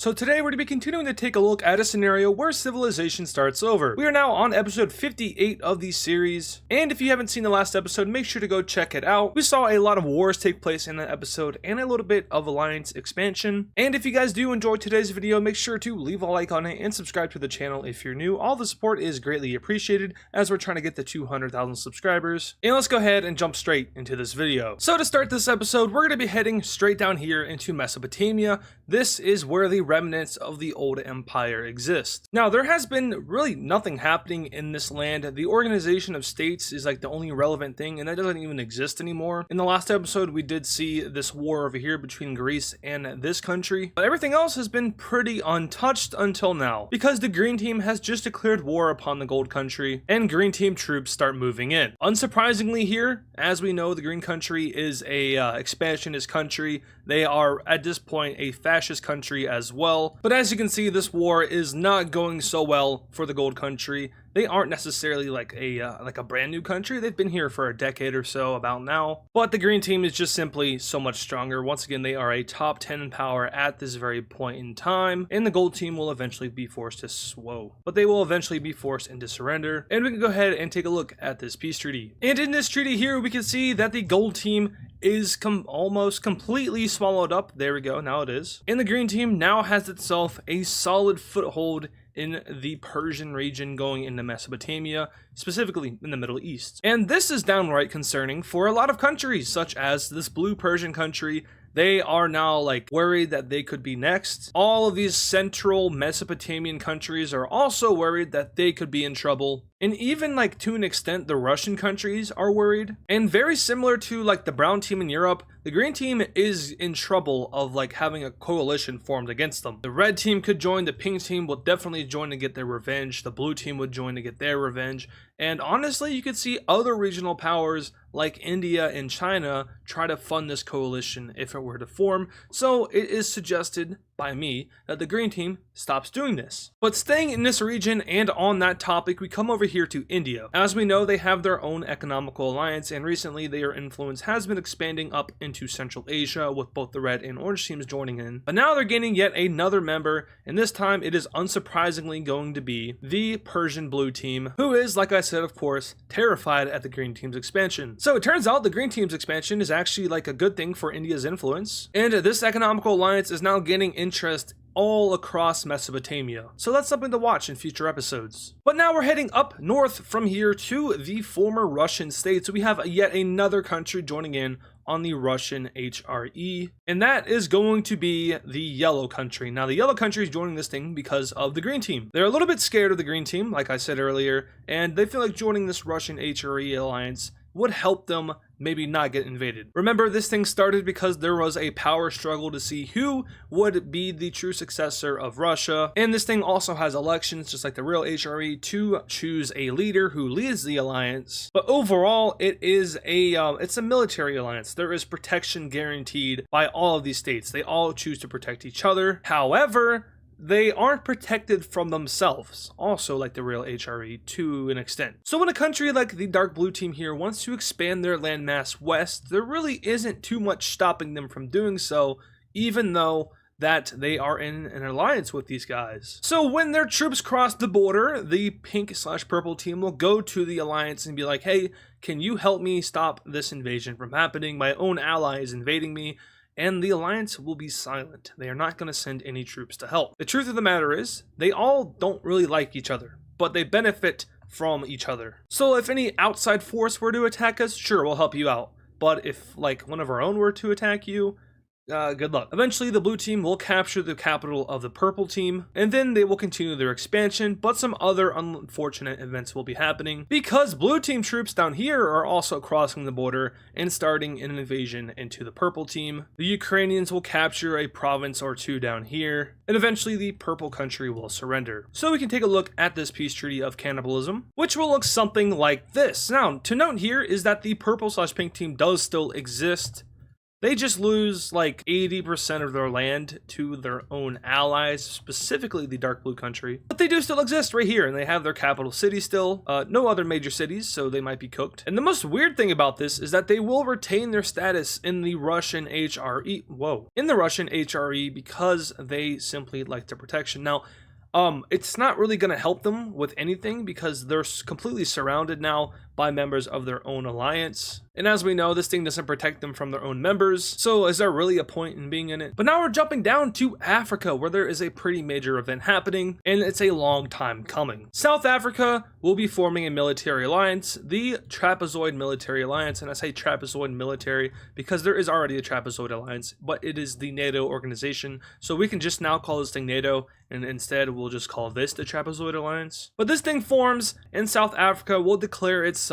So today we're going to be continuing to take a look at a scenario where civilization starts over. We are now on episode 58 of the series, and if you haven't seen the last episode, make sure to go check it out. We saw a lot of wars take place in that episode and a little bit of alliance expansion. And if you guys do enjoy today's video, make sure to leave a like on it and subscribe to the channel if you're new. All the support is greatly appreciated as we're trying to get to 200,000 subscribers. And let's go ahead and jump straight into this video. So to start this episode, we're going to be heading straight down here into Mesopotamia. This is where the remnants of the old empire exist. Now, there has been really nothing happening in this land. The organization of states is like the only relevant thing, and that doesn't even exist anymore. In the last episode, we did see this war over here between Greece and this country, but everything else has been pretty untouched until now, because the green team has just declared war upon the gold country, and green team troops start moving in. Unsurprisingly here, as we know, the green country is a expansionist country. They are, at this point, a fascist country as well. But as you can see, this war is not going so well for the gold country. They aren't necessarily like a brand new country. They've been here for a decade or so about now. But the green team is just simply so much stronger. Once again, they are a top 10 in power at this very point in time. And the gold team will eventually be forced to they will eventually be forced into surrender. And we can go ahead and take a look at this peace treaty. And in this treaty here, we can see that the gold team is almost completely swallowed up. There we go, now it is. And the green team now has itself a solid foothold in the Persian region going into Mesopotamia, specifically in the Middle East. And this is downright concerning for a lot of countries, such as this blue Persian country. They are now like worried that they could be next. All of these central Mesopotamian countries are also worried that they could be in trouble. And even like to an extent, the Russian countries are worried. And very similar to like the brown team in Europe, the green team is in trouble of like having a coalition formed against them. The red team could join, the pink team will definitely join to get their revenge, the blue team would join to get their revenge. And honestly, you could see other regional powers like India and China try to fund this coalition if it were to form. So it is suggested by me that the green team stops doing this. But staying in this region and on that topic, we come over here to India. As we know, they have their own economical alliance, and recently their influence has been expanding up into Central Asia with both the red and orange teams joining in. But now they're gaining yet another member, and this time it is unsurprisingly going to be the Persian blue team, who is, like I said, of course, terrified at the green team's expansion. So it turns out the green team's expansion is actually like a good thing for India's influence, and this economical alliance is now gaining interest all across Mesopotamia. So that's something to watch in future episodes. But now we're heading up north from here to the former Russian states. We have yet another country joining in on the Russian HRE, and that is going to be the yellow country. Now the yellow country is joining this thing because of the green team. They're a little bit scared of the green team, like I said earlier, and they feel like joining this Russian HRE alliance would help them maybe not get invaded. Remember, this thing started because there was a power struggle to see who would be the true successor of Russia. And this thing also has elections, just like the real HRE, to choose a leader who leads the alliance. But overall, it's a military alliance. There is protection guaranteed by all of these states. They all choose to protect each other. However, they aren't protected from themselves, also like the real HRE to an extent. So when a country like the dark blue team here wants to expand their landmass west, there really isn't too much stopping them from doing so, even though that they are in an alliance with these guys. So when their troops cross the border, the pink/purple team will go to the alliance and be like, hey, can you help me stop this invasion from happening? My own ally is invading me. And the alliance will be silent. They are not going to send any troops to help. The truth of the matter is, they all don't really like each other, but they benefit from each other. So if any outside force were to attack us, sure, we'll help you out. But if like one of our own were to attack you, good luck. Eventually, the blue team will capture the capital of the purple team, and then they will continue their expansion, but some other unfortunate events will be happening, because blue team troops down here are also crossing the border and starting an invasion into the purple team. The Ukrainians will capture a province or two down here, and eventually the purple country will surrender. So we can take a look at this peace treaty of cannibalism, which will look something like this. Now, to note here is that the purple/pink team does still exist. They just lose like 80% of their land to their own allies, specifically the dark blue country. But they do still exist right here, and they have their capital city still. No other major cities, so they might be cooked. And the most weird thing about this is that they will retain their status in the Russian HRE. In the Russian HRE because they simply like the protection. Now, it's not really going to help them with anything because they're completely surrounded now by members of their own alliance. And as we know, this thing doesn't protect them from their own members. So is there really a point in being in it? But now we're jumping down to Africa, where there is a pretty major event happening, and it's a long time coming. South Africa will be forming a military alliance, the Trapezoid Military Alliance. And I say Trapezoid Military because there is already a Trapezoid Alliance, but it is the NATO organization. So we can just now call this thing NATO, and instead we'll just call this the Trapezoid Alliance. But this thing forms, and South Africa will declare itself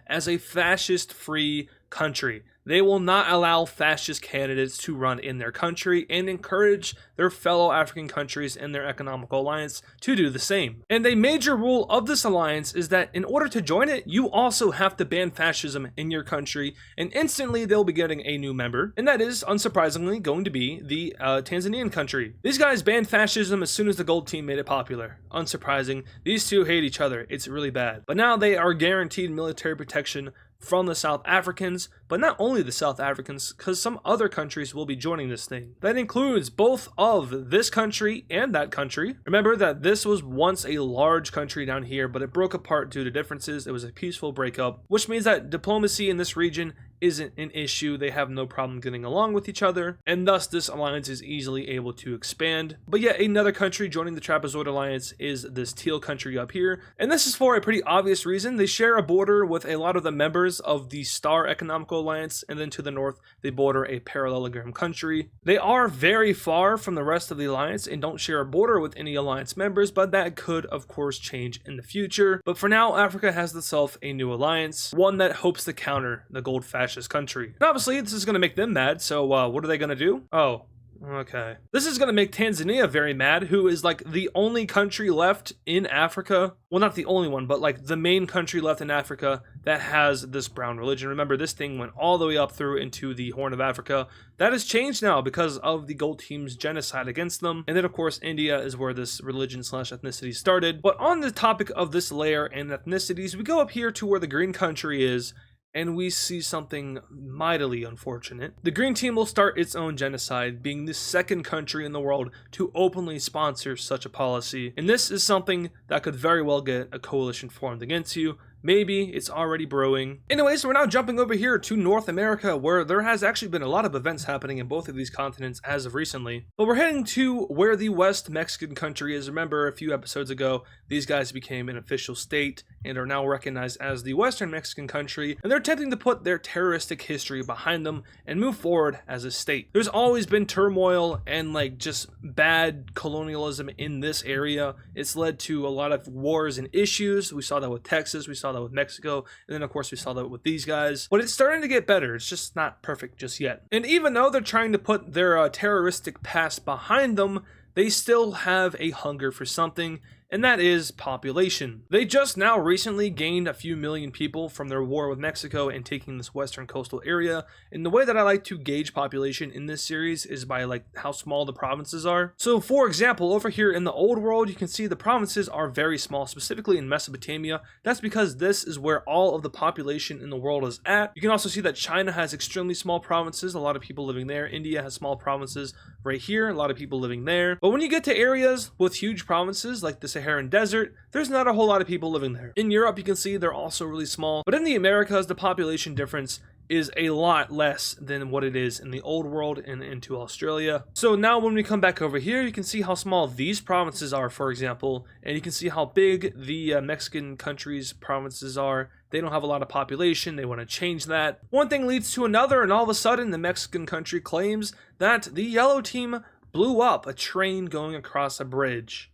as a fascist-free country. They will not allow fascist candidates to run in their country and encourage their fellow African countries in their economical alliance to do the same. And a major rule of this alliance is that in order to join it, you also have to ban fascism in your country, and instantly they'll be getting a new member, and that is, unsurprisingly, going to be the Tanzanian country. These guys banned fascism as soon as the gold team made it popular. Unsurprising, these two hate each other. It's really bad. But now they are guaranteed military protection from the South Africans, but not only the South Africans, because some other countries will be joining this thing. That includes both of this country and that country. Remember that this was once a large country down here, but it broke apart due to differences. It was a peaceful breakup, which means that diplomacy in this region isn't an issue. They have no problem getting along with each other, and thus this alliance is easily able to expand. But yet another country joining the Trapezoid Alliance is this teal country up here, and this is for a pretty obvious reason. They share a border with a lot of the members of the Star Economical Alliance, and then to the north they border a parallelogram country. They are very far from the rest of the alliance and don't share a border with any alliance members, but that could of course change in the future. But for now, Africa has itself a new alliance, one that hopes to counter the gold fascist country. And obviously this is going to make them mad, so what are they going to do? Oh, okay. This is going to make Tanzania very mad, who is like the only country left in Africa. Well, not the only one, but like the main country left in Africa that has this brown religion. Remember, this thing went all the way up through into the Horn of Africa. That has changed now because of the gold team's genocide against them. And then of course, India is where this religion / ethnicity started. But on the topic of this layer and ethnicities, we go up here to where the green country is, and we see something mightily unfortunate. The Green Team will start its own genocide, being the second country in the world to openly sponsor such a policy. And this is something that could very well get a coalition formed against you. Maybe it's already brewing. Anyways, we're now jumping over here to North America, where there has actually been a lot of events happening in both of these continents as of recently. But we're heading to where the West Mexican country is. Remember, a few episodes ago, these guys became an official state and are now recognized as the Western Mexican country, and they're attempting to put their terroristic history behind them and move forward as a state. There's always been turmoil and like just bad colonialism in this area. It's led to a lot of wars and issues. We saw that with Texas, we saw that with Mexico, and then of course we saw that with these guys. But it's starting to get better. It's just not perfect just yet. And even though they're trying to put their terroristic past behind them, they still have a hunger for something, and that is population. They just now recently gained a few million people from their war with Mexico and taking this western coastal area. And the way that I like to gauge population in this series is by like how small the provinces are. So for example, over here in the old world, you can see the provinces are very small, specifically in Mesopotamia. That's because this is where all of the population in the world is at. You can also see that China has extremely small provinces, a lot of people living there. India has small provinces right here, a lot of people living there. But when you get to areas with huge provinces like the Saharan Desert, there's not a whole lot of people living there. In Europe, you can see they're also really small, but in the Americas, the population difference is a lot less than what it is in the old world and into Australia. So now when we come back over here, you can see how small these provinces are, for example, and you can see how big the Mexican country's provinces are. They don't have a lot of population. They want to change that. One thing leads to another, and all of a sudden the Mexican country claims that the yellow team blew up a train going across a bridge.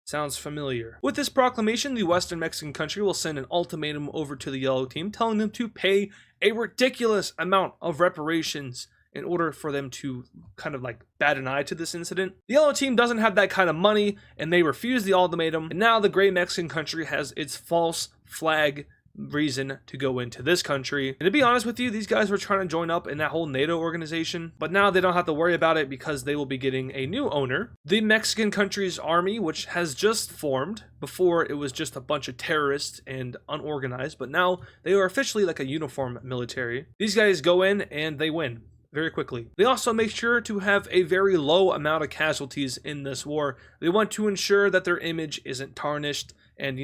Sounds familiar. With this proclamation, the Western Mexican country will send an ultimatum over to the yellow team, telling them to pay a ridiculous amount of reparations in order for them to kind of like bat an eye to this incident. The yellow team doesn't have that kind of money, and they refuse the ultimatum. And now the gray Mexican country has its false flag reason to go into this country. And to be honest with you, these guys were trying to join up in that whole NATO organization, but now they don't have to worry about it because they will be getting a new owner. The Mexican country's army, which has just formed. Before, it was just a bunch of terrorists and unorganized, but now they are officially like a uniform military. These guys go in and they win very quickly. They also make sure to have a very low amount of casualties in this war. They want to ensure that their image isn't tarnished, and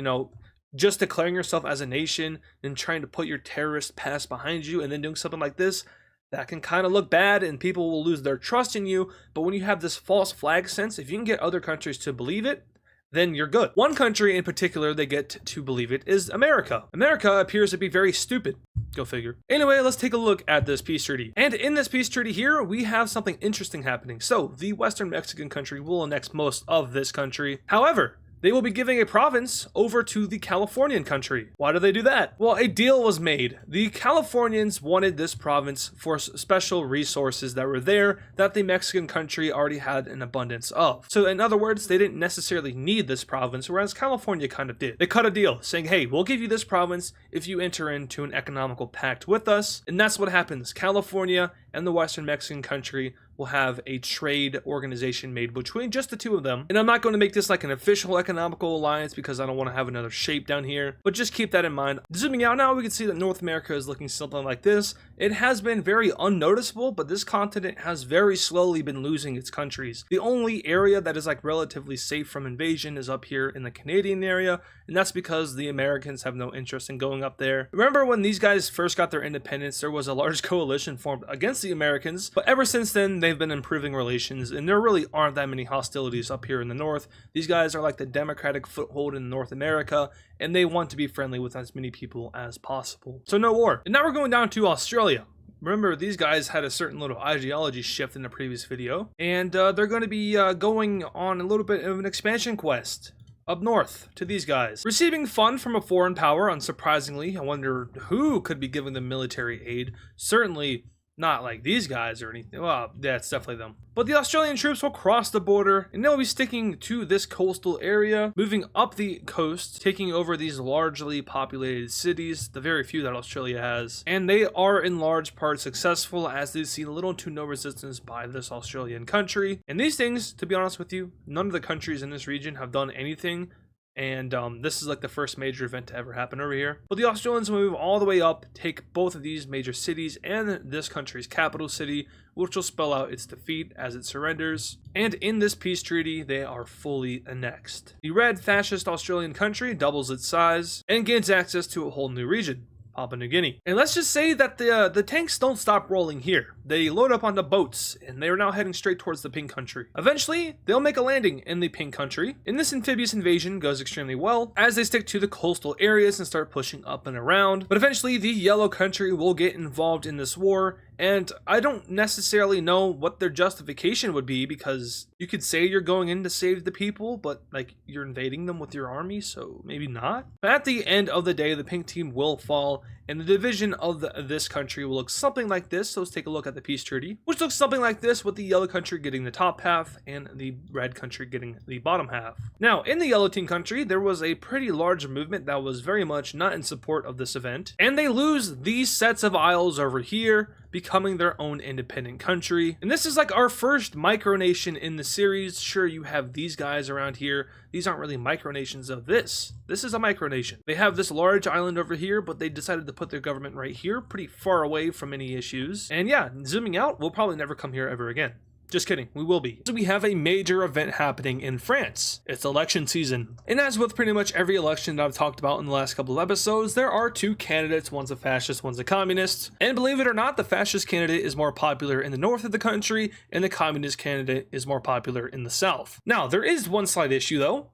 just declaring yourself as a nation and trying to put your terrorist past behind you and then doing something like this, that can kind of look bad and people will lose their trust in you. But when you have this false flag sense, if you can get other countries to believe it, then you're good. One country in particular they get to believe it is America. America appears to be very stupid. Go figure. Anyway, let's take a look at this peace treaty. And in this peace treaty here, we have something interesting happening. So the Western Mexican country will annex most of this country. However, they will be giving a province over to the Californian country. Why do they do that? Well, a deal was made. The Californians wanted this province for special resources that were there that the Mexican country already had an abundance of. So in other words, they didn't necessarily need this province, whereas California kind of did. They cut a deal saying, hey, we'll give you this province if you enter into an economical pact with us. And that's what happens. California and the Western Mexican country will have a trade organization made between just the two of them. And I'm not going to make this like an official economical alliance because I don't want to have another shape down here, but just keep that in mind. Zooming out now, we can see that North America is looking something like this. It has been very unnoticeable, but this continent has very slowly been losing its countries. The only area that is like relatively safe from invasion is up here in the Canadian area, and that's because the Americans have no interest in going up there. Remember when these guys first got their independence, there was a large coalition formed against the Americans, but ever since then, they've been improving relations, and there really aren't that many hostilities up here in the north. These guys are like the democratic foothold in North America, and they want to be friendly with as many people as possible. So no war. And now we're going down to Australia. Remember, these guys had a certain little ideology shift in the previous video, and they're going to be going on a little bit of an expansion quest up north to these guys. Receiving fund from a foreign power, unsurprisingly. I wonder who could be giving them military aid. Certainly not like these guys or anything. Well, yeah, it's definitely them. But the Australian troops will cross the border, and they'll be sticking to this coastal area, moving up the coast, taking over these largely populated cities, the very few that Australia has. And they are in large part successful, as they see little to no resistance by this Australian country. And these things, to be honest with you, none of the countries in this region have done anything. And this is like the first major event to ever happen over here. But the Australians will move all the way up, take both of these major cities and this country's capital city, which will spell out its defeat as it surrenders. And in this peace treaty, they are fully annexed. The red fascist Australian country doubles its size and gains access to a whole new region, Papua New Guinea. And let's just say that the tanks don't stop rolling here. They load up onto boats, and they are now heading straight towards the Pink Country. Eventually, they'll make a landing in the Pink Country, and this amphibious invasion goes extremely well as they stick to the coastal areas and start pushing up and around. But eventually, the Yellow Country will get involved in this war, and I don't necessarily know what their justification would be, because you could say you're going in to save the people, but like you're invading them with your army, so maybe not. But at the end of the day, the Pink team will fall, and the division of this country will look something like this. So let's take a look at the peace treaty, which looks something like this, with the Yellow Country getting the top half and the Red Country getting the bottom half. Now, in the Yellow Team country, there was a pretty large movement that was very much not in support of this event, and they lose these sets of isles over here, becoming their own independent country. And this is like our first micronation in the series. Sure, you have these guys around here. These aren't really micronations of this. This is a micronation. They have this large island over here, but they decided to put their government right here, pretty far away from any issues. And yeah, zooming out, we'll probably never come here ever again. Just kidding, we will be. So we have a major event happening in France. It's election season. And as with pretty much every election that I've talked about in the last couple of episodes, there are two candidates. One's a fascist, one's a communist. And believe it or not, the fascist candidate is more popular in the north of the country, and the communist candidate is more popular in the south. Now, there is one slight issue though.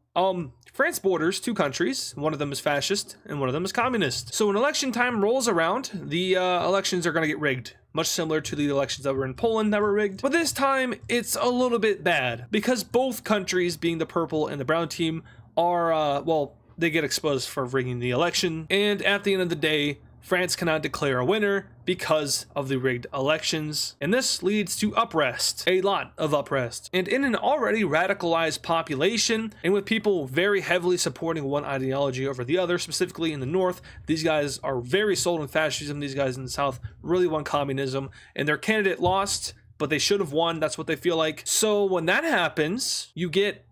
France borders two countries. One of them is fascist and one of them is communist. So when election time rolls around, the elections are going to get rigged. Much similar to the elections that were in Poland that were rigged. But this time, it's a little bit bad, because both countries, being the purple and the brown team, are, well, they get exposed for rigging the election. And at the end of the day, France cannot declare a winner because of the rigged elections, and this leads to unrest, a lot of unrest. And in an already radicalized population, and with people very heavily supporting one ideology over the other, specifically in the north, these guys are very sold on fascism, these guys in the south really want communism, and their candidate lost, but they should have won, that's what they feel like. So when that happens, you get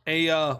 a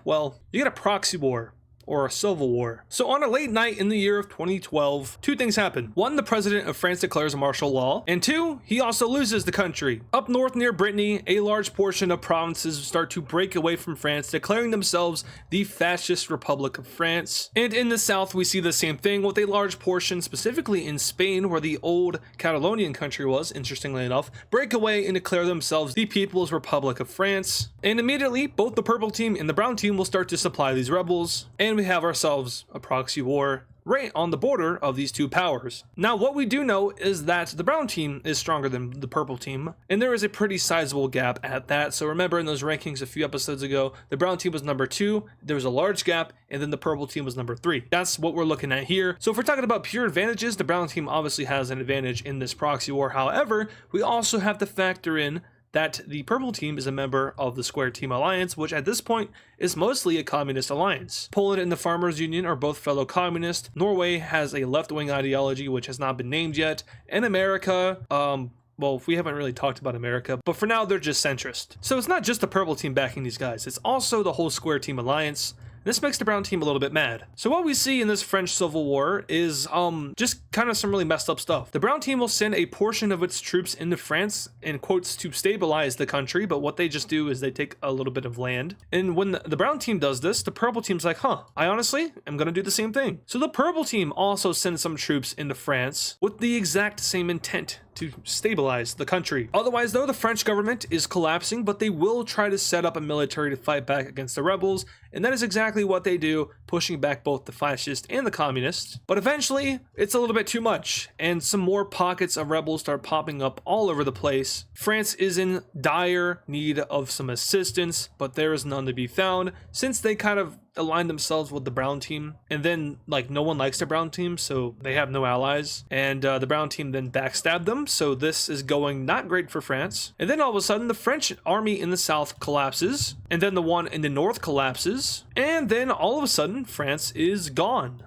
proxy war, or a civil war. So on a late night in the year of 2012, two things happen. One, the president of France declares a martial law, and two, he also loses the country. Up north near Brittany, a large portion of provinces start to break away from France, declaring themselves the Fascist Republic of France. And in the south, we see the same thing with a large portion, specifically in Spain, where the old Catalonian country was, interestingly enough, break away and declare themselves the People's Republic of France. And immediately, both the purple team and the brown team will start to supply these rebels, and we have ourselves a proxy war right on the border of these two powers. Now, what we do know is that the brown team is stronger than the purple team, and there is a pretty sizable gap at that. So remember in those rankings a few episodes ago, the brown team was number 2, there was a large gap, and then the purple team was number 3. That's what we're looking at here. So if we're talking about pure advantages, the brown team obviously has an advantage in this proxy war. However, we also have to factor in that the purple team is a member of the Square Team Alliance, which at this point is mostly a communist alliance. Poland and the Farmers Union are both fellow communists. Norway has a left-wing ideology, which has not been named yet. And America, well, we haven't really talked about America, but for now they're just centrist. So it's not just the purple team backing these guys, it's also the whole Square Team Alliance. This makes the brown team a little bit mad. So what we see in this French Civil War is just kind of some really messed up stuff. The brown team will send a portion of its troops into France, in quotes, to stabilize the country, but what they just do is they take a little bit of land. And when the brown team does this, the purple team's like, I honestly am gonna do the same thing. So the purple team also sends some troops into France with the exact same intent, to stabilize the country. Otherwise though, the French government is collapsing, but they will try to set up a military to fight back against the rebels, and that is exactly what they do, pushing back both the fascists and the communists. But eventually, it's a little bit too much, and some more pockets of rebels start popping up all over the place. France is in dire need of some assistance, but there is none to be found, since they kind of align themselves with the brown team, and then like no one likes the brown team, so they have no allies, and the brown team then backstabbed them, so this is going not great for France. And then all of a sudden the French army in the south collapses, and then the one in the north collapses, and then all of a sudden France is gone.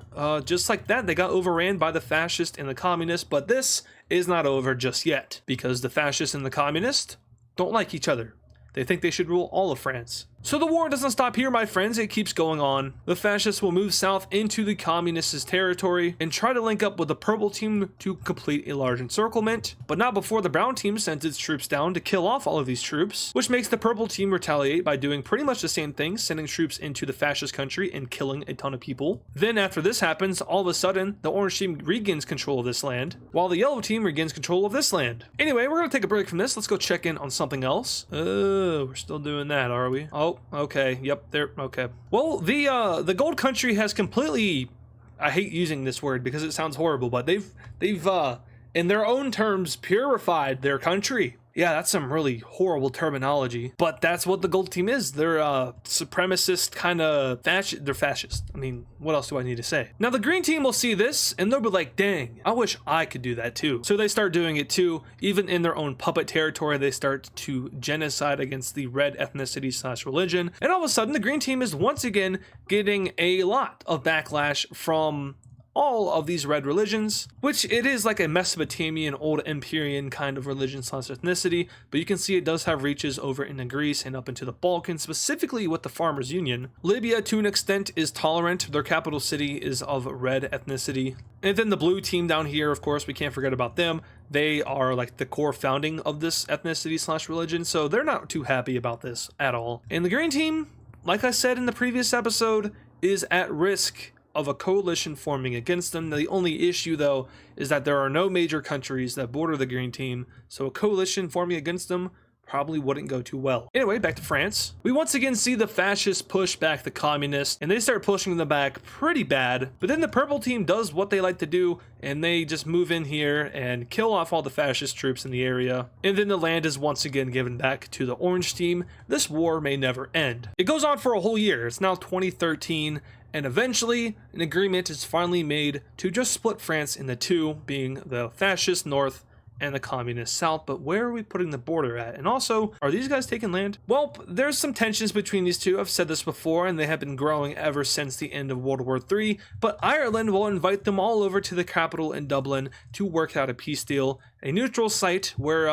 Just like that, they got overran by the fascists and the communists, but this is not over just yet, because the fascists and the communists don't like each other. They think they should rule all of France. So the war doesn't stop here, my friends, it keeps going on. The fascists will move south into the communists' territory and try to link up with the purple team to complete a large encirclement, but not before the brown team sends its troops down to kill off all of these troops, which makes the purple team retaliate by doing pretty much the same thing, sending troops into the fascist country and killing a ton of people. Then after this happens, all of a sudden, the orange team regains control of this land, while the yellow team regains control of this land. Anyway, we're gonna take a break from this, let's go check in on something else. We're still doing that, are we? Oh, okay, yep, there, okay. Well, the gold country has completely, I hate using this word because it sounds horrible, but they've in their own terms purified their country. Yeah, that's some really horrible terminology, but that's what the gold team is. They're supremacist kind of they're fascist. I mean, what else do I need to say? Now the green team will see this and they'll be like, dang, I wish I could do that too. So they start doing it too. Even in their own puppet territory, they start to genocide against the red ethnicity / religion. And all of a sudden the green team is once again getting a lot of backlash from all of these red religions, which it is like a Mesopotamian old Empyrean kind of religion / ethnicity, but you can see it does have reaches over into Greece and up into the Balkans, specifically with the Farmers Union. Libya to an extent is tolerant, their capital city is of red ethnicity. And then the blue team down here, of course, we can't forget about them. They are like the core founding of this ethnicity / religion, so they're not too happy about this at all. And the green team, like I said in the previous episode, is at risk of a coalition forming against them. The only issue though is that there are no major countries that border the green team, so a coalition forming against them probably wouldn't go too well. Anyway, back to France. We once again see the fascists push back the communists, and they start pushing them back pretty bad. But then the purple team does what they like to do, and they just move in here and kill off all the fascist troops in the area. And then the land is once again given back to the orange team. This war may never end. It goes on for a whole year. It's now 2013. And eventually, an agreement is finally made to just split France into two, being the fascist north and the communist south. But where are we putting the border at? And also, are these guys taking land? Well, there's some tensions between these two. I've said this before, and they have been growing ever since the end of World War III. But Ireland will invite them all over to the capital in Dublin to work out a peace deal, a neutral site where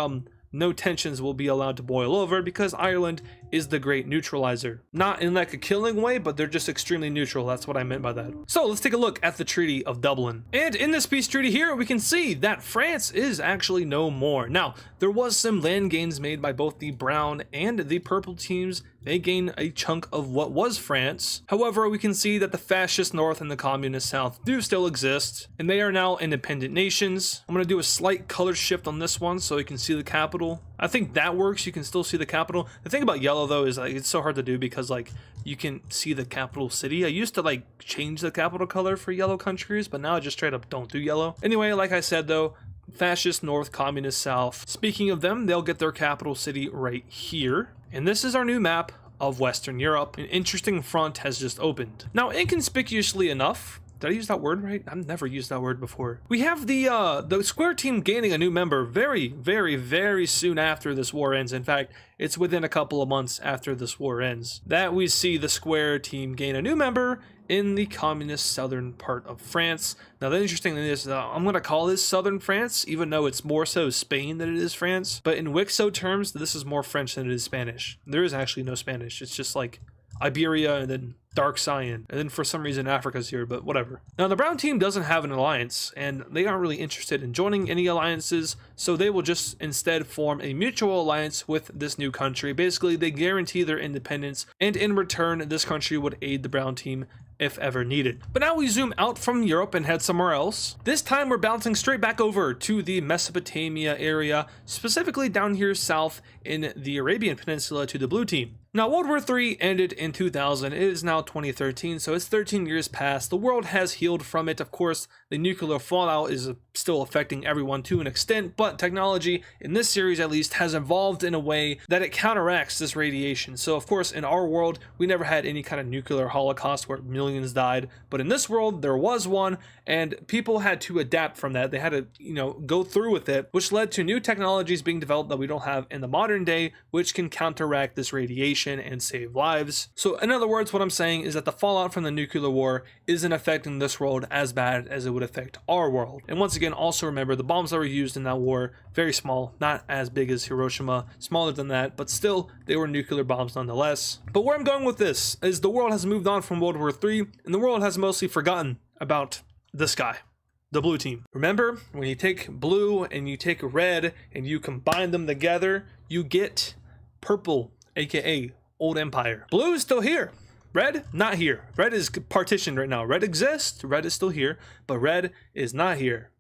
no tensions will be allowed to boil over, because Ireland is the great neutralizer. Not in like a killing way, but they're just extremely neutral. That's what I meant by that. So let's take a look at the Treaty of Dublin. And in this peace treaty here, we can see that France is actually no more. Now, there was some land gains made by both the brown and the purple teams. They gain a chunk of what was France. However, we can see that the fascist north and the communist south do still exist, and they are now independent nations. I'm going to do a slight color shift on this one so you can see the capital. I think that works. You can still see the capital. The thing about yellow though is like it's so hard to do because like you can see the capital city. I used to like change the capital color for yellow countries, but now I just straight up don't do yellow. Anyway, like I said though, fascist north, communist south. Speaking of them, they'll get their capital city right here. And this is our new map of Western Europe. An interesting front has just opened. Now, inconspicuously enough, did I use that word right? I've never used that word before. We have the square team gaining a new member very soon after this war ends. In fact, it's within a couple of months after this war ends that we see the square team gain a new member in the communist southern part of France. Now, the interesting thing is I'm going to call this southern France, even though it's more so Spain than it is France. But in WICSO terms, this is more French than it is Spanish. There is actually no Spanish. It's just like Iberia and then Dark Cyan, and then for some reason Africa's here, but whatever. Now, the brown team doesn't have an alliance, and they aren't really interested in joining any alliances, so they will just instead form a mutual alliance with this new country. Basically, they guarantee their independence, and in return, this country would aid the brown team if ever needed. But now we zoom out from Europe and head somewhere else. This time we're bouncing straight back over to the Mesopotamia area, specifically down here south in the Arabian Peninsula to the blue team. Now, World War III ended in 2000. It is now 2013, so it's 13 years past. The world has healed from it. Of course, the nuclear fallout is still affecting everyone to an extent, but technology, in this series at least, has evolved in a way that it counteracts this radiation. So, of course, in our world, we never had any kind of nuclear holocaust where millions died, but in this world, there was one, and people had to adapt from that. They had to, go through with it, which led to new technologies being developed that we don't have in the modern day, which can counteract this radiation and save lives. So in other words, what I'm saying is that the fallout from the nuclear war isn't affecting this world as bad as it would affect our world. And once again, also remember the bombs that were used in that war, very small, not as big as Hiroshima, smaller than that, but still they were nuclear bombs nonetheless. But where I'm going with this is the world has moved on from World War III, and the world has mostly forgotten about this guy, the blue team. Remember, when you take blue and you take red and you combine them together, you get purple, aka Old Empire. Blue is still here. Red, not here. Red is partitioned right now. Red exists. Red is still here, but red is not here.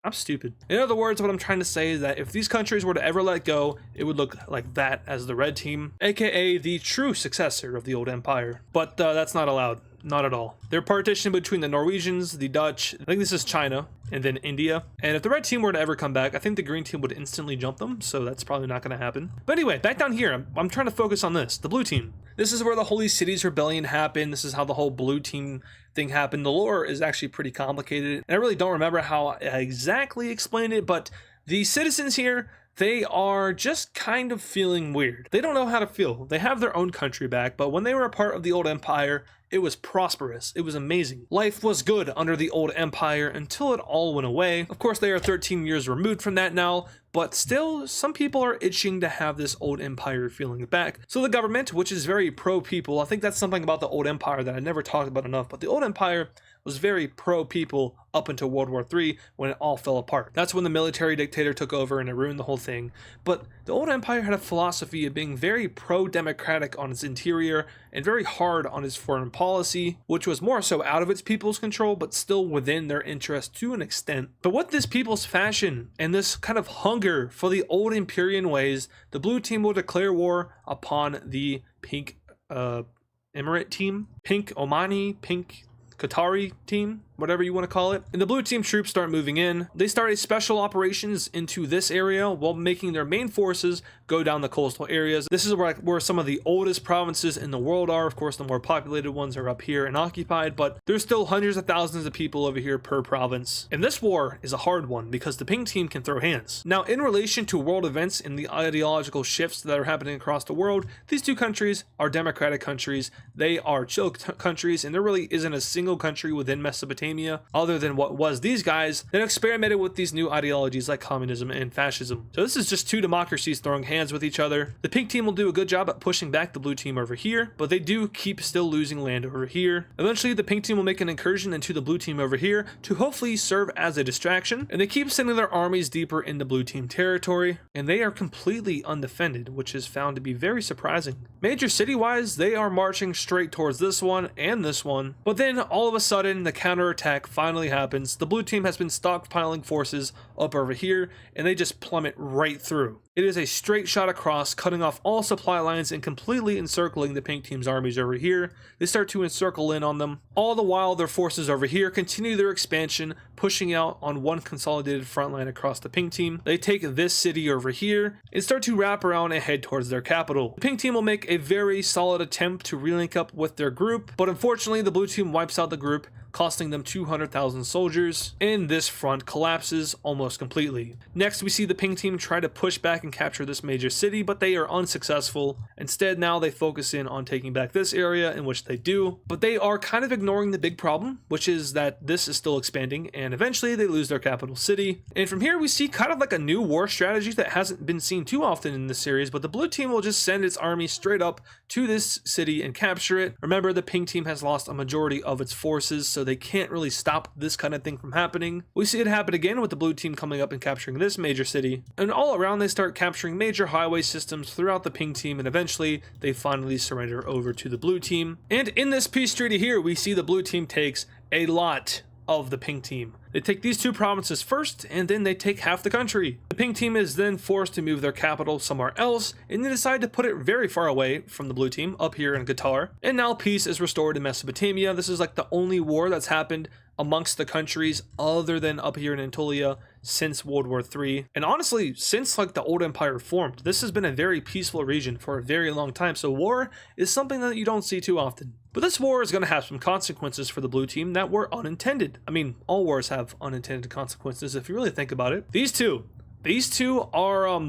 I'm stupid. In other words, what I'm trying to say is that if these countries were to ever let go, it would look like that as the red team, aka the true successor of the Old Empire. But that's not allowed. Not at all. They're partitioned between the Norwegians, the Dutch, I think this is China, and then India. And if the red team were to ever come back, I think the green team would instantly jump them, so that's probably not going to happen. But anyway, back down here, I'm trying to focus on this, the blue team. This is where the Holy Cities Rebellion happened. This is how the whole blue team thing happened. The lore is actually pretty complicated, and I really don't remember how I exactly explained it, but the citizens here, they are just kind of feeling weird. They don't know how to feel. They have their own country back, but when they were a part of the Old Empire, it was prosperous. It was amazing. Life was good under the Old Empire until it all went away. Of course, they are 13 years removed from that now, but still, some people are itching to have this Old Empire feeling back. So the government, which is very pro-people, I think that's something about the Old Empire that I never talked about enough, but the Old Empire was very pro-people up until World War III when it all fell apart. That's when the military dictator took over and it ruined the whole thing. But the old empire had a philosophy of being very pro-democratic on its interior and very hard on its foreign policy, which was more so out of its people's control but still within their interest to an extent. But with this people's fashion and this kind of hunger for the old Empyrean ways, the blue team will declare war upon the pink Emirate team, pink Omani, pink Qatari team, whatever you want to call it. And the blue team troops start moving in. They started special operations into this area while making their main forces go down the coastal areas. This is where some of the oldest provinces in the world are. Of course, the more populated ones are up here and occupied, but there's still hundreds of thousands of people over here per province. And this war is a hard one because the pink team can throw hands. Now, in relation to world events and the ideological shifts that are happening across the world, these two countries are democratic countries. They are chill countries, and there really isn't a single country within Mesopotamia other than what was these guys that experimented with these new ideologies like communism and fascism. So this is just two democracies throwing hands with each other. The pink team will do a good job at pushing back the blue team over here, but they do keep still losing land over here. Eventually the pink team will make an incursion into the blue team over here to hopefully serve as a distraction, and they keep sending their armies deeper into blue team territory, and they are completely undefended, which is found to be very surprising. Major city wise, they are marching straight towards this one and this one, but then all of a sudden the counterattack finally happens. The blue team has been stockpiling forces up over here, and they just plummet right through. It is a straight shot across, cutting off all supply lines and completely encircling the pink team's armies over here. They start to encircle in on them. All the while, their forces over here continue their expansion, pushing out on one consolidated front line across the pink team. They take this city over here and start to wrap around and head towards their capital. The pink team will make a very solid attempt to relink up with their group, but unfortunately the blue team wipes out the group, costing them 200,000 soldiers, and this front collapses almost completely. Next, we see the pink team try to push back and capture this major city, but they are unsuccessful. Instead, now they focus in on taking back this area, in which they do, but they are kind of ignoring the big problem, which is that this is still expanding, and eventually they lose their capital city. And from here, we see kind of like a new war strategy that hasn't been seen too often in this series, but the blue team will just send its army straight up to this city and capture it. Remember, the pink team has lost a majority of its forces, so they can't really stop this kind of thing from happening. We see it happen again with the blue team coming up and capturing this major city, and all around they start capturing major highway systems throughout the pink team, and eventually they finally surrender over to the blue team. And in this peace treaty here, we see the blue team takes a lot of the pink team. They take these two provinces first, and then they take half the country. The pink team is then forced to move their capital somewhere else, and they decide to put it very far away from the blue team, up here in Qatar. And now peace is restored in Mesopotamia. This is like the only war that's happened amongst the countries other than up here in Anatolia since World War III. And honestly, since like the old empire formed, this has been a very peaceful region for a very long time. So war is something that you don't see too often. But this war is going to have some consequences for the blue team that were unintended. I mean, all wars have unintended consequences if you really think about it. These two are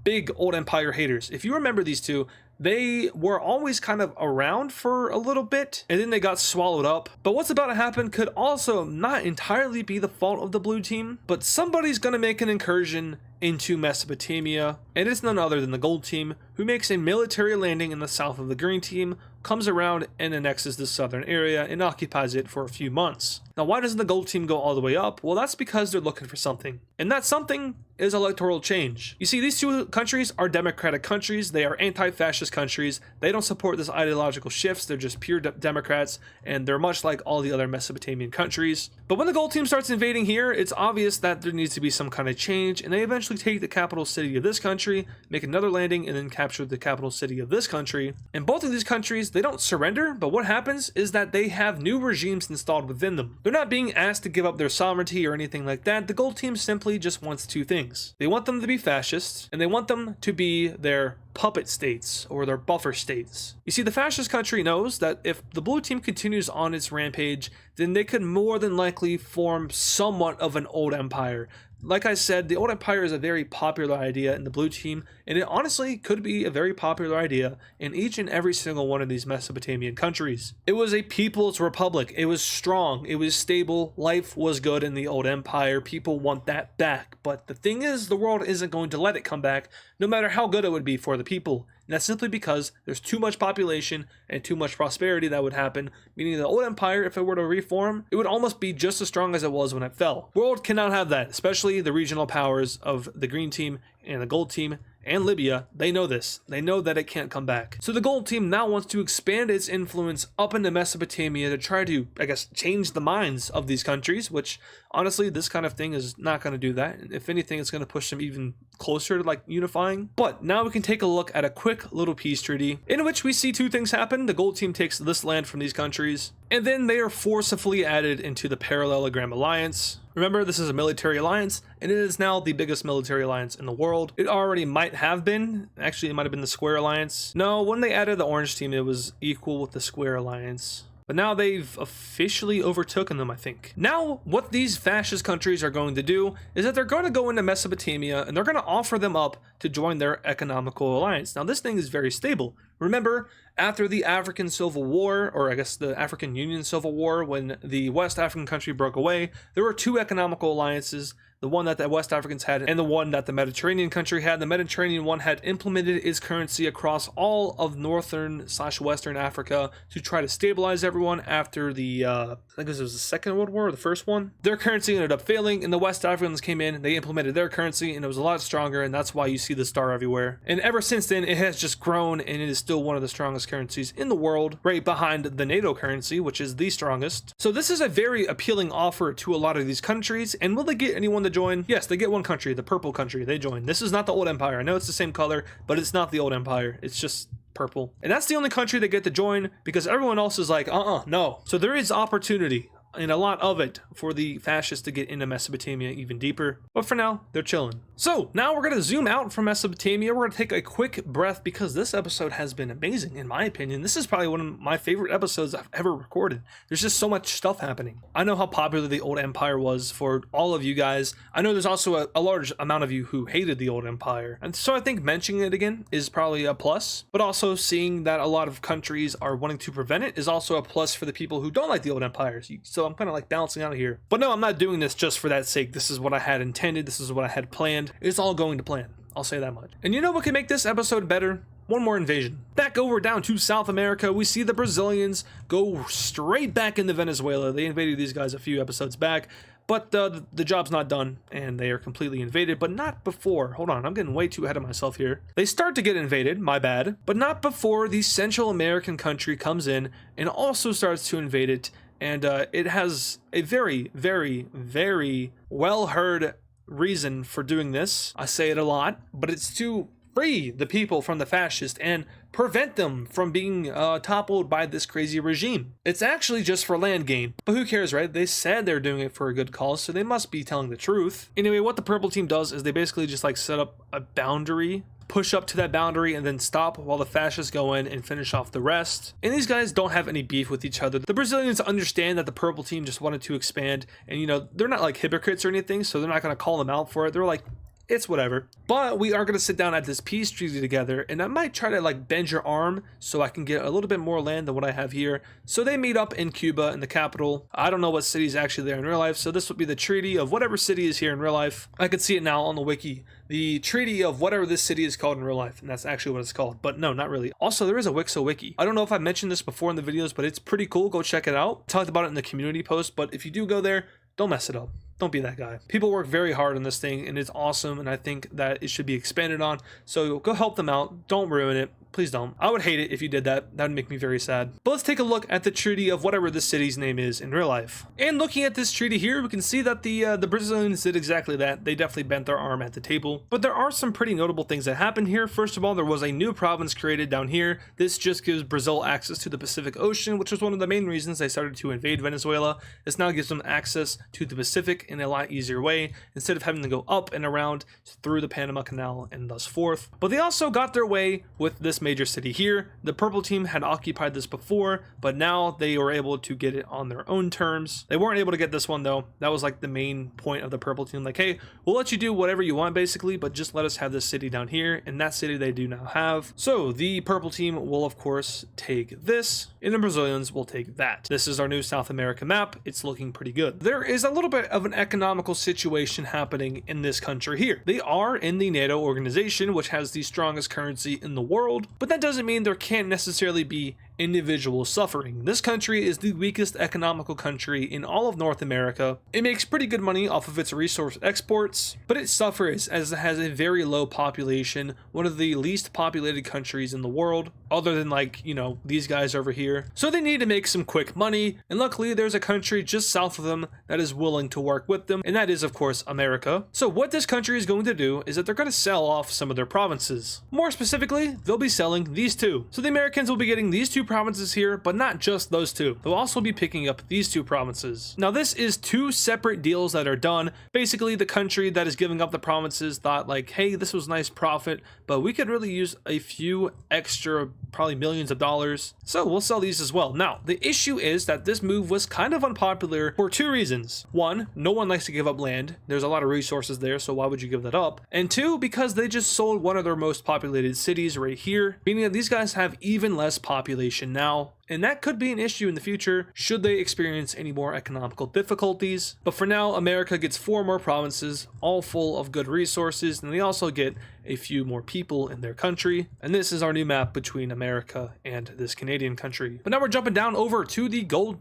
big old empire haters. If you remember these two, they were always kind of around for a little bit, and then they got swallowed up. But what's about to happen could also not entirely be the fault of the blue team, but somebody's gonna make an incursion into Mesopotamia, and it's none other than the gold team, who makes a military landing in the south of the green team, comes around and annexes the southern area and occupies it for a few months. Now, why doesn't the gold team go all the way up? Well, that's because they're looking for something, and that something is electoral change. You see, these two countries are democratic countries. They are anti-fascist countries. They don't support this ideological shifts. They're just pure Democrats, and they're much like all the other Mesopotamian countries. But when the gold team starts invading here, it's obvious that there needs to be some kind of change, and they eventually take the capital city of this country, make another landing, and then capture the capital city of this country. And both of these countries, they don't surrender, but what happens is that they have new regimes installed within them. They're not being asked to give up their sovereignty or anything like that. The gold team simply just wants two things. They want them to be fascists, and they want them to be their puppet states or their buffer states. You see, the fascist country knows that if the blue team continues on its rampage, then they could more than likely form somewhat of an old empire. Like I said, the old empire is a very popular idea in the blue team, and it honestly could be a very popular idea in each and every single one of these Mesopotamian countries. It was a people's republic. It was strong. It was stable. Life was good in the old empire. People want that back. But the thing is, the world isn't going to let it come back, no matter how good it would be for the people. And that's simply because there's too much population and too much prosperity that would happen, meaning the old empire, if it were to reform, it would almost be just as strong as it was when it fell. World cannot have that, especially the regional powers of the green team and the gold team and Libya. They know this. They know that it can't come back. So the gold team now wants to expand its influence up into Mesopotamia to try to, I guess, change the minds of these countries, which honestly, this kind of thing is not going to do that. If anything, it's going to push them even closer to like unifying. But now we can take a look at a quick little peace treaty in which we see two things happen. The gold team takes this land from these countries, and then they are forcibly added into the Parallelogram Alliance. Remember, this is a military alliance, and it is now the biggest military alliance in the world. It already might have been. Actually, it might have been the Square Alliance. No, when they added the Orange team, it was equal with the Square Alliance. But now they've officially overtaken them, I think. Now, what these fascist countries are going to do is that they're going to go into Mesopotamia and they're going to offer them up to join their economical alliance. Now, this thing is very stable. Remember, after the African Civil War, or I guess the African Union Civil War, when the West African country broke away, there were two economical alliances. The one that the West Africans had and the one that the Mediterranean country had. The Mediterranean one had implemented its currency across all of northern/western Africa to try to stabilize everyone after the, I think it was the Second World War or the first one. Their currency ended up failing and the West Africans came in, they implemented their currency and it was a lot stronger, and that's why you see the star everywhere. And ever since then, it has just grown and it is still one of the strongest currencies in the world, right behind the NATO currency, which is the strongest. So this is a very appealing offer to a lot of these countries. And will they get anyone to join? Yes, they get one country, the purple country. They join. This is not the old empire. I know it's the same color, but it's not the old empire. It's just purple. And that's the only country they get to join because everyone else is like, no. So there is opportunity, and a lot of it, for the fascists to get into Mesopotamia even deeper. But for now, they're chilling. So now we're going to zoom out from Mesopotamia. We're going to take a quick breath because this episode has been amazing, in my opinion. This is probably one of my favorite episodes I've ever recorded. There's just so much stuff happening. I know how popular the old empire was for all of you guys. I know there's also a large amount of you who hated the old empire. And so I think mentioning it again is probably a plus, but also seeing that a lot of countries are wanting to prevent it is also a plus for the people who don't like the old empires. So I'm kind of like balancing out here. But no, I'm not doing this just for that sake. This is what I had intended. This is what I had planned. It's all going to plan. I'll say that much. And you know what can make this episode better? One more invasion. Back over down to South America, we see the Brazilians go straight back into Venezuela. They invaded these guys a few episodes back, but the job's not done and they are completely invaded, but not before. Hold on, I'm getting way too ahead of myself here. They start to get invaded, my bad, but not before the Central American country comes in and also starts to invade it. And it has a very, very, very well-heard reason for doing this. I say it a lot, but it's to free the people from the fascists and prevent them from being toppled by this crazy regime. It's actually just for land gain, but who cares, right? They said they're doing it for a good cause, so they must be telling the truth. Anyway, what the purple team does is they basically just like set up a boundary, push up to that boundary, and then stop while the fascists go in and finish off the rest. And these guys don't have any beef with each other. The Brazilians understand that the purple team just wanted to expand, and you know, they're not like hypocrites or anything, so they're not going to call them out for it. They're like, it's whatever. But we are going to sit down at this peace treaty together, and I might try to like bend your arm so I can get a little bit more land than what I have here. So they meet up in Cuba, in the capital. I don't know what city is actually there in real life, so this would be the treaty of whatever city is here in real life. I can see it now on the wiki. The treaty of whatever this city is called in real life, and that's actually what it's called. But no, not really. Also, there is a WICSO wiki. I don't know if I mentioned this before in the videos, but it's pretty cool. Go check it out. Talked about it in the community post, but if you do go there, don't mess it up. Don't be that guy. People work very hard on this thing, and it's awesome, and I think that it should be expanded on. So go help them out. Don't ruin it. Please don't. I would hate it if you did that. That would make me very sad. But let's take a look at the treaty of whatever this city's name is in real life. And looking at this treaty here, we can see that the Brazilians did exactly that. They definitely bent their arm at the table. But there are some pretty notable things that happened here. First of all, there was a new province created down here. This just gives Brazil access to the Pacific Ocean, which was one of the main reasons they started to invade Venezuela. This now gives them access to the Pacific in a lot easier way, instead of having to go up and around through the Panama Canal and thus forth. But they also got their way with this major city here. The purple team had occupied this before, but now they were able to get it on their own terms. They weren't able to get this one though. That was like the main point of the purple team, like, hey, we'll let you do whatever you want basically, but just let us have this city down here, and that city they do now have. So the purple team will of course take this, and the Brazilians will take that. This is our new South America map. It's looking pretty good. There is a little bit of an economical situation happening in this country here. They are in the NATO organization, which has the strongest currency in the world, but that doesn't mean there can't necessarily be individual suffering. This country is the weakest economical country in all of North America. It makes pretty good money off of its resource exports, but it suffers as it has a very low population, one of the least populated countries in the world, other than like, you know, these guys over here. So they need to make some quick money, and luckily there's a country just south of them that is willing to work with them, and that is of course America. So what this country is going to do is that they're going to sell off some of their provinces. More specifically, they'll be selling these two. So the Americans will be getting these two provinces here, but not just those two. They'll also be picking up these two provinces. Now this is two separate deals that are done. Basically the country that is giving up the provinces thought like, hey, this was nice profit, but we could really use a few extra, probably millions of dollars. So we'll sell these as well. Now the issue is that this move was kind of unpopular for two reasons. One, no one likes to give up land. There's a lot of resources there, so why would you give that up? And two, because they just sold one of their most populated cities right here, meaning that these guys have even less population now. And that could be an issue in the future should they experience any more economical difficulties. But for now, America gets 4 more provinces, all full of good resources, and they also get a few more people in their country. And this is our new map between America and this Canadian country. But now we're jumping down over to the gold.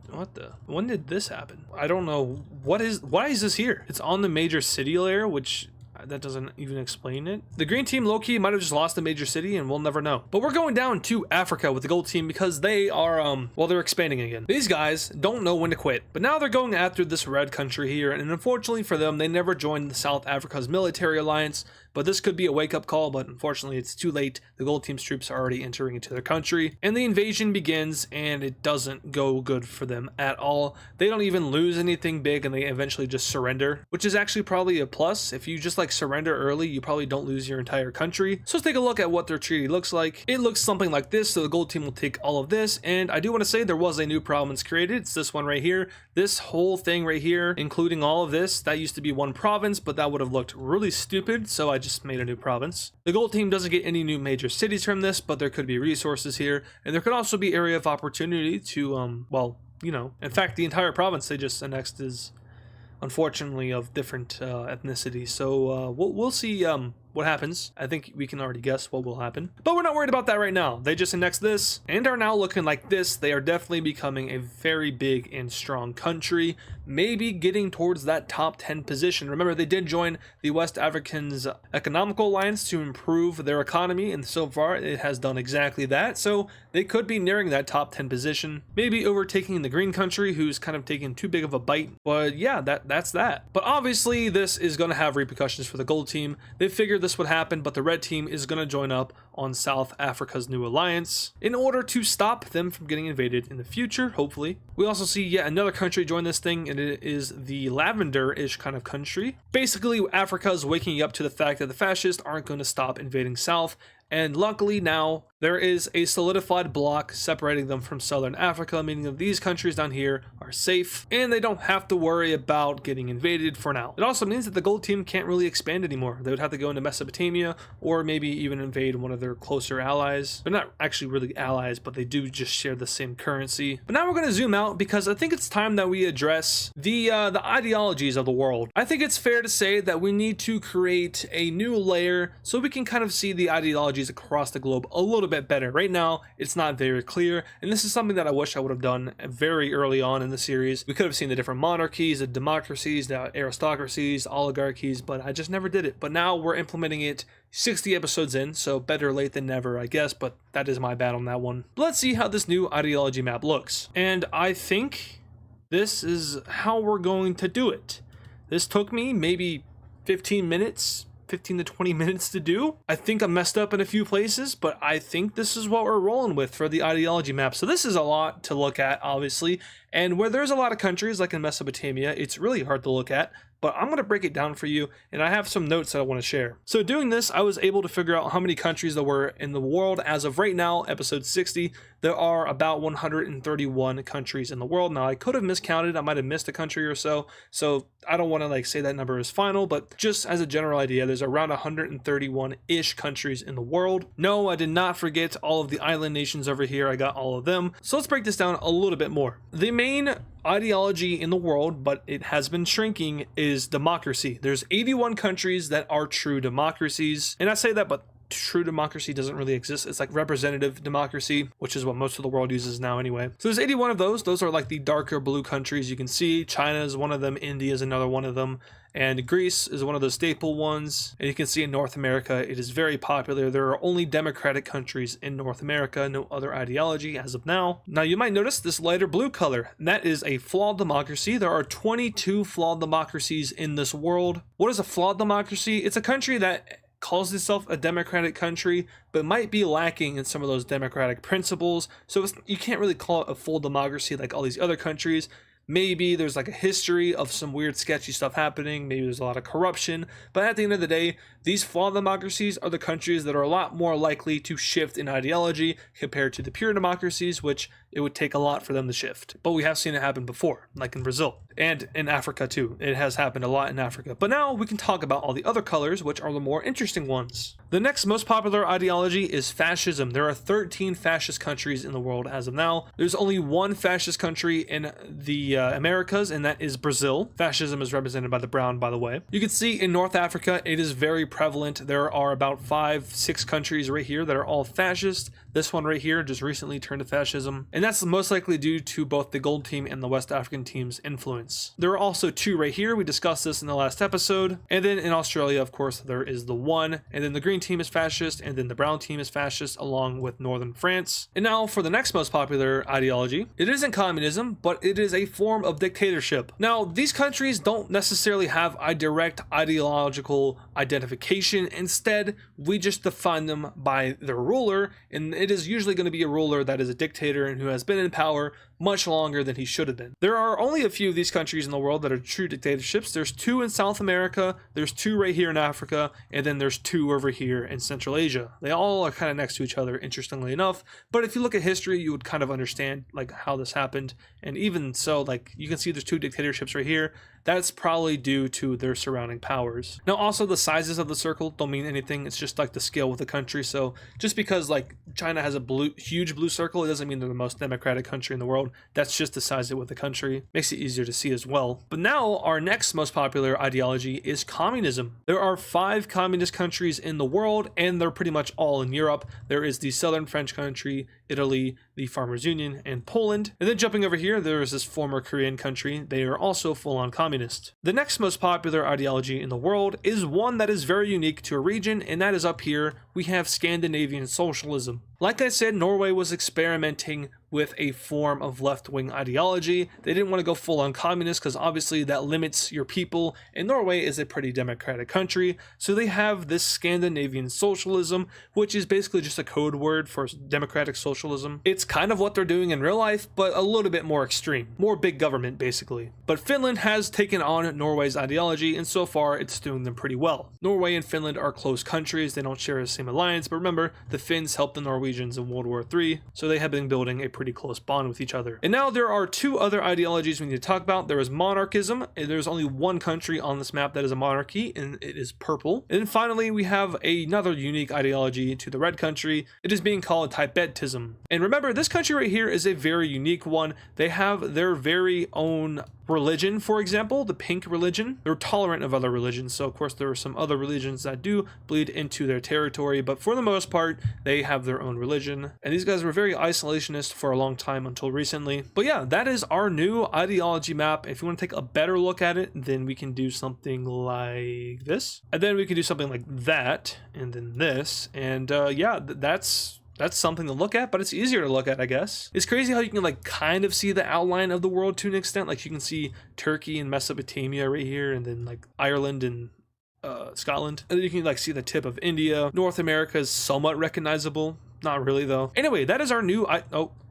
When did this happen? I don't know. Why is this here? It's on the major city layer, which that doesn't even explain it. The green team low-key might have just lost a major city and we'll never know. But we're going down to Africa with the gold team because they are, well, they're expanding again. These guys don't know when to quit, but now they're going after this red country here, and unfortunately for them, they never joined the South Africa's military alliance. But this could be a wake-up call, but unfortunately it's too late. The gold team's troops are already entering into their country, and the invasion begins, and it doesn't go good for them at all. They don't even lose anything big, and they eventually just surrender, which is actually probably a plus. If you just like surrender early, you probably don't lose your entire country. So let's take a look at what their treaty looks like. It looks something like this, so the gold team will take all of this, and I do want to say there was a new province created. It's this one right here. This whole thing right here, including all of this, that used to be one province, but that would have looked really stupid, so I just made a new province. The gold team doesn't get any new major cities from this, but there could be resources here, and there could also be area of opportunity to, well, you know, in fact, the entire province they just annexed is unfortunately of different ethnicity. So we'll see what happens. I think we can already guess what will happen, but we're not worried about that right now. They just annexed this and are now looking like this. They are definitely becoming a very big and strong country, maybe getting towards that top 10 position. Remember, they did join the West Africans Economical Alliance to improve their economy, and so far it has done exactly that. So they could be nearing that top 10 position, maybe overtaking the green country, who's kind of taking too big of a bite. But yeah, that's that. But obviously this is going to have repercussions for the gold team. They figured this would happen, but the red team is going to join up on South Africa's new alliance in order to stop them from getting invaded in the future, hopefully. We also see yet another country join this thing, and it is the lavender-ish kind of country. Basically, Africa is waking up to the fact that the fascists aren't going to stop invading South, and luckily now there is a solidified block separating them from Southern Africa, meaning that these countries down here are safe and they don't have to worry about getting invaded for now. It also means that the gold team can't really expand anymore. They would have to go into Mesopotamia or maybe even invade one of their closer allies. They're not actually really allies, but they do just share the same currency. But now we're going to zoom out because I think it's time that we address the ideologies of the world. I think it's fair to say that we need to create a new layer so we can kind of see the ideologies across the globe a little bit better. Right now, it's not very clear, and this is something that I wish I would have done very early on in the series. We could have seen the different monarchies, the democracies, the aristocracies, oligarchies, but I just never did it. But now we're implementing it 60 episodes in, so better late than never, I guess, but that is my bad on that one. Let's see how this new ideology map looks. And I think this is how we're going to do it. This took me maybe 15 to 20 minutes to do. I think I messed up in a few places, but I think this is what we're rolling with for the ideology map. So this is a lot to look at, obviously, and where there's a lot of countries like in Mesopotamia, it's really hard to look at, but I'm going to break it down for you, and I have some notes that I want to share. So doing this, I was able to figure out how many countries there were in the world. As of right now, episode 60, there are about 131 countries in the world. Now, I could have miscounted. I might have missed a country or so I don't want to like say that number is final, but just as a general idea, there's around 131-ish countries in the world. No, I did not forget all of the island nations over here. I got all of them. So let's break this down a little bit more. The main ideology in the world, but it has been shrinking, is democracy. There's 81 countries that are true democracies, and I say that, but true democracy doesn't really exist. It's like representative democracy, which is what most of the world uses now anyway. So there's 81 of those. Those are like the darker blue countries you can see. China is one of them. India is another one of them. And Greece is one of the staple ones. And you can see in North America, it is very popular. There are only democratic countries in North America, no other ideology as of now. Now you might notice this lighter blue color, and that is a flawed democracy. There are 22 flawed democracies in this world. What is a flawed democracy? It's a country that calls itself a democratic country, but might be lacking in some of those democratic principles. So you can't really call it a full democracy like all these other countries. Maybe there's like a history of some weird sketchy stuff happening. Maybe there's a lot of corruption. But at the end of the day, these flawed democracies are the countries that are a lot more likely to shift in ideology compared to the pure democracies, which it would take a lot for them to shift. But we have seen it happen before, like in Brazil and in Africa too. It has happened a lot in Africa. But now we can talk about all the other colors, which are the more interesting ones. The next most popular ideology is fascism. There are 13 fascist countries in the world as of now. There's only one fascist country in the Americas, and that is Brazil. Fascism is represented by the brown, by the way. You can see in North Africa, it is very prevalent. There are about 5-6 countries right here that are all fascist. This one right here just recently turned to fascism, and that's most likely due to both the gold team and the West African team's influence. There are also 2 right here. We discussed this in the last episode. And then in Australia, of course, there is the 1, and then the green team is fascist, and then the brown team is fascist along with northern France. And now for the next most popular ideology. It isn't communism, but it is a form of dictatorship. Now, these countries don't necessarily have a direct ideological identification. Instead, we just define them by their ruler, and it is usually going to be a ruler that is a dictator and who has been in power much longer than he should have been. There are only a few of these countries in the world that are true dictatorships. There's 2 in South America, there's 2 right here in Africa, and then there's 2 over here in Central Asia. They all are kind of next to each other, interestingly enough. But if you look at history, you would kind of understand like how this happened. And even so, like you can see there's 2 dictatorships right here. That's probably due to their surrounding powers. Now, also the sizes of the circle don't mean anything. It's just like the scale with the country. So just because like China has a huge blue circle, it doesn't mean they're the most democratic country in the world. That's just the size of it with the country. Makes it easier to see as well. But now our next most popular ideology is communism. There are 5 communist countries in the world, and they're pretty much all in Europe. There is the Southern French country, Italy, the Farmers Union, and Poland. And then jumping over here, there is this former Korean country. They are also full-on communist. The next most popular ideology in the world is one that is very unique to a region, and that is up here. We have Scandinavian socialism. Like I said, Norway was experimenting with a form of left-wing ideology. They didn't want to go full-on communist because obviously that limits your people, and Norway is a pretty democratic country, so they have this Scandinavian socialism, which is basically just a code word for democratic socialism. It's kind of what they're doing in real life, but a little bit more extreme, more big government basically. But Finland has taken on Norway's ideology, and so far it's doing them pretty well. Norway and Finland are close countries. They don't share the same alliance, but remember, the Finns helped the Norwegians in World War III, so they have been building a pretty close bond with each other. And now there are 2 other ideologies we need to talk about. There is monarchism, and there's only one country on this map that is a monarchy, and it is purple. And then finally, we have another unique ideology to the red country. It is being called Tibetism. And remember, this country right here is a very unique one. They have their very own religion, for example, the pink religion. They're tolerant of other religions, so of course there are some other religions that do bleed into their territory, but for the most part, they have their own religion. And these guys were very isolationist for a long time until recently. But yeah, that is our new ideology map. If you want to take a better look at it, then we can do something like this. And then we can do something like that, and then this. And yeah, that's something to look at, but it's easier to look at, I guess. It's crazy how you can like kind of see the outline of the world to an extent. Like you can see Turkey and Mesopotamia right here, and then like Ireland and Scotland. And then you can like see the tip of India. North America is somewhat recognizable. Not really though. Anyway, that is our new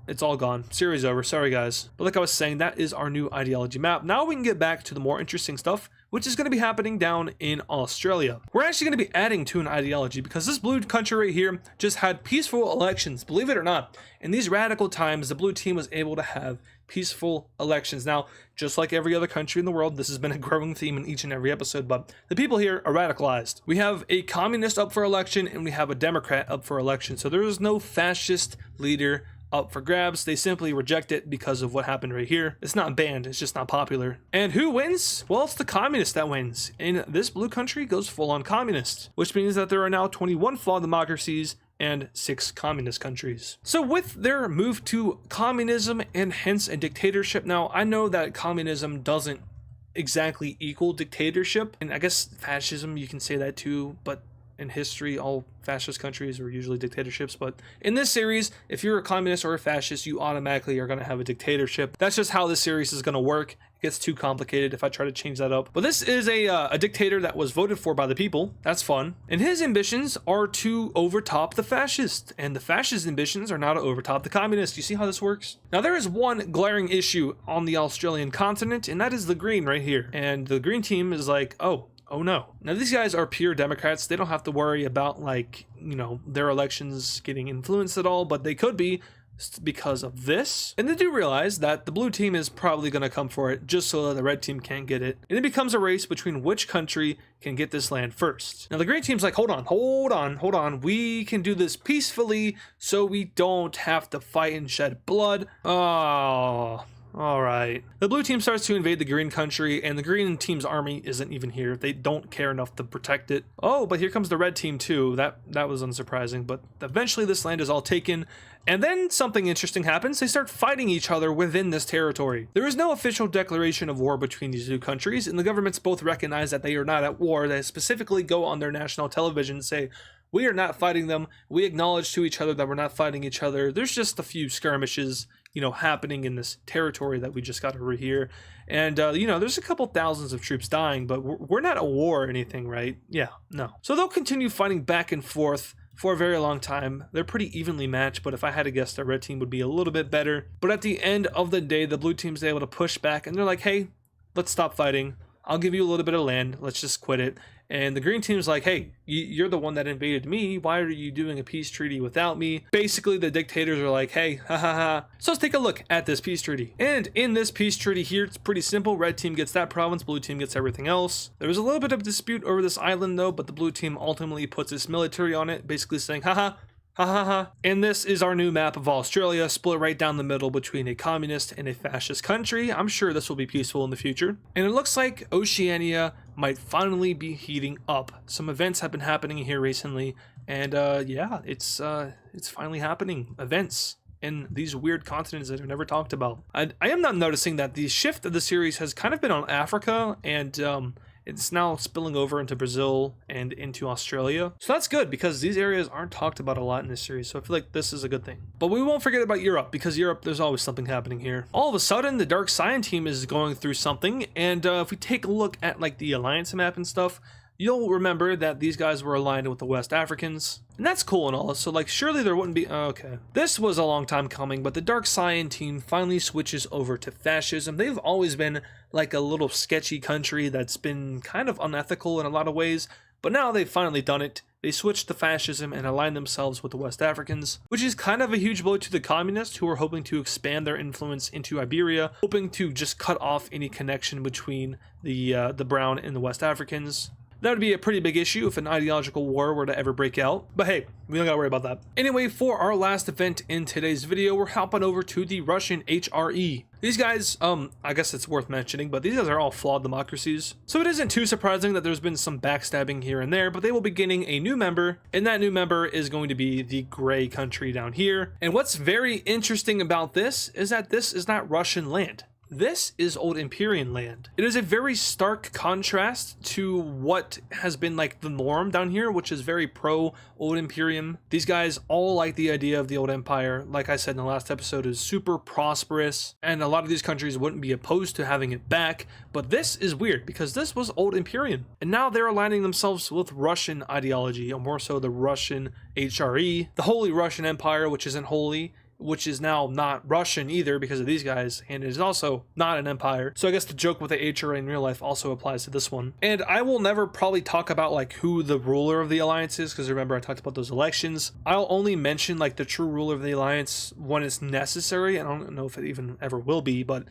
it's all gone. Series over. Sorry guys. But like I was saying, that is our new ideology map. Now we can get back to the more interesting stuff, which is going to be happening down in Australia. We're actually going to be adding to an ideology because this blue country right here just had peaceful elections, believe it or not. In these radical times, the blue team was able to have peaceful elections. Now, just like every other country in the world, this has been a growing theme in each and every episode, but the people here are radicalized. We have a communist up for election and we have a Democrat up for election. So there is no fascist leader up for grabs. They simply reject it because of what happened right here. It's not banned, it's just not popular. And who wins? Well, it's the communist that wins. And this blue country goes full on communist, which means that there are now 21 flawed democracies and 6 communist countries. So with their move to communism and hence a dictatorship, now I know that communism doesn't exactly equal dictatorship, and I guess fascism, you can say that too, but in history, all fascist countries were usually dictatorships. But in this series, if you're a communist or a fascist, you automatically are going to have a dictatorship. That's just how this series is going to work. It gets too complicated if I try to change that up. But this is a dictator that was voted for by the people. That's fun. And his ambitions are to overtop the fascist. And the fascist ambitions are now to overtop the communist. You see how this works? Now, there is one glaring issue on the Australian continent, and that is the green right here. And the green team is like, oh no. Now these guys are pure Democrats. They don't have to worry about, like, you know, their elections getting influenced at all, but they could be because of this. And they do realize that the blue team is probably going to come for it just so that the red team can't get it. And it becomes a race between which country can get this land first. Now the green team's like, hold on. We can do this peacefully so we don't have to fight and shed blood. Oh, alright. The blue team starts to invade the green country, and the green team's army isn't even here. They don't care enough to protect it. Oh, but here comes the red team too. That was unsurprising, but eventually this land is all taken, and then something interesting happens. They start fighting each other within this territory. There is no official declaration of war between these two countries, and the governments both recognize that they are not at war. They specifically go on their national television and say, we are not fighting them. We acknowledge to each other that we're not fighting each other. There's just a few skirmishes, you know, happening in this territory that we just got over here. And, you know, there's a couple thousands of troops dying, but we're not at war or anything, right? Yeah, no. So they'll continue fighting back and forth for a very long time. They're pretty evenly matched, but if I had to guess, the red team would be a little bit better. But at the end of the day, the blue team's able to push back, and they're like, hey, let's stop fighting. I'll give you a little bit of land. Let's just quit it. And the green team's like, hey, you're the one that invaded me. Why are you doing a peace treaty without me? Basically, the dictators are like, hey, ha ha ha. So let's take a look at this peace treaty. And in this peace treaty here, it's pretty simple. Red team gets that province, blue team gets everything else. There was a little bit of dispute over this island though, but the blue team ultimately puts its military on it, basically saying, haha. Ha ha ha. And this is our new map of Australia, split right down the middle between a communist and a fascist country. I'm sure this will be peaceful in the future. And it looks like Oceania might finally be heating up. Some events have been happening here recently, and yeah, it's finally happening. Events in these weird continents that are never talked about. I am not noticing that the shift of the series has kind of been on Africa, and it's now spilling over into Brazil and into Australia. So that's good because these areas aren't talked about a lot in this series. So I feel like this is a good thing. But we won't forget about Europe because Europe, there's always something happening here. All of a sudden, the Dark Scion team is going through something. And if we take a look at like the alliance map and stuff, you'll remember that these guys were aligned with the West Africans. And that's cool and all, so like surely there wouldn't be, okay. This was a long time coming, but the Dark Scion team finally switches over to fascism. They've always been like a little sketchy country that's been kind of unethical in a lot of ways, but now they've finally done it. They switched to fascism and aligned themselves with the West Africans, which is kind of a huge blow to the communists who are hoping to expand their influence into Iberia, hoping to just cut off any connection between the brown and the West Africans. That would be a pretty big issue if an ideological war were to ever break out, but hey, we don't gotta worry about that. Anyway, for our last event in today's video, we're hopping over to the Russian HRE. These guys, I guess it's worth mentioning, but these guys are all flawed democracies. So it isn't too surprising that there's been some backstabbing here and there, but they will be getting a new member, and that new member is going to be the gray country down here. And what's very interesting about this is that this is not Russian land. This is Old Empyrean land. It is a very stark contrast to what has been like the norm down here, which is very pro Old Imperium. These guys all like the idea of the Old Empire. Like I said in the last episode, is super prosperous, and a lot of these countries wouldn't be opposed to having it back. But this is weird because this was Old Imperium, and now they're aligning themselves with Russian ideology, or more so the Russian HRE, the Holy Russian Empire, which isn't holy, which is now not Russian either because of these guys, and it is also not an empire. So I guess the joke with the HRA in real life also applies to this one. And I will never probably talk about like who the ruler of the alliance is, because remember I talked about those elections. I'll only mention like the true ruler of the alliance when it's necessary. I don't know if it even ever will be, but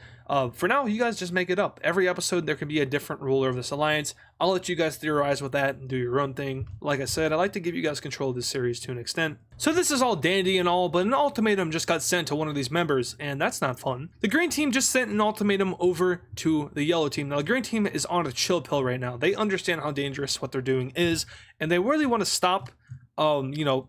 for now you guys just make it up. Every episode there can be a different ruler of this alliance. I'll let you guys theorize with that and do your own thing. Like I said, I like to give you guys control of this series to an extent. So this is all dandy and all, but an ultimatum just got sent to one of these members, and that's not fun. The green team just sent an ultimatum over to the yellow team. Now the green team is on a chill pill right now. They understand how dangerous what they're doing is, and they really want to stop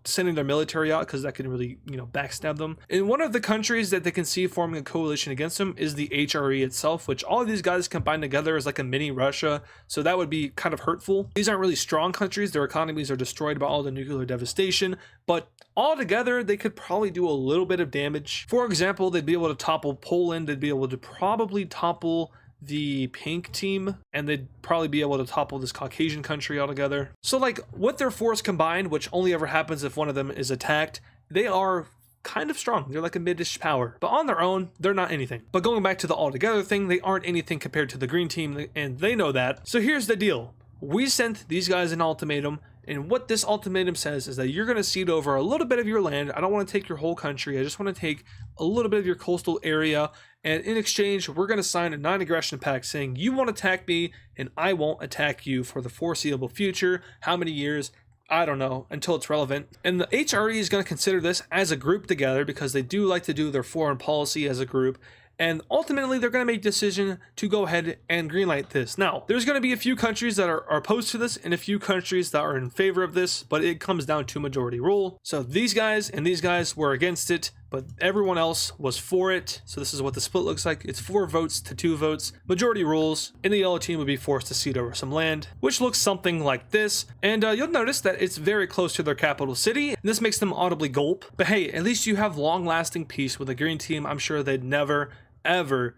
sending their military out, because that can really, backstab them. And one of the countries that they can see forming a coalition against them is the HRE itself, which all of these guys combined together is like a mini Russia. So that would be kind of hurtful. These aren't really strong countries. Their economies are destroyed by all the nuclear devastation, but all together, they could probably do a little bit of damage. For example, they'd be able to topple Poland. They'd be able to probably topple the pink team, and they'd probably be able to topple this Caucasian country altogether. So like with their force combined, which only ever happens if one of them is attacked, they are kind of strong. They're like a mid-ish power, but on their own, they're not anything. But going back to the altogether thing, they aren't anything compared to the green team, and they know that. So here's the deal. We sent these guys an ultimatum, and what this ultimatum says is that you're going to cede over a little bit of your land. I don't want to take your whole country. I just want to take a little bit of your coastal area. And in exchange, we're going to sign a non-aggression pact saying you won't attack me and I won't attack you for the foreseeable future. How many years? I don't know, until it's relevant. And the HRE is going to consider this as a group together, because they do like to do their foreign policy as a group. And ultimately, they're going to make a decision to go ahead and greenlight this. Now, there's going to be a few countries that are opposed to this and a few countries that are in favor of this, but it comes down to majority rule. So these guys and these guys were against it, but everyone else was for it. So this is what the split looks like. It's 4 votes to 2 votes. Majority rules, and the yellow team would be forced to cede over some land, which looks something like this. And you'll notice that it's very close to their capital city. And this makes them audibly gulp. But hey, at least you have long-lasting peace with the green team. I'm sure they'd never ever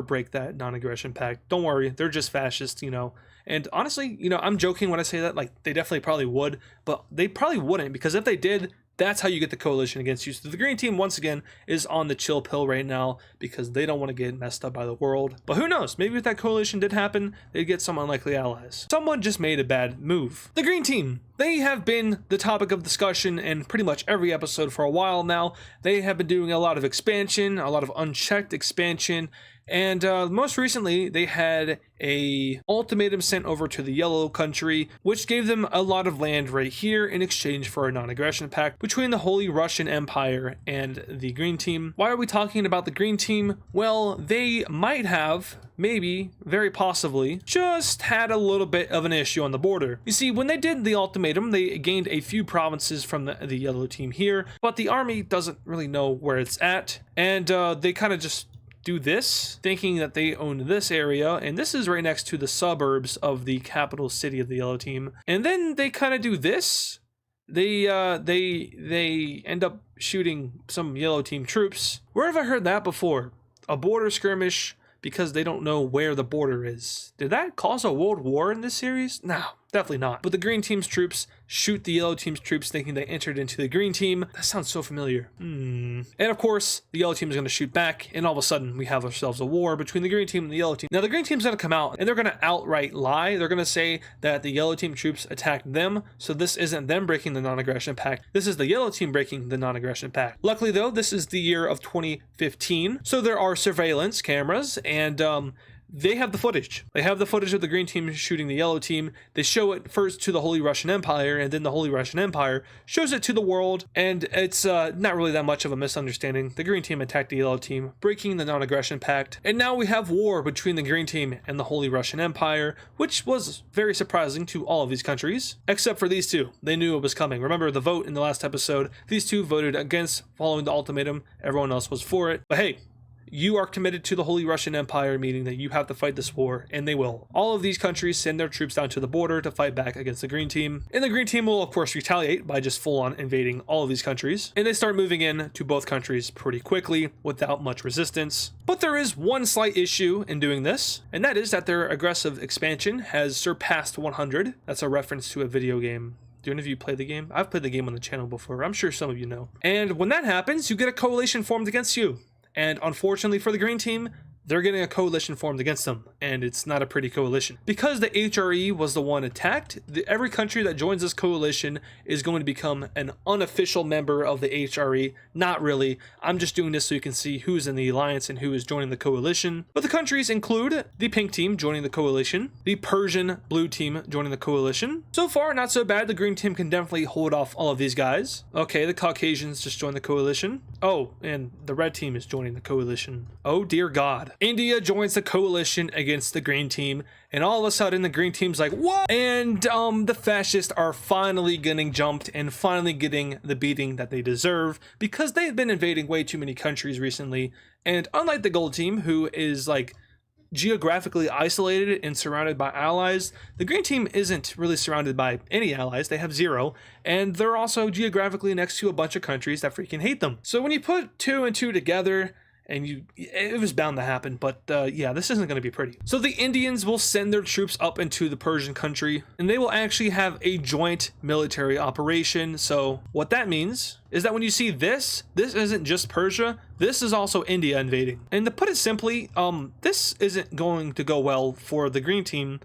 break that non-aggression pact. Don't worry, they're just fascists, And honestly, I'm joking when I say that. Like, they definitely probably would, but they probably wouldn't, because if they did, that's how you get the coalition against you. So the green team, once again, is on the chill pill right now because they don't want to get messed up by the world. But who knows? Maybe if that coalition did happen, they'd get some unlikely allies. Someone just made a bad move. The green team. They have been the topic of discussion in pretty much every episode for a while now. They have been doing a lot of expansion, a lot of unchecked expansion. And most recently, they had a ultimatum sent over to the yellow country, which gave them a lot of land right here in exchange for a non-aggression pact between the Holy Russian Empire and the green team. Why are we talking about the green team? Well, they might have, maybe, very possibly, just had a little bit of an issue on the border. You see, when they did the ultimatum, they gained a few provinces from the yellow team here, but the army doesn't really know where it's at, and they kind of just do this, thinking that they own this area, and this is right next to the suburbs of the capital city of the yellow team. And then they kind of do this. They end up shooting some yellow team troops. Where have I heard that before? A border skirmish because they don't know where the border is. Did that cause a world war in this series? No, definitely not. But the green team's troops shoot the yellow team's troops thinking they entered into the green team. That sounds so familiar. And of course, the yellow team is going to shoot back, and all of a sudden we have ourselves a war between the green team and the yellow team. Now the green team's going to come out and they're going to outright lie. They're going to say that the yellow team troops attacked them, so this isn't them breaking the non-aggression pact. This is the yellow team breaking the non-aggression pact. Luckily though, this is the year of 2015, so there are surveillance cameras, and they have the footage. They have the footage of the green team shooting the yellow team. They show it first to the Holy Russian Empire, and then the Holy Russian Empire shows it to the world, and it's not really that much of a misunderstanding. The green team attacked the yellow team, breaking the non-aggression pact, and now we have war between the green team and the Holy Russian Empire, which was very surprising to all of these countries, except for these two. They knew it was coming. Remember the vote in the last episode? These two voted against following the ultimatum. Everyone else was for it. But hey, you are committed to the Holy Russian Empire, meaning that you have to fight this war, and they will. All of these countries send their troops down to the border to fight back against the green team, and the green team will of course retaliate by just full-on invading all of these countries, and they start moving in to both countries pretty quickly without much resistance. But there is one slight issue in doing this, and that is that their aggressive expansion has surpassed 100. That's a reference to a video game. Do any of you play the game? I've played the game on the channel before. I'm sure some of you know. And when that happens, you get a coalition formed against you. And unfortunately for the green team, they're getting a coalition formed against them, and it's not a pretty coalition. Because the HRE was the one attacked, every country that joins this coalition is going to become an unofficial member of the HRE. Not really, I'm just doing this so you can see who's in the alliance and who is joining the coalition. But the countries include the pink team joining the coalition, the Persian blue team joining the coalition. So far, not so bad. The green team can definitely hold off all of these guys. Okay, the Caucasians just joined the coalition. Oh, and the red team is joining the coalition. Oh dear God. India joins the coalition against the green team, and all of a sudden the green team's like, what? And the fascists are finally getting jumped and finally getting the beating that they deserve, because they've been invading way too many countries recently. And unlike the gold team, who is like geographically isolated and surrounded by allies, the green team isn't really surrounded by any allies. They have 0, and they're also geographically next to a bunch of countries that freaking hate them. So when you put 2 and 2 together, and it was bound to happen, but yeah, this isn't going to be pretty. So the Indians will send their troops up into the Persian country, and they will actually have a joint military operation. So what that means is that when you see this isn't just Persia, this is also India invading. And to put it simply, this isn't going to go well for the green team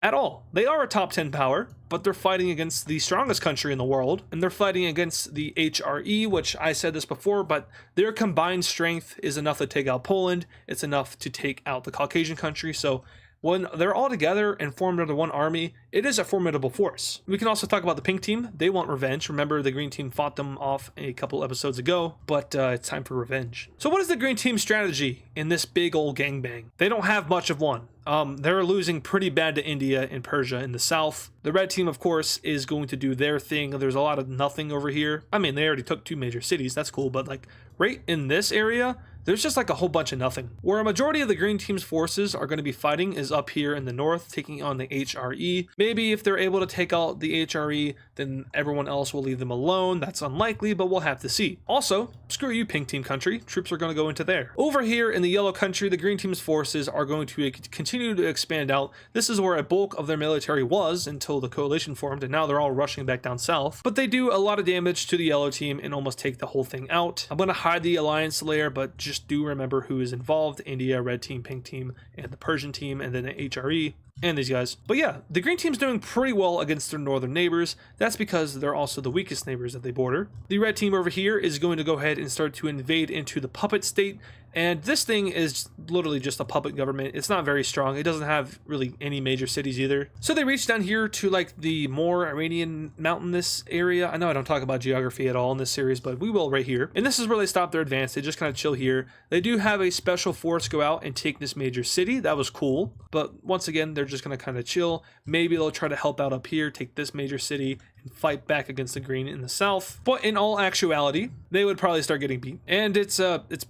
at all. They are a top 10 power, but they're fighting against the strongest country in the world, and they're fighting against the HRE, which I said this before, but their combined strength is enough to take out Poland. It's enough to take out the Caucasian country. So when they're all together and formed under one army, it is a formidable force. We can also talk about the pink team. They want revenge. Remember, the green team fought them off a couple episodes ago, but it's time for revenge. So what is the green team's strategy in this big old gangbang? They don't have much of one. They're losing pretty bad to India and Persia in the south. The red team, of course, is going to do their thing. There's a lot of nothing over here. I mean, they already took 2 major cities. That's cool. But like right in this area, there's just like a whole bunch of nothing. Where a majority of the green team's forces are going to be fighting is up here in the north, taking on the HRE. Maybe if they're able to take out the HRE, then everyone else will leave them alone. That's unlikely, but we'll have to see. Also, screw you, pink team country. Troops are going to go into there. Over here in the yellow country, the green team's forces are going to continue to expand out. This is where a bulk of their military was until the coalition formed, and now they're all rushing back down south. But they do a lot of damage to the yellow team and almost take the whole thing out. I'm going to hide the alliance layer, but just do remember who is involved: India, red team, pink team, and the Persian team, and then the HRE. And these guys. But yeah, the green team's doing pretty well against their northern neighbors. That's because they're also the weakest neighbors that they border. The red team over here is going to go ahead and start to invade into the puppet state. And this thing is literally just a puppet government. It's not very strong. It doesn't have really any major cities either. So they reach down here to like the more Iranian mountainous area. I know I don't talk about geography at all in this series, but we will right here. And this is where they stop their advance. They just kind of chill here. They do have a special force go out and take this major city. That was cool. But once again, they're just going to kind of chill. Maybe they'll try to help out up here, take this major city, and fight back against the green in the south. But in all actuality, they would probably start getting beat. And it's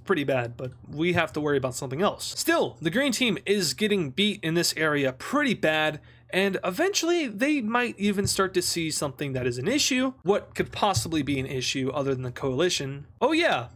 pretty bad, but we have to worry about something else. Still, the green team is getting beat in this area pretty bad, and eventually they might even start to see something that is an issue. What could possibly be an issue other than the coalition? Oh yeah,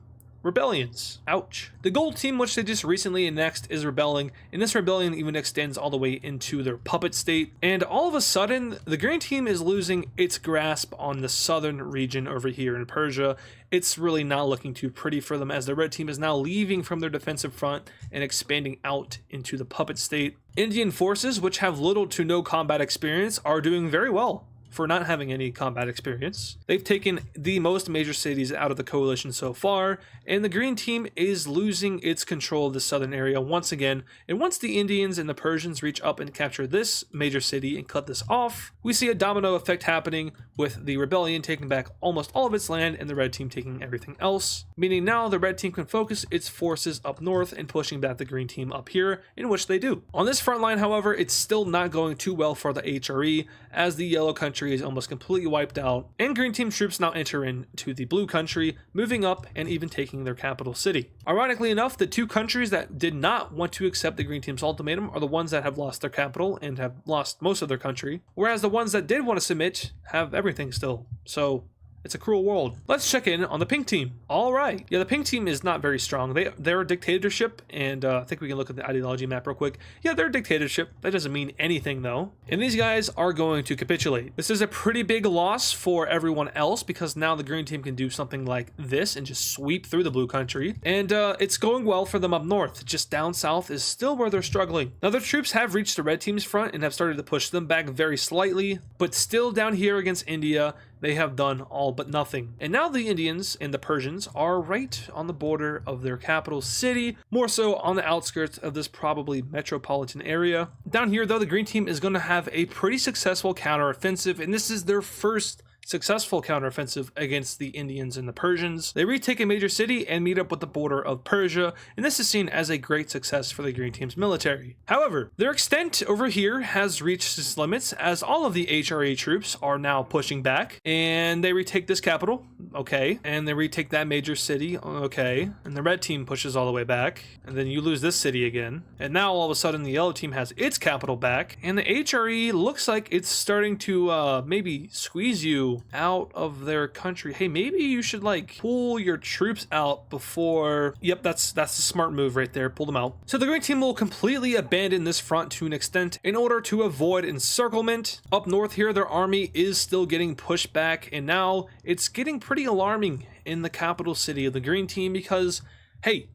rebellions. Ouch. The gold team, which they just recently annexed, is rebelling, and this rebellion even extends all the way into their puppet state. And all of a sudden, the green team is losing its grasp on the southern region over here in Persia. It's really not looking too pretty for them, as the red team is now leaving from their defensive front and expanding out into the puppet state. Indian forces, which have little to no combat experience, are doing very well for not having any combat experience. They've taken the most major cities out of the coalition so far, and the green team is losing its control of the southern area once again. And once the Indians and the Persians reach up and capture this major city and cut this off, we see a domino effect happening, with the rebellion taking back almost all of its land and the red team taking everything else. Meaning now the red team can focus its forces up north and pushing back the green team up here, in which they do. On this front line, however, it's still not going too well for the HRE, as the yellow country is almost completely wiped out, and green team troops now enter into the blue country, moving up and even taking their capital city. Ironically enough, the 2 countries that did not want to accept the green team's ultimatum are the ones that have lost their capital and have lost most of their country, whereas the ones that did want to submit have everything still. So It's a cruel world. Let's check in on the pink team. All right. Yeah, the pink team is not very strong. They're a dictatorship, and I think we can look at the ideology map real quick. Yeah, they're a dictatorship. That doesn't mean anything, though. And these guys are going to capitulate. This is a pretty big loss for everyone else because now the green team can do something like this and just sweep through the blue country. And it's going well for them up north. Just down south is still where they're struggling. Now, their troops have reached the red team's front and have started to push them back very slightly, but still down here against India, they have done all but nothing. And now the Indians and the Persians are right on the border of their capital city, more so on the outskirts of this probably metropolitan area. Down here, though, the green team is going to have a pretty successful counteroffensive, and this is their first successful counteroffensive against the Indians and the Persians. They retake a major city and meet up with the border of Persia, and this is seen as a great success for the green team's military. However, their extent over here has reached its limits as all of the HRE troops are now pushing back, and they retake this capital, okay, and they retake that major city, okay, and the red team pushes all the way back, and then you lose this city again, and now all of a sudden the yellow team has its capital back, and the HRE looks like it's starting to maybe squeeze you out of their country. Hey, maybe you should like pull your troops out before. Yep, that's a smart move right there. Pull them out. So the green team will completely abandon this front to an extent in order to avoid encirclement. Up north here, their army is still getting pushed back, and now it's getting pretty alarming in the capital city of the green team because, hey,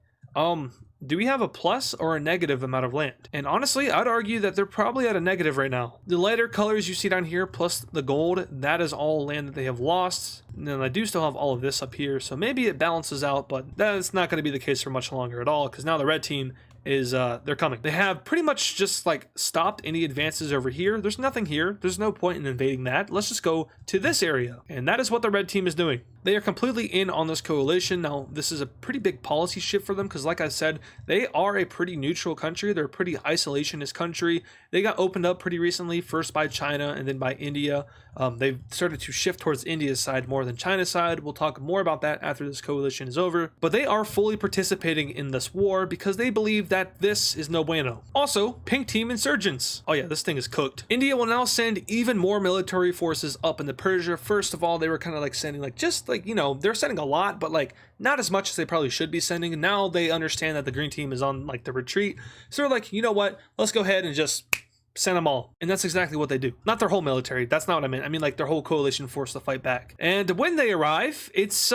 do we have a plus or a negative amount of land? And honestly, I'd argue that they're probably at a negative right now. The lighter colors you see down here, plus the gold, that is all land that they have lost. And then I do still have all of this up here, so maybe it balances out, but that's not going to be the case for much longer at all, because now the red team is they're coming. They have pretty much just like stopped any advances over here. There's nothing here. There's no point in invading that. Let's just go to this area. And that is what the red team is doing. They are completely in on this coalition. Now, this is a pretty big policy shift for them because, like I said, they are a pretty neutral country. They're a pretty isolationist country. They got opened up pretty recently, first by China and then by India. They've started to shift towards India's side more than China's side. We'll talk more about that after this coalition is over. But they are fully participating in this war because they believe that this is no bueno. Also, pink team insurgents. Oh yeah, this thing is cooked. India will now send even more military forces up into Persia. First of all, they were kind of like sending like just like, you know, they're sending a lot, but like not as much as they probably should be sending. Now they understand that the green team is on like the retreat. So they're like, you know what? Let's go ahead and just send them all. And that's exactly what they do. Not their whole military. That's not what I meant. I mean like their whole coalition force to fight back. And when they arrive, it's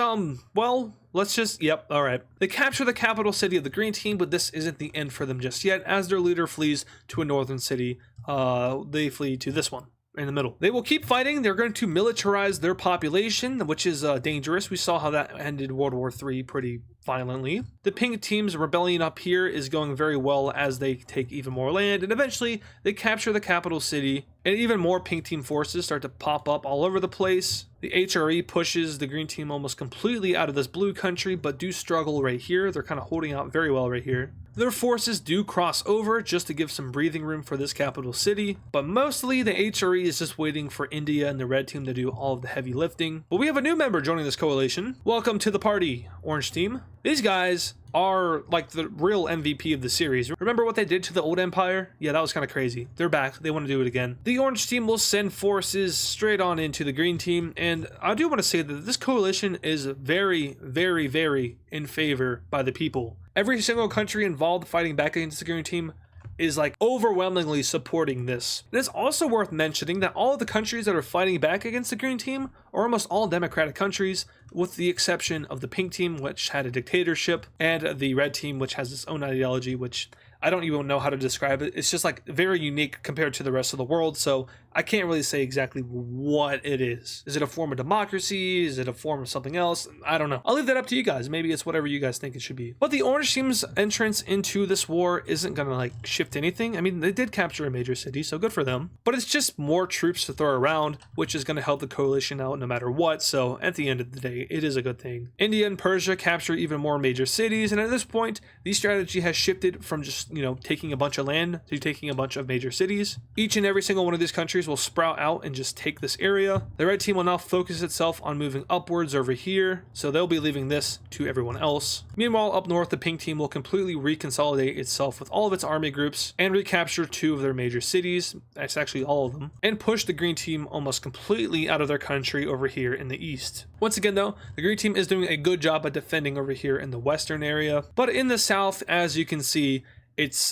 well, let's just, yep, all right. They capture the capital city of the green team, but this isn't the end for them just yet. As their leader flees to a northern city, they flee to this one in the middle. They will keep fighting. They're going to militarize their population, which is dangerous. We saw how that ended World War III pretty violently. The pink team's rebellion up here is going very well as they take even more land, and eventually they capture the capital city, and even more pink team forces start to pop up all over the place. The HRE pushes the green team almost completely out of this blue country, but do struggle right here. They're kind of holding out very well right here. Their forces do cross over just to give some breathing room for this capital city, but mostly the HRE is just waiting for India and the red team to do all of the heavy lifting. But we have a new member joining this coalition. Welcome to the party, orange team. These guys are like the real MVP of the series. Remember what they did to the old empire? Yeah, that was kind of crazy. They're back. They want to do it again. The orange team will send forces straight on into the green team, and I do want to say that this coalition is very, very, very in favor by the people. Every single country involved fighting back against the green team is like overwhelmingly supporting this. It is also worth mentioning that all of the countries that are fighting back against the green team are almost all democratic countries, with the exception of the pink team, which had a dictatorship, and the red team, which has its own ideology, which I don't even know how to describe it. It's just like very unique compared to the rest of the world, so I can't really say exactly what it is. Is it a form of democracy? Is it a form of something else? I don't know. I'll leave that up to you guys. Maybe it's whatever you guys think it should be. But the orange team's entrance into this war isn't gonna like shift anything. I mean, they did capture a major city, so good for them. But it's just more troops to throw around, which is gonna help the coalition out no matter what. So at the end of the day, it is a good thing. India and Persia capture even more major cities, and at this point, the strategy has shifted from just, you know, taking a bunch of land to taking a bunch of major cities. Each and every single one of these countries will sprout out and just take this area. The red team will now focus itself on moving upwards over here, so they'll be leaving this to everyone else. Meanwhile, up north, the pink team will completely reconsolidate itself with all of its army groups and recapture 2 of their major cities, that's actually all of them, and push the green team almost completely out of their country over here in the east. Once again though, the green team is doing a good job at defending over here in the western area, but in the south, as you can see, it's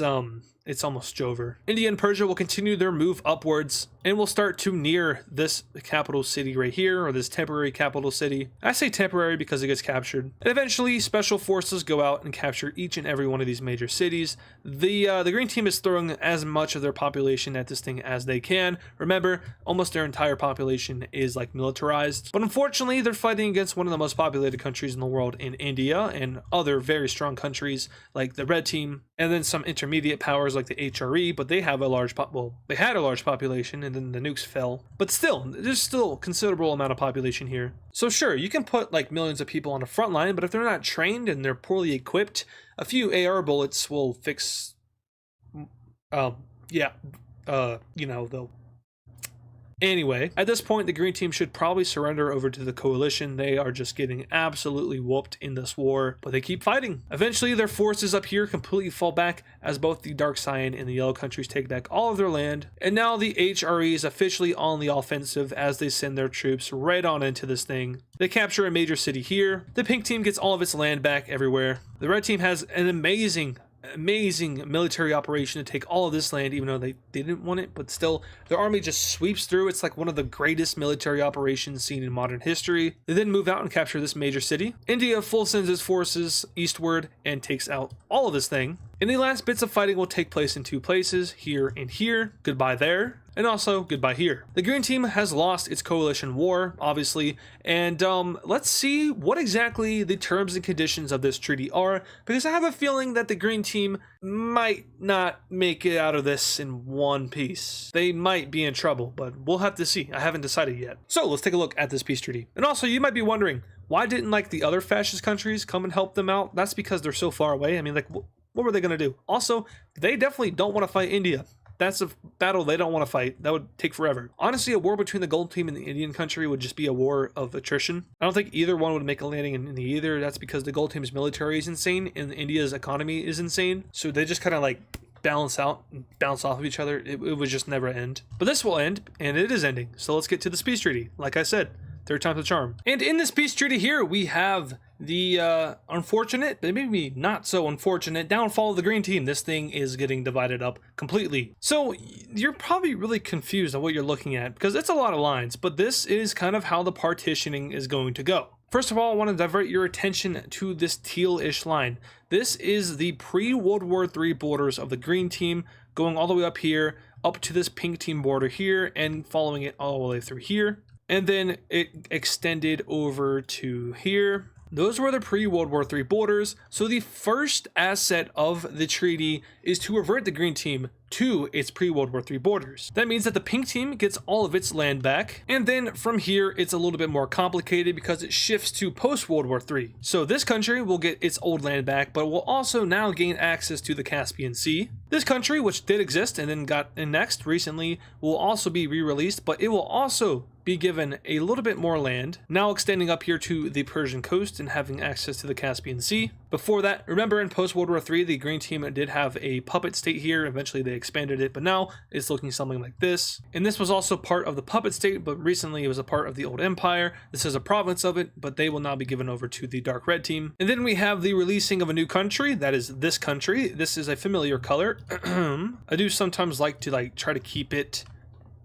almost over. India and Persia will continue their move upwards and will start to near this capital city right here, or this temporary capital city. I say temporary because it gets captured. And eventually, special forces go out and capture each and every one of these major cities. The green team is throwing as much of their population at this thing as they can. Remember, almost their entire population is like militarized. But unfortunately, they're fighting against one of the most populated countries in the world in India, and other very strong countries like the red team, and then some intermediate powers like the HRE, but they have a large they had a large population, and then the nukes fell. But still, there's still considerable amount of population here. So sure, you can put like millions of people on the front line, but if they're not trained and they're poorly equipped, a few AR bullets will fix, they'll. Anyway, at this point, the green team should probably surrender over to the coalition. They are just getting absolutely whooped in this war, but they keep fighting. Eventually, their forces up here completely fall back as both the Dark Cyan and the Yellow countries take back all of their land. And now the HRE is officially on the offensive as they send their troops right on into this thing. They capture a major city here. The pink team gets all of its land back everywhere. The red team has an amazing military operation to take all of this land, even though they didn't want it, but still their army just sweeps through. It's like one of the greatest military operations seen in modern history. They then move out and capture this major city. India full sends its forces eastward and takes out all of this thing. And the last bits of fighting will take place in two places, here and here. Goodbye there, and also goodbye here. The green team has lost its coalition war, obviously, and let's see what exactly the terms and conditions of this treaty are, because I have a feeling that the green team might not make it out of this in one piece. They might be in trouble, but we'll have to see. I haven't decided yet. So let's take a look at this peace treaty. And also, you might be wondering, why didn't like the other fascist countries come and help them out? That's because they're so far away. I mean, like, what were they going to do? Also, they definitely don't want to fight India. That's a battle they don't want to fight. That would take forever. Honestly, a war between the gold team and the Indian country would just be a war of attrition. I don't think either one would make a landing in the either. That's because the gold team's military is insane and India's economy is insane. So they just kind of like balance out and bounce off of each other. It would just never end. But this will end, and it is ending. So let's get to this peace treaty. Like I said, third time's the charm. And in this peace treaty here, we have the unfortunate, but maybe not so unfortunate, downfall of the green team. This thing is getting divided up completely. So you're probably really confused on what you're looking at, because it's a lot of lines, but this is kind of how the partitioning is going to go. First of all, I want to divert your attention to this teal-ish line. This is the pre-World War III borders of the green team, going all the way up here, up to this pink team border here, and following it all the way through here. And then it extended over to here. Those were the pre-World War III borders. So the first asset of the treaty is to revert the green team to its pre-World War III borders. That means that the pink team gets all of its land back, and then from here it's a little bit more complicated because it shifts to post-World War III. So this country will get its old land back, but will also now gain access to the Caspian Sea. This country, which did exist and then got annexed recently, will also be re-released, but it will also be given a little bit more land, now extending up here to the Persian coast and having access to the Caspian Sea. Before that, remember in post-World War III, the green team did have a puppet state here. Eventually they expanded it, but now it's looking something like this. And this was also part of the puppet state, but recently it was a part of the old empire. This is a province of it, but they will now be given over to the dark red team. And then we have the releasing of a new country, that is this country. This is a familiar color. I do sometimes like to try to keep it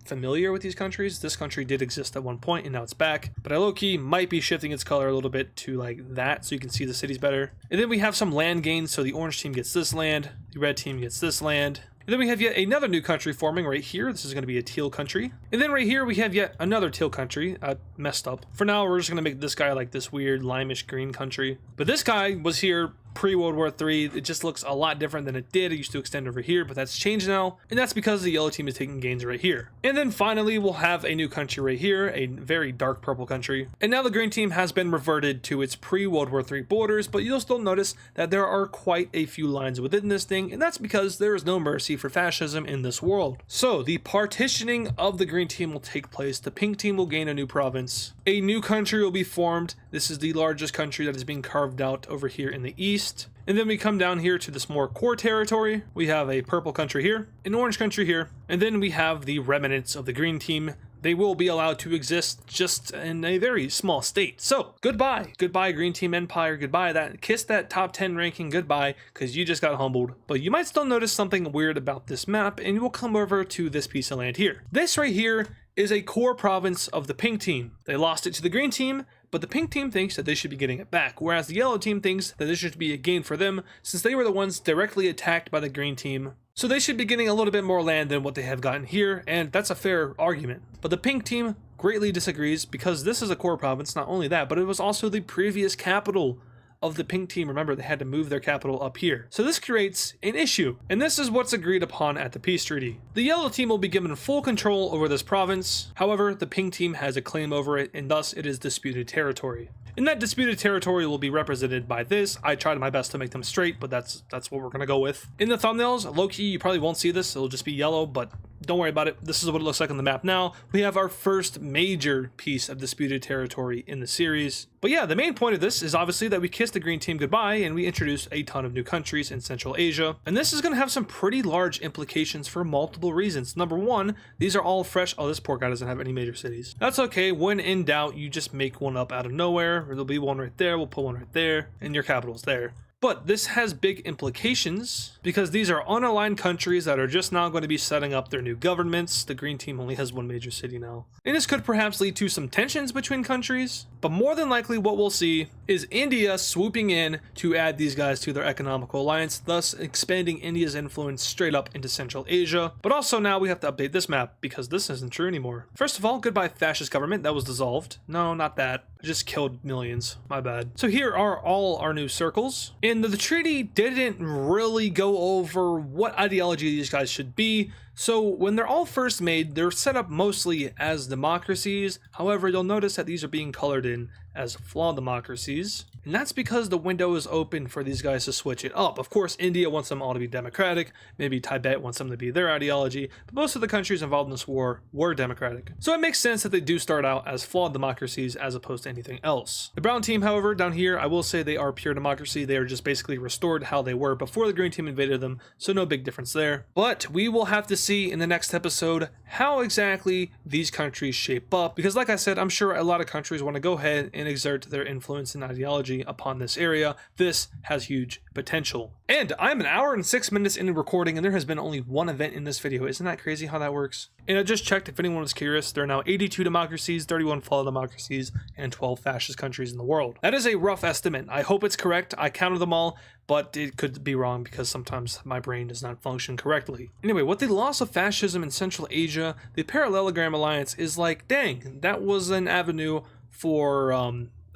familiar with these countries. This country did exist at one point and now it's back, but I low-key might be shifting its color a little bit to like that so you can see the cities better. And then we have some land gains, so the orange team gets this land, the red team gets this land. And then we have yet another new country forming right here. This is going to be a teal country. And then right here we have yet another teal country. Messed up. For now, we're just going to make this guy like this weird limeish green country. But this guy was here pre-World War III. It just looks a lot different than it did. It used to extend over here, but that's changed now. And that's because the yellow team is taking gains right here. And then finally, we'll have a new country right here, a very dark purple country. And now the green team has been reverted to its pre-World War III borders, but you'll still notice that there are quite a few lines within this thing, and that's because there is no mercy for fascism in this world. So the partitioning of the green team will take place. The pink team will gain a new province. A new country will be formed. This is the largest country that is being carved out over here in the east. And then we come down here to this more core territory. We have a purple country here, an orange country here, and then we have the remnants of the green team they will be allowed to exist just in a very small state. So goodbye Green Team Empire, goodbye that, kiss that top 10 ranking goodbye, because you just got humbled. But you might still notice something weird about this map, and you will come over to this piece of land here. This right here is a core province of the pink team. They lost it to the green team, but the pink team thinks that they should be getting it back, whereas the yellow team thinks that this should be a gain for them, since they were the ones directly attacked by the green team. So they should be getting a little bit more land than what they have gotten here, and that's a fair argument. But the pink team greatly disagrees, because this is a core province. Not only that, but it was also the previous capital of the pink team. Remember, they had to move their capital up here. So this creates an issue, and this is what's agreed upon at the peace treaty. The yellow team will be given full control over this province. However, the pink team has a claim over it, and thus it is disputed territory. And that disputed territory will be represented by this. I tried my best to make them straight, but that's what we're gonna go with. In the thumbnails, low-key, you probably won't see this. It'll just be yellow, but don't worry about it. This is what it looks like on the map now. We have our first major piece of disputed territory in the series. But yeah, the main point of this is obviously that we kiss the green team goodbye and we introduce a ton of new countries in Central Asia. And this is going to have some pretty large implications for multiple reasons. Number one, these are all fresh. Oh, this poor guy doesn't have any major cities. That's okay. When in doubt, you just make one up out of nowhere. Or there'll be one right there. We'll put one right there, and your capital's there. But this has big implications because these are unaligned countries that are just now going to be setting up their new governments. The green team only has one major city now. And this could perhaps lead to some tensions between countries. But more than likely what we'll see is India swooping in to add these guys to their economical alliance, thus expanding India's influence straight up into Central Asia. But also now we have to update this map because this isn't true anymore. First of all, goodbye fascist government. That was dissolved. No, not that. I just killed millions. My bad. So here are all our new circles. And the treaty didn't really go over what ideology these guys should be. So when they're all first made, they're set up mostly as democracies. However, you'll notice that these are being colored in as flawed democracies. And that's because the window is open for these guys to switch it up. Of course, India wants them all to be democratic. Maybe Tibet wants them to be their ideology. But most of the countries involved in this war were democratic. So it makes sense that they do start out as flawed democracies as opposed to anything else. The brown team, however, down here, I will say they are pure democracy. They are just basically restored how they were before the green team invaded them. So no big difference there. But we will have to see in the next episode how exactly these countries shape up. Because like I said, I'm sure a lot of countries want to go ahead and exert their influence and ideology upon this area. This has huge potential. And I'm an hour and 6 minutes into recording, and there has been only one event in this video. Isn't that crazy how that works? And I just checked, if anyone was curious, there are now 82 democracies, 31 flawed democracies, and 12 fascist countries in the world. That is a rough estimate. I hope it's correct. I counted them all, but it could be wrong because sometimes my brain does not function correctly. Anyway, with the loss of fascism in Central Asia, the Parallelogram Alliance is like, dang, that was an avenue for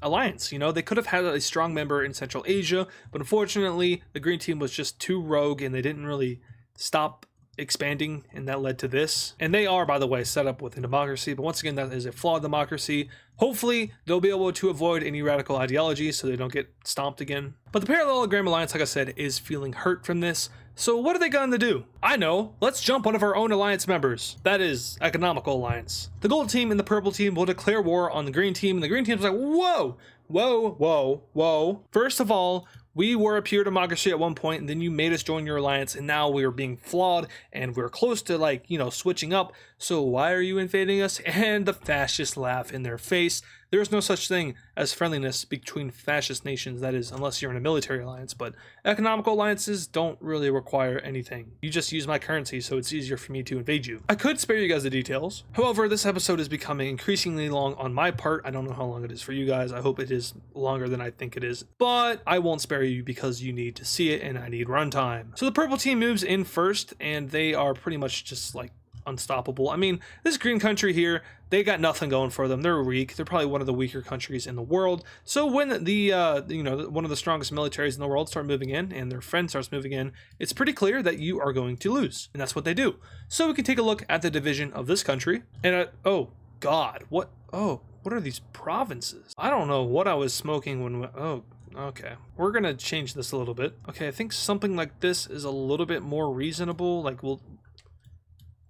alliance. You know, they could have had a strong member in Central Asia, but unfortunately the green team was just too rogue and they didn't really stop expanding, and that led to this. And they are, by the way, set up with a democracy, but once again, that is a flawed democracy. Hopefully they'll be able to avoid any radical ideologies so they don't get stomped again. But the Parallelogram Alliance, like I said, is feeling hurt from this. So what are they going to do? I know, let's jump one of our own alliance members. That is economical alliance. The gold team and the purple team will declare war on the green team, and the green team's like, whoa, whoa, whoa, whoa. First of all, we were a pure democracy at one point, and then you made us join your alliance, and now we are being flawed, and we're close to, like, you know, switching up. So why are you invading us? And the fascists laugh in their face. There is no such thing as friendliness between fascist nations, that is, unless you're in a military alliance, but economical alliances don't really require anything. You just use my currency, so it's easier for me to invade you. I could spare you guys the details. However, this episode is becoming increasingly long on my part. I don't know how long it is for you guys. I hope it is longer than I think it is, but I won't spare you because you need to see it and I need runtime. So the purple team moves in first, and they are pretty much just like unstoppable. I mean, this green country here, they got nothing going for them. They're weak. They're probably one of the weaker countries in the world. So when the one of the strongest militaries in the world start moving in and their friend starts moving in, it's pretty clear that you are going to lose, and that's what they do. So we can take a look at the division of this country, and oh god, what are these provinces? I don't know what I was smoking when okay, we're gonna change this a little bit. Okay, I think something like this is a little bit more reasonable. Like we'll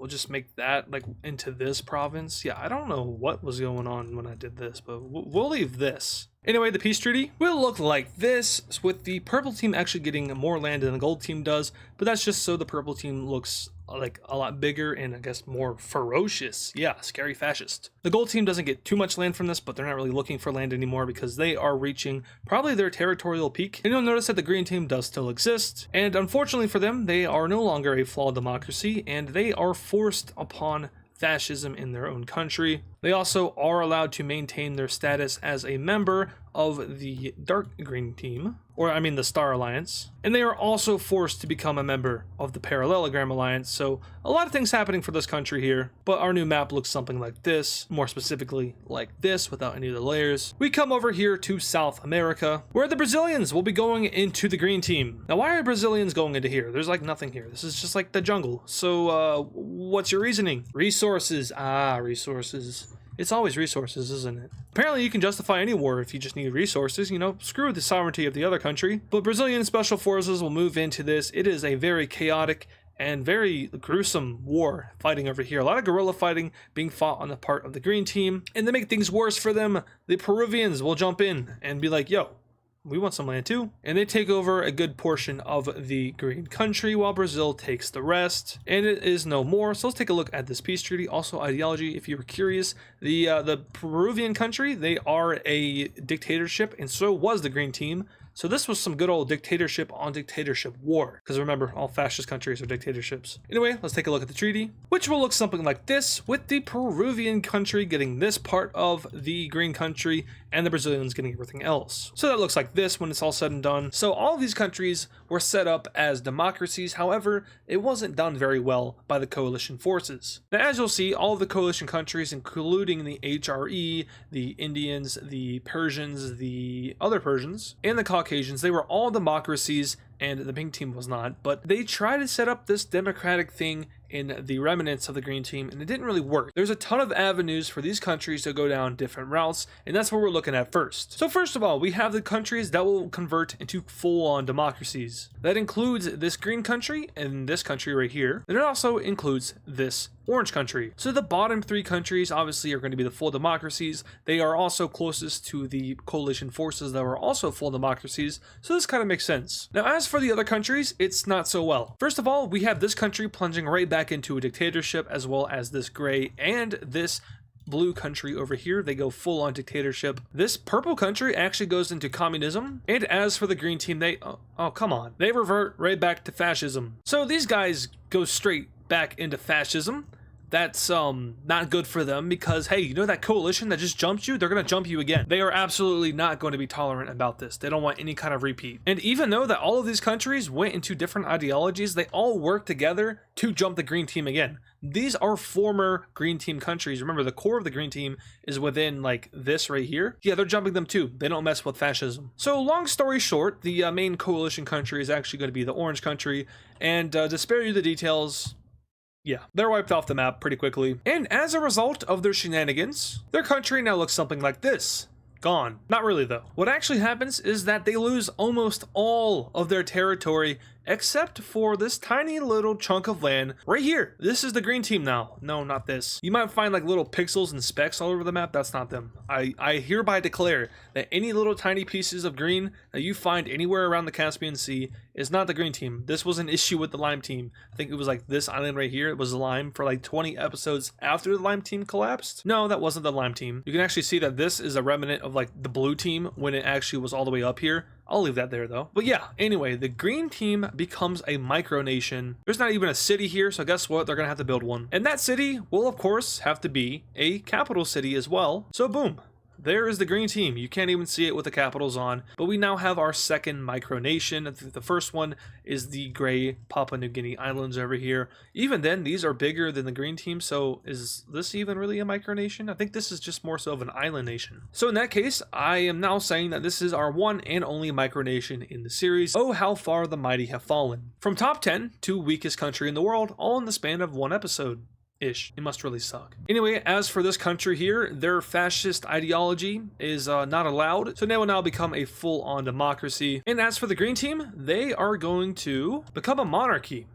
just make that like into this province. Yeah, I don't know what was going on when I did this, but we'll leave this. Anyway, the peace treaty will look like this, with the purple team actually getting more land than the gold team does, but that's just so the purple team looks like a lot bigger and I guess more ferocious. Yeah, scary fascist. The gold team doesn't get too much land from this, but they're not really looking for land anymore because they are reaching probably their territorial peak. And you'll notice that the green team does still exist. And unfortunately for them, they are no longer a flawed democracy and they are forced upon fascism in their own country. They also are allowed to maintain their status as a member of the dark green team, or I mean the Star Alliance, and they are also forced to become a member of the Parallelogram Alliance. So a lot of things happening for this country here, but our new map looks something like this, more specifically like this without any of the layers. We come over here to South America, where the Brazilians will be going into the green team. Now why are Brazilians going into here? There's like nothing here. This is just like the jungle. So what's your reasoning? Resources. Resources. It's always resources, isn't it? Apparently you can justify any war if you just need resources, you know, screw the sovereignty of the other country. But Brazilian special forces will move into this. It is a very chaotic and very gruesome war fighting over here. A lot of guerrilla fighting being fought on the part of the green team. And to make things worse for them, the Peruvians will jump in and be like, yo, we want some land too. And they take over a good portion of the green country while Brazil takes the rest. And it is no more. So let's take a look at this peace treaty. Also ideology, if you were curious, the Peruvian country, they are a dictatorship and so was the green team. So this was some good old dictatorship on dictatorship war. Because remember, all fascist countries are dictatorships. Anyway, let's take a look at the treaty, which will look something like this, with the Peruvian country getting this part of the green country and the Brazilians getting everything else. So that looks like this when it's all said and done. So all of these countries were set up as democracies. However, it wasn't done very well by the coalition forces. Now, as you'll see, all of the coalition countries, including the HRE, the Indians, the Persians, the other Persians, and the Caucasians, they were all democracies and the pink team was not, but they tried to set up this democratic thing in the remnants of the green team and it didn't really work. There's a ton of avenues for these countries to go down different routes and that's what we're looking at first. So first of all, we have the countries that will convert into full-on democracies. That includes this green country and this country right here. And it also includes this orange country. So the bottom three countries obviously are going to be the full democracies. They are also closest to the coalition forces that were also full democracies. So this kind of makes sense. Now as for the other countries, it's not so well. First of all, we have this country plunging right back into a dictatorship, as well as this gray and this blue country over here. They go full on dictatorship. This purple country actually goes into communism. And as for the green team, they come on, they revert right back to fascism. So these guys go straight back into fascism. That's not good for them because, hey, you know that coalition that just jumped you? They're going to jump you again. They are absolutely not going to be tolerant about this. They don't want any kind of repeat. And even though that all of these countries went into different ideologies, they all work together to jump the green team again. These are former green team countries. Remember, the core of the green team is within like this right here. Yeah, they're jumping them too. They don't mess with fascism. So long story short, the main coalition country is actually going to be the orange country. And to spare you the details, yeah, they're wiped off the map pretty quickly. And as a result of their shenanigans, their country now looks something like this. Gone. Not really though. What actually happens is that they lose almost all of their territory except for this tiny little chunk of land right here. This is the green team now. No, not this. You might find like little pixels and specks all over the map. That's not them. I hereby declare that any little tiny pieces of green that you find anywhere around the Caspian Sea is not the green team. This was an issue with the lime team. I think it was like this island right here. It was lime for like 20 episodes after the lime team collapsed. No, that wasn't the lime team. You can actually see that this is a remnant of like the blue team when it actually was all the way up here. I'll leave that there though. But yeah, anyway, the green team becomes a micronation. There's not even a city here, so guess what? They're gonna have to build one. And that city will of course have to be a capital city as well. So boom. There is the green team. You can't even see it with the capitals on, but we now have our second micronation. The first one is the gray Papua New Guinea Islands over here. Even then, these are bigger than the green team, so is this even really a micronation? I think this is just more so of an island nation. So in that case, I am now saying that this is our one and only micronation in the series. Oh, how far the mighty have fallen. From top 10 to weakest country in the world, all in the span of one episode. Ish. It must really suck. Anyway, as for this country here, their fascist ideology is not allowed, so they will now become a full-on democracy. And as for the green team, they are going to become a monarchy.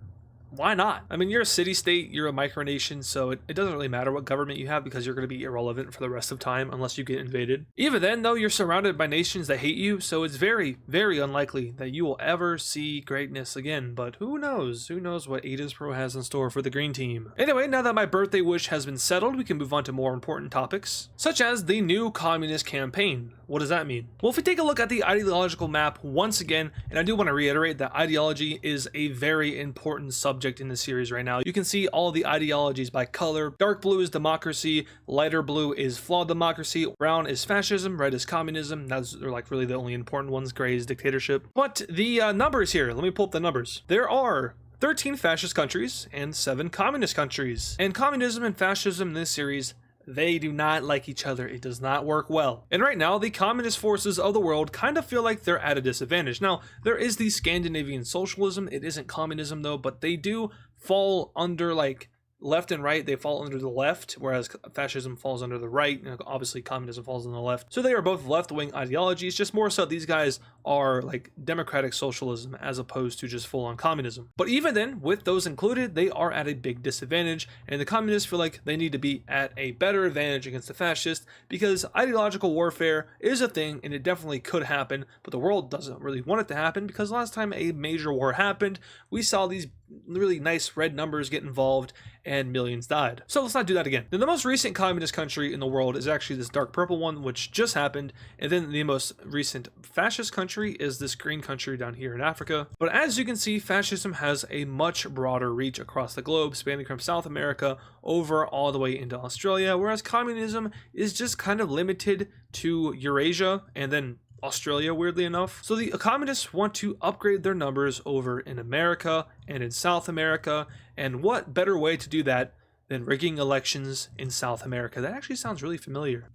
why not? I mean, you're a city-state, you're a micronation, so it doesn't really matter what government you have because you're going to be irrelevant for the rest of time unless you get invaded. Even then, though, you're surrounded by nations that hate you, so it's very, very unlikely that you will ever see greatness again. But who knows? Who knows what AdizzPro has in store for the green team? Anyway, now that my birthday wish has been settled, we can move on to more important topics, such as the new communist campaign. What does that mean? Well, if we take a look at the ideological map once again, and I do want to reiterate that ideology is a very important subject in the series right now. You can see all the ideologies by color. Dark blue is democracy, lighter blue is flawed democracy, brown is fascism, red is communism. Those are like really the only important ones. Gray is dictatorship. But the numbers here, let me pull up the numbers. There are 13 fascist countries and 7 communist countries. And communism and fascism in this series, they do not like each other. It does not work well. And right now, the communist forces of the world kind of feel like they're at a disadvantage. Now, there is the Scandinavian socialism. It isn't communism though, but they do fall under like left and right. They fall under the left, whereas fascism falls under the right. And obviously, communism falls on the left. So they are both left-wing ideologies, just more so these guys are like democratic socialism as opposed to just full-on communism. But even then, with those included, they are at a big disadvantage, and the communists feel like they need to be at a better advantage against the fascists because ideological warfare is a thing, and it definitely could happen, but the world doesn't really want it to happen because last time a major war happened, we saw these really nice red numbers get involved and millions died. So let's not do that again. Now, the most recent communist country in the world is actually this dark purple one, which just happened, and then the most recent fascist country is this green country down here in Africa. But as you can see, fascism has a much broader reach across the globe, spanning from South America over all the way into Australia, whereas communism is just kind of limited to Eurasia and then Australia, weirdly enough. So the communists want to upgrade their numbers over in America and in South America, and what better way to do that than rigging elections in South America? That actually sounds really familiar.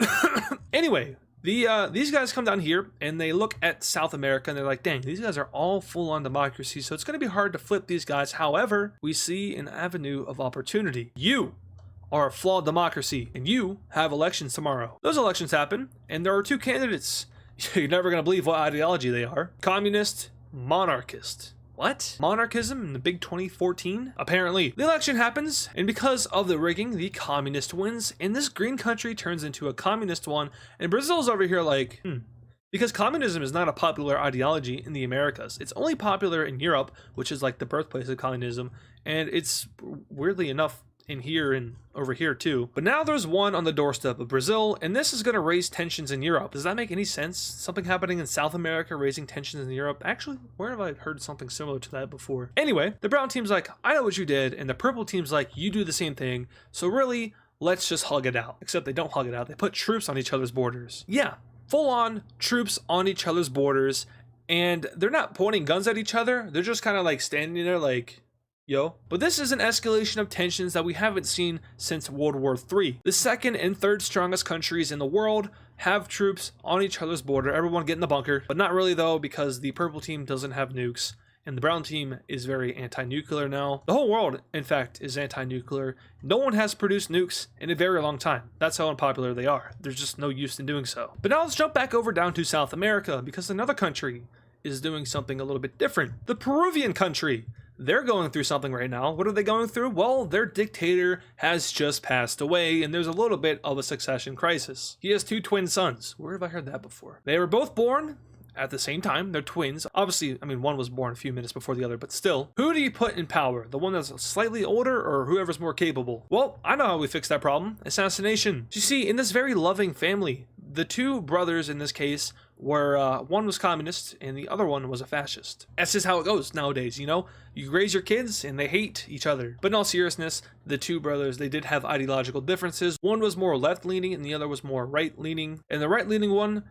Anyway, these guys come down here and they look at South America and they're like, dang, these guys are all full-on democracy, so it's going to be hard to flip these guys. However, we see an avenue of opportunity. You are a flawed democracy and you have elections tomorrow. Those elections happen and there are 2 candidates. You're never going to believe what ideology they are. Communist, monarchist. What? Monarchism in the big 2014? Apparently. The election happens, and because of the rigging, the communist wins, and this green country turns into a communist one, and Brazil's over here like, Because communism is not a popular ideology in the Americas. It's only popular in Europe, which is like the birthplace of communism, and it's weirdly enough in here and over here too. But now there's one on the doorstep of Brazil, and this is going to raise tensions in Europe. Does that make any sense? Something happening in South America raising tensions in Europe? Actually, where have I heard something similar to that before? Anyway, the brown team's like, I know what you did, and the purple team's like, you do the same thing, so really, let's just hug it out. Except they don't hug it out, they put troops on each other's borders. Yeah, full-on troops on each other's borders, and they're not pointing guns at each other, they're just kind of like standing there like, yo. But this is an escalation of tensions that we haven't seen since World War III. The second and third strongest countries in the world have troops on each other's border. Everyone get in the bunker, but not really though, because the purple team doesn't have nukes and the brown team is very anti-nuclear now. The whole world, in fact, is anti-nuclear. No one has produced nukes in a very long time. That's how unpopular they are. There's just no use in doing so. But now let's jump back over down to South America, because another country is doing something a little bit different. The Peruvian country. They're going through something right now. What are they going through? Well, their dictator has just passed away, and there's a little bit of a succession crisis. He has 2 twin sons. Where have I heard that before? They were both born at the same time. They're twins. Obviously, I mean, one was born a few minutes before the other, but still. Who do you put in power? The one that's slightly older or whoever's more capable? Well, I know how we fix that problem. Assassination. You see, in this very loving family, the 2 brothers in this case were, one was communist and the other one was a fascist. That's just how it goes nowadays, you know? You raise your kids and they hate each other. But in all seriousness, the 2 brothers, they did have ideological differences. One was more left-leaning and the other was more right-leaning. And the right-leaning one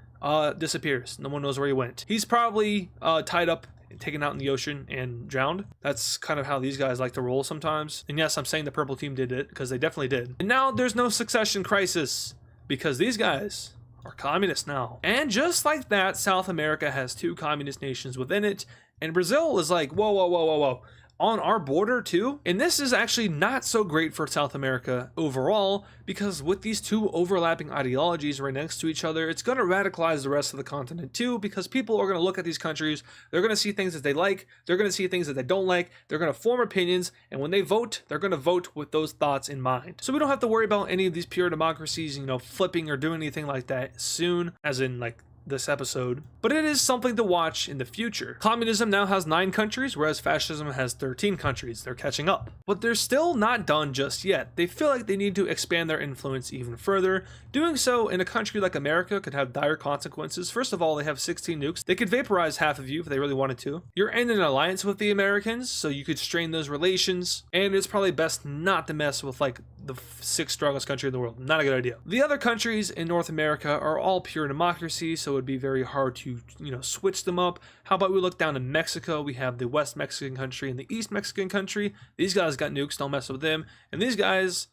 disappears. No one knows where he went. He's probably tied up, taken out in the ocean and drowned. That's kind of how these guys like to roll sometimes. And yes, I'm saying the purple team did it because they definitely did. And now there's no succession crisis because these guys are communist now. And just like that, South America has 2 communist nations within it, and Brazil is like, whoa, whoa, whoa, whoa, whoa. on our border too. And this is actually not so great for South America overall, because with these two overlapping ideologies right next to each other, it's going to radicalize the rest of the continent too, because people are going to look at these countries, they're going to see things that they like, they're going to see things that they don't like, they're going to form opinions, and when they vote, they're going to vote with those thoughts in mind. So we don't have to worry about any of these pure democracies, flipping or doing anything like that soon, as in like this episode, but it is something to watch in the future. Communism now has 9 countries, whereas fascism has 13 countries. They're catching up, but they're still not done just yet. They feel like they need to expand their influence even further. Doing so in a country like America could have dire consequences. First of all, they have 16 nukes. They could vaporize half of you if they really wanted to. You're in an alliance with the Americans, so you could strain those relations, and it's probably best not to mess with like the 6th strongest country in the world. Not a good idea. The other countries in North America are all pure democracy, so it would be very hard to, switch them up. How about we look down to Mexico? We have the West Mexican country and the East Mexican country. These guys got nukes, don't mess with them. And these guys,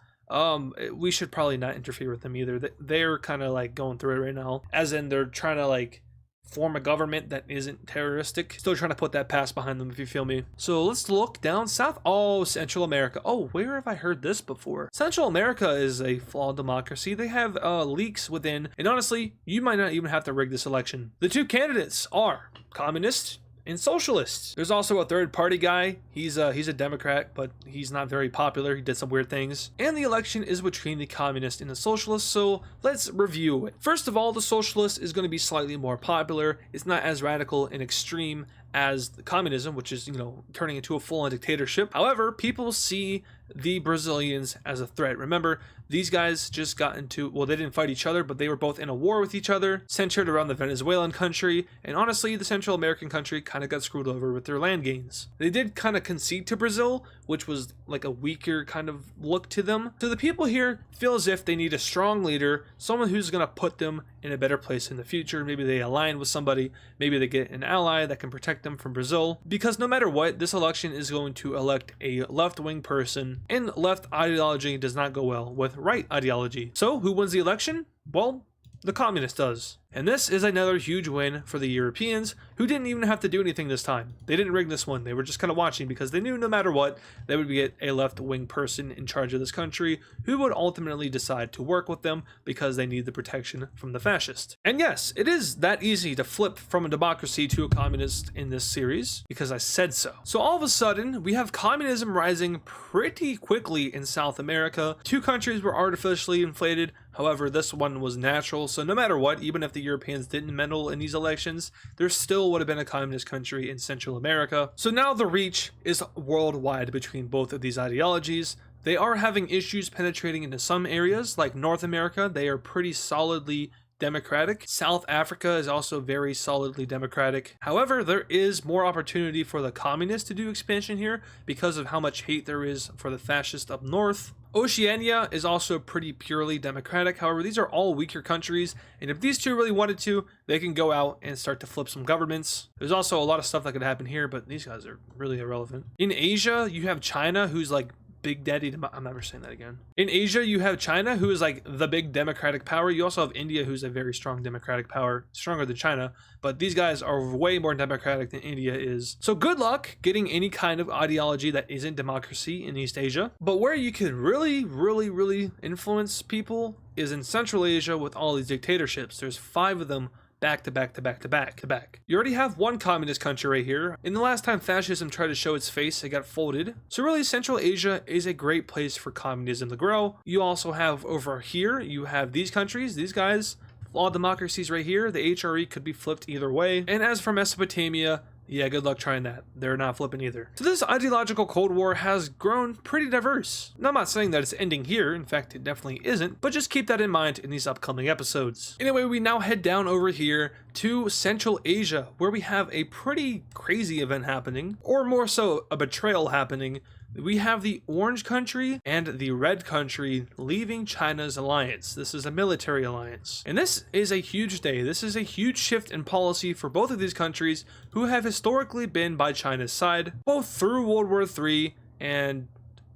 we should probably not interfere with them either. They're kind of like going through it right now, as in they're trying to like form a government that isn't terroristic. Still trying to put that past behind them, if you feel me. So let's look down south. Oh, Central America. Oh, where have I heard this before? Central America is a flawed democracy. They have leaks within, and honestly, you might not even have to rig this election. The 2 candidates are communist and socialists. There's also a third party guy. He's a Democrat, but he's not very popular. He did some weird things. And the election is between the communist and the socialist, so let's review it. First of all, the socialist is going to be slightly more popular. It's not as radical and extreme as the communism, which is, turning into a full-on dictatorship. However, people see the Brazilians as a threat. Remember, these guys just got into, well, they didn't fight each other, but they were both in a war with each other, centered around the Venezuelan country, and honestly, the Central American country kind of got screwed over with their land gains. They did kind of concede to Brazil, which was like a weaker kind of look to them. So the people here feel as if they need a strong leader, someone who's going to put them in a better place in the future. Maybe they align with somebody, maybe they get an ally that can protect them from Brazil, because no matter what, this election is going to elect a left-wing person, and left ideology does not go well with right ideology. So who wins the election? Well, the communist does. And this is another huge win for the Europeans, who didn't even have to do anything this time. They didn't rig this one. They were just kind of watching, because they knew no matter what, they would get a left-wing person in charge of this country who would ultimately decide to work with them because they need the protection from the fascist. And yes, it is that easy to flip from a democracy to a communist in this series, because I said so. So all of a sudden, we have communism rising pretty quickly in South America. 2 countries were artificially inflated. However, this one was natural, so no matter what, even if the Europeans didn't meddle in these elections, there still would have been a communist country in Central America. So now the reach is worldwide between both of these ideologies. They are having issues penetrating into some areas, like North America. They are pretty solidly democratic. South Africa is also very solidly democratic. However, there is more opportunity for the communists to do expansion here because of how much hate there is for the fascists up north. Oceania is also pretty purely democratic. However, these are all weaker countries, and if these two really wanted to, they can go out and start to flip some governments. There's also a lot of stuff that could happen here, but these guys are really irrelevant. In Asia, you have China, who's like Big Daddy, I'm never saying that again. In Asia, you have China, who is like the big democratic power. You also have India, who's a very strong democratic power, stronger than China, but these guys are way more democratic than India is. So good luck getting any kind of ideology that isn't democracy in East Asia. But where you can really influence people is in Central Asia with all these dictatorships. There's 5 of them back to back. You already have one communist country right here. And the last time fascism tried to show its face, it got folded. So really, Central Asia is a great place for communism to grow. You also have over here, you have these countries, these guys, flawed democracies right here. The HRE could be flipped either way. And as for Mesopotamia, yeah, good luck trying that. They're not flipping either. So this ideological Cold War has grown pretty diverse. Now, I'm not saying that it's ending here. In fact, it definitely isn't. But just keep that in mind in these upcoming episodes. Anyway, we now head down over here to Central Asia, where we have a pretty crazy event happening, or more so, a betrayal happening. We have the orange country and the red country leaving China's alliance. This is a military alliance. And this is a huge day. This is a huge shift in policy for both of these countries who have historically been by China's side, both through World War III and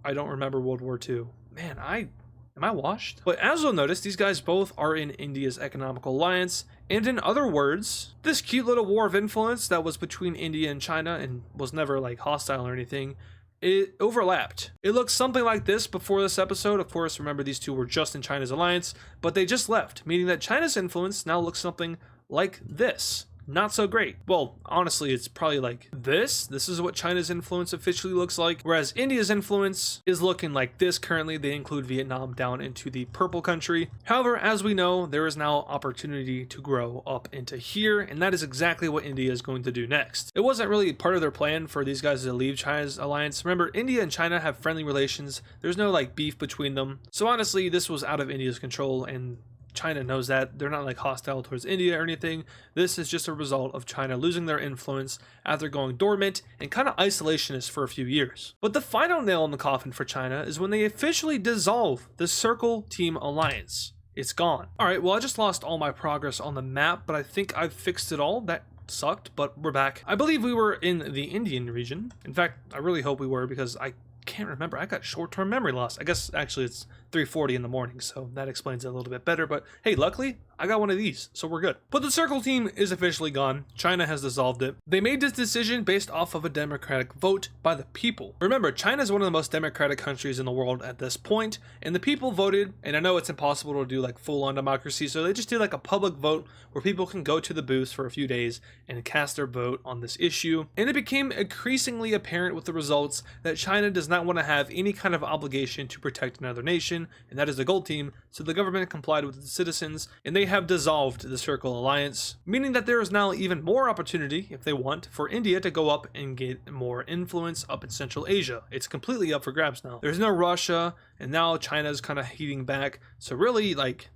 I don't remember World War II. Man, am I washed? But as you'll notice, these guys both are in India's economical alliance. And in other words, this cute little war of influence that was between India and China and was never like hostile or anything, it overlapped. It looked something like this before this episode. Of course, remember these two were just in China's alliance, but they just left, meaning that China's influence now looks something like this. Not so great. Well, honestly, it's probably like this. This is what China's influence officially looks like, whereas India's influence is looking like this currently. They include Vietnam down into the purple country. However, as we know, there is now opportunity to grow up into here, and that is exactly what India is going to do next. It wasn't really part of their plan for these guys to leave China's alliance. Remember, India and China have friendly relations. There's no like beef between them. So honestly, this was out of India's control, and China knows that. They're not like hostile towards India or anything. This is just a result of China losing their influence after going dormant and kind of isolationist for a few years. But the final nail in the coffin for China is when they officially dissolve the Circle Team Alliance. It's gone. Alright, well I just lost all my progress on the map, but I think I've fixed it all. That sucked, but we're back. I believe we were in the Indian region. In fact, I really hope we were because I can't remember. I got short-term memory loss. I guess actually it's 3:40 in the morning, so that explains it a little bit better. But hey, luckily I got one of these, so we're good. But the Circle Team is officially gone. China has dissolved it. They made this decision based off of a democratic vote by the people. Remember, China is one of the most democratic countries in the world at this point, and the people voted. And I know it's impossible to do like full-on democracy, so they just did like a public vote where people can go to the booths for a few days and cast their vote on this issue. And it became increasingly apparent with the results that China does not want to have any kind of obligation to protect another nation, and that is the Gold Team. So the government complied with the citizens, and they have dissolved the Circle Alliance, meaning that there is now even more opportunity, if they want, for India to go up and get more influence up in Central Asia. It's completely up for grabs now. There's no Russia, and now China's kind of heating back. So really, like,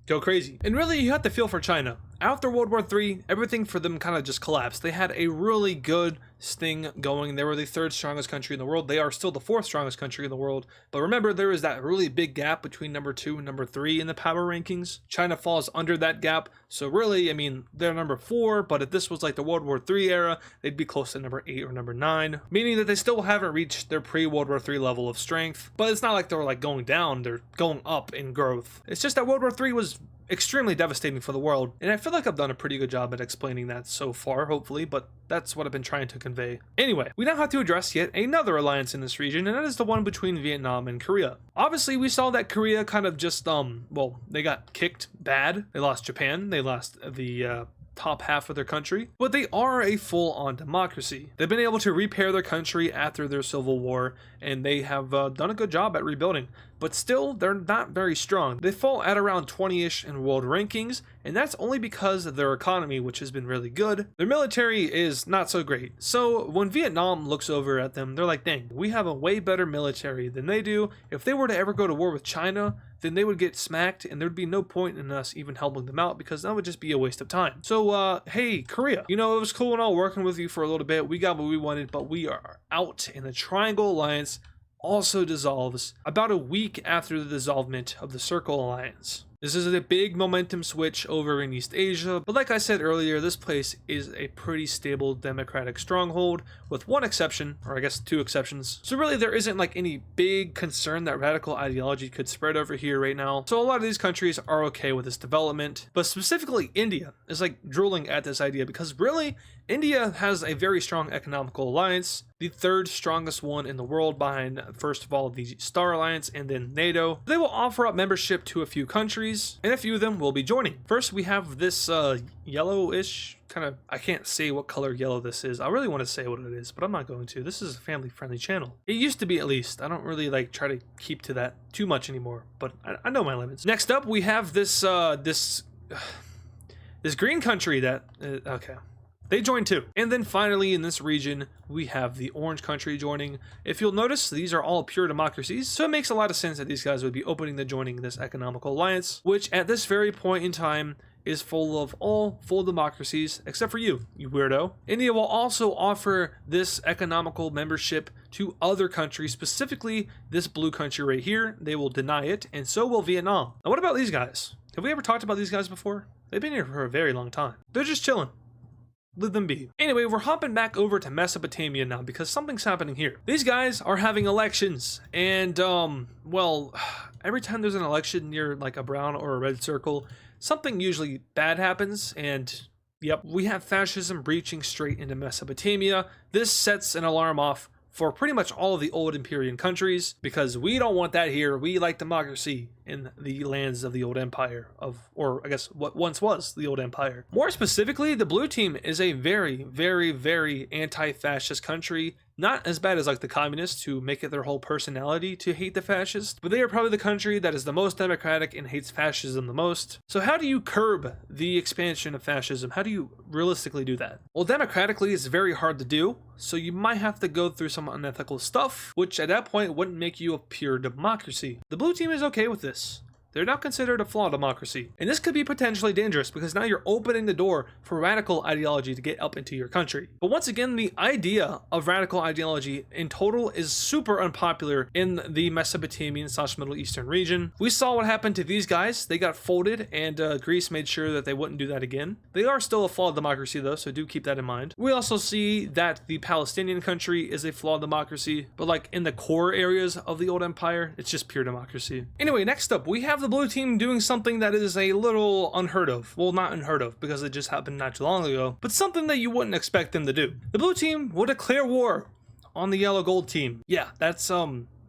go crazy. And really, you have to feel for China. After World War III, everything for them kind of just collapsed. They had a really good thing going. They were the third strongest country in the world. They are still the fourth strongest country in the world. But remember, there is that really big gap between number 2 and number 3 in the power rankings. China falls under that gap. So really, I mean, they're number 4, but if this was like the World War III era, they'd be close to number 8 or number 9, meaning that they still haven't reached their pre-World War III level of strength. But it's not like they're like going down, they're going up in growth. It's just that World War III was extremely devastating for the world, and I feel like I've done a pretty good job at explaining that so far, hopefully, but that's what I've been trying to convey. Anyway, we now have to address yet another alliance in this region, and that is the one between Vietnam and Korea. Obviously, we saw that Korea kind of just, well, they got kicked bad. They lost Japan, they lost the top half of their country, but they are a full-on democracy. They've been able to repair their country after their civil war, and they have done a good job at rebuilding, but still, they're not very strong. They fall at around 20-ish in world rankings, and that's only because of their economy, which has been really good. Their military is not so great. So when Vietnam looks over at them, they're like, dang, we have a way better military than they do. If they were to ever go to war with China, then they would get smacked, and there'd be no point in us even helping them out because that would just be a waste of time. So, hey, Korea, you know, it was cool and all working with you for a little bit. We got what we wanted, but we are out, and the Triangle Alliance also dissolves about a week after the dissolvement of the Circle Alliance. This is a big momentum switch over in East Asia, but like I said earlier, this place is a pretty stable democratic stronghold, with one exception, or I guess 2 exceptions. So really there isn't like any big concern that radical ideology could spread over here right now. So a lot of these countries are okay with this development, but specifically India is like drooling at this idea because really India has a very strong economical alliance, the 3rd strongest one in the world behind, first of all, the Star Alliance and then NATO. They will offer up membership to a few countries, and a few of them will be joining. First, we have this yellowish kind of, I can't say what color yellow this is. I really want to say what it is, but I'm not going to. This is a family-friendly channel. It used to be, at least. I don't really like try to keep to that too much anymore, but I know my limits. Next up, we have this this green country that okay. They joined too. And then finally in this region, we have the orange country joining. If you'll notice, these are all pure democracies, so it makes a lot of sense that these guys would be opening to joining this economical alliance, which at this very point in time is full of all full democracies, except for you weirdo. India will also offer this economical membership to other countries, specifically this blue country right here. They will deny it, and so will Vietnam. Now what about these guys? Have we ever talked about these guys before? They've been here for a very long time. They're just chilling. Let them be. Anyway, we're hopping back over to Mesopotamia now because something's happening here. These guys are having elections, and well, every time there's an election near like a brown or a red circle, something usually bad happens, and yep, we have fascism breaching straight into Mesopotamia. This sets an alarm off for pretty much all of the old Imperial countries, because we don't want that here. We like democracy in the lands of the old empire, or I guess what once was the old empire. More specifically, the blue team is a very, very, very anti-fascist country. Not as bad as like the communists who make it their whole personality to hate the fascists, but they are probably the country that is the most democratic and hates fascism the most. So how do you curb the expansion of fascism? How do you realistically do that? Well, democratically, it's very hard to do, so you might have to go through some unethical stuff, which at that point wouldn't make you a pure democracy. The blue team is okay with this. They're not considered a flawed democracy. And this could be potentially dangerous because now you're opening the door for radical ideology to get up into your country. But once again, the idea of radical ideology in total is super unpopular in the Mesopotamian / Middle Eastern region. We saw what happened to these guys. They got folded, and Greece made sure that they wouldn't do that again. They are still a flawed democracy though, so do keep that in mind. We also see that the Palestinian country is a flawed democracy, but like in the core areas of the old empire, it's just pure democracy. Anyway, next up, we have the blue team doing something that is a little unheard of. Well, not unheard of because it just happened not too long ago, but something that you wouldn't expect them to do. The blue team will declare war on the yellow gold team. Yeah, that's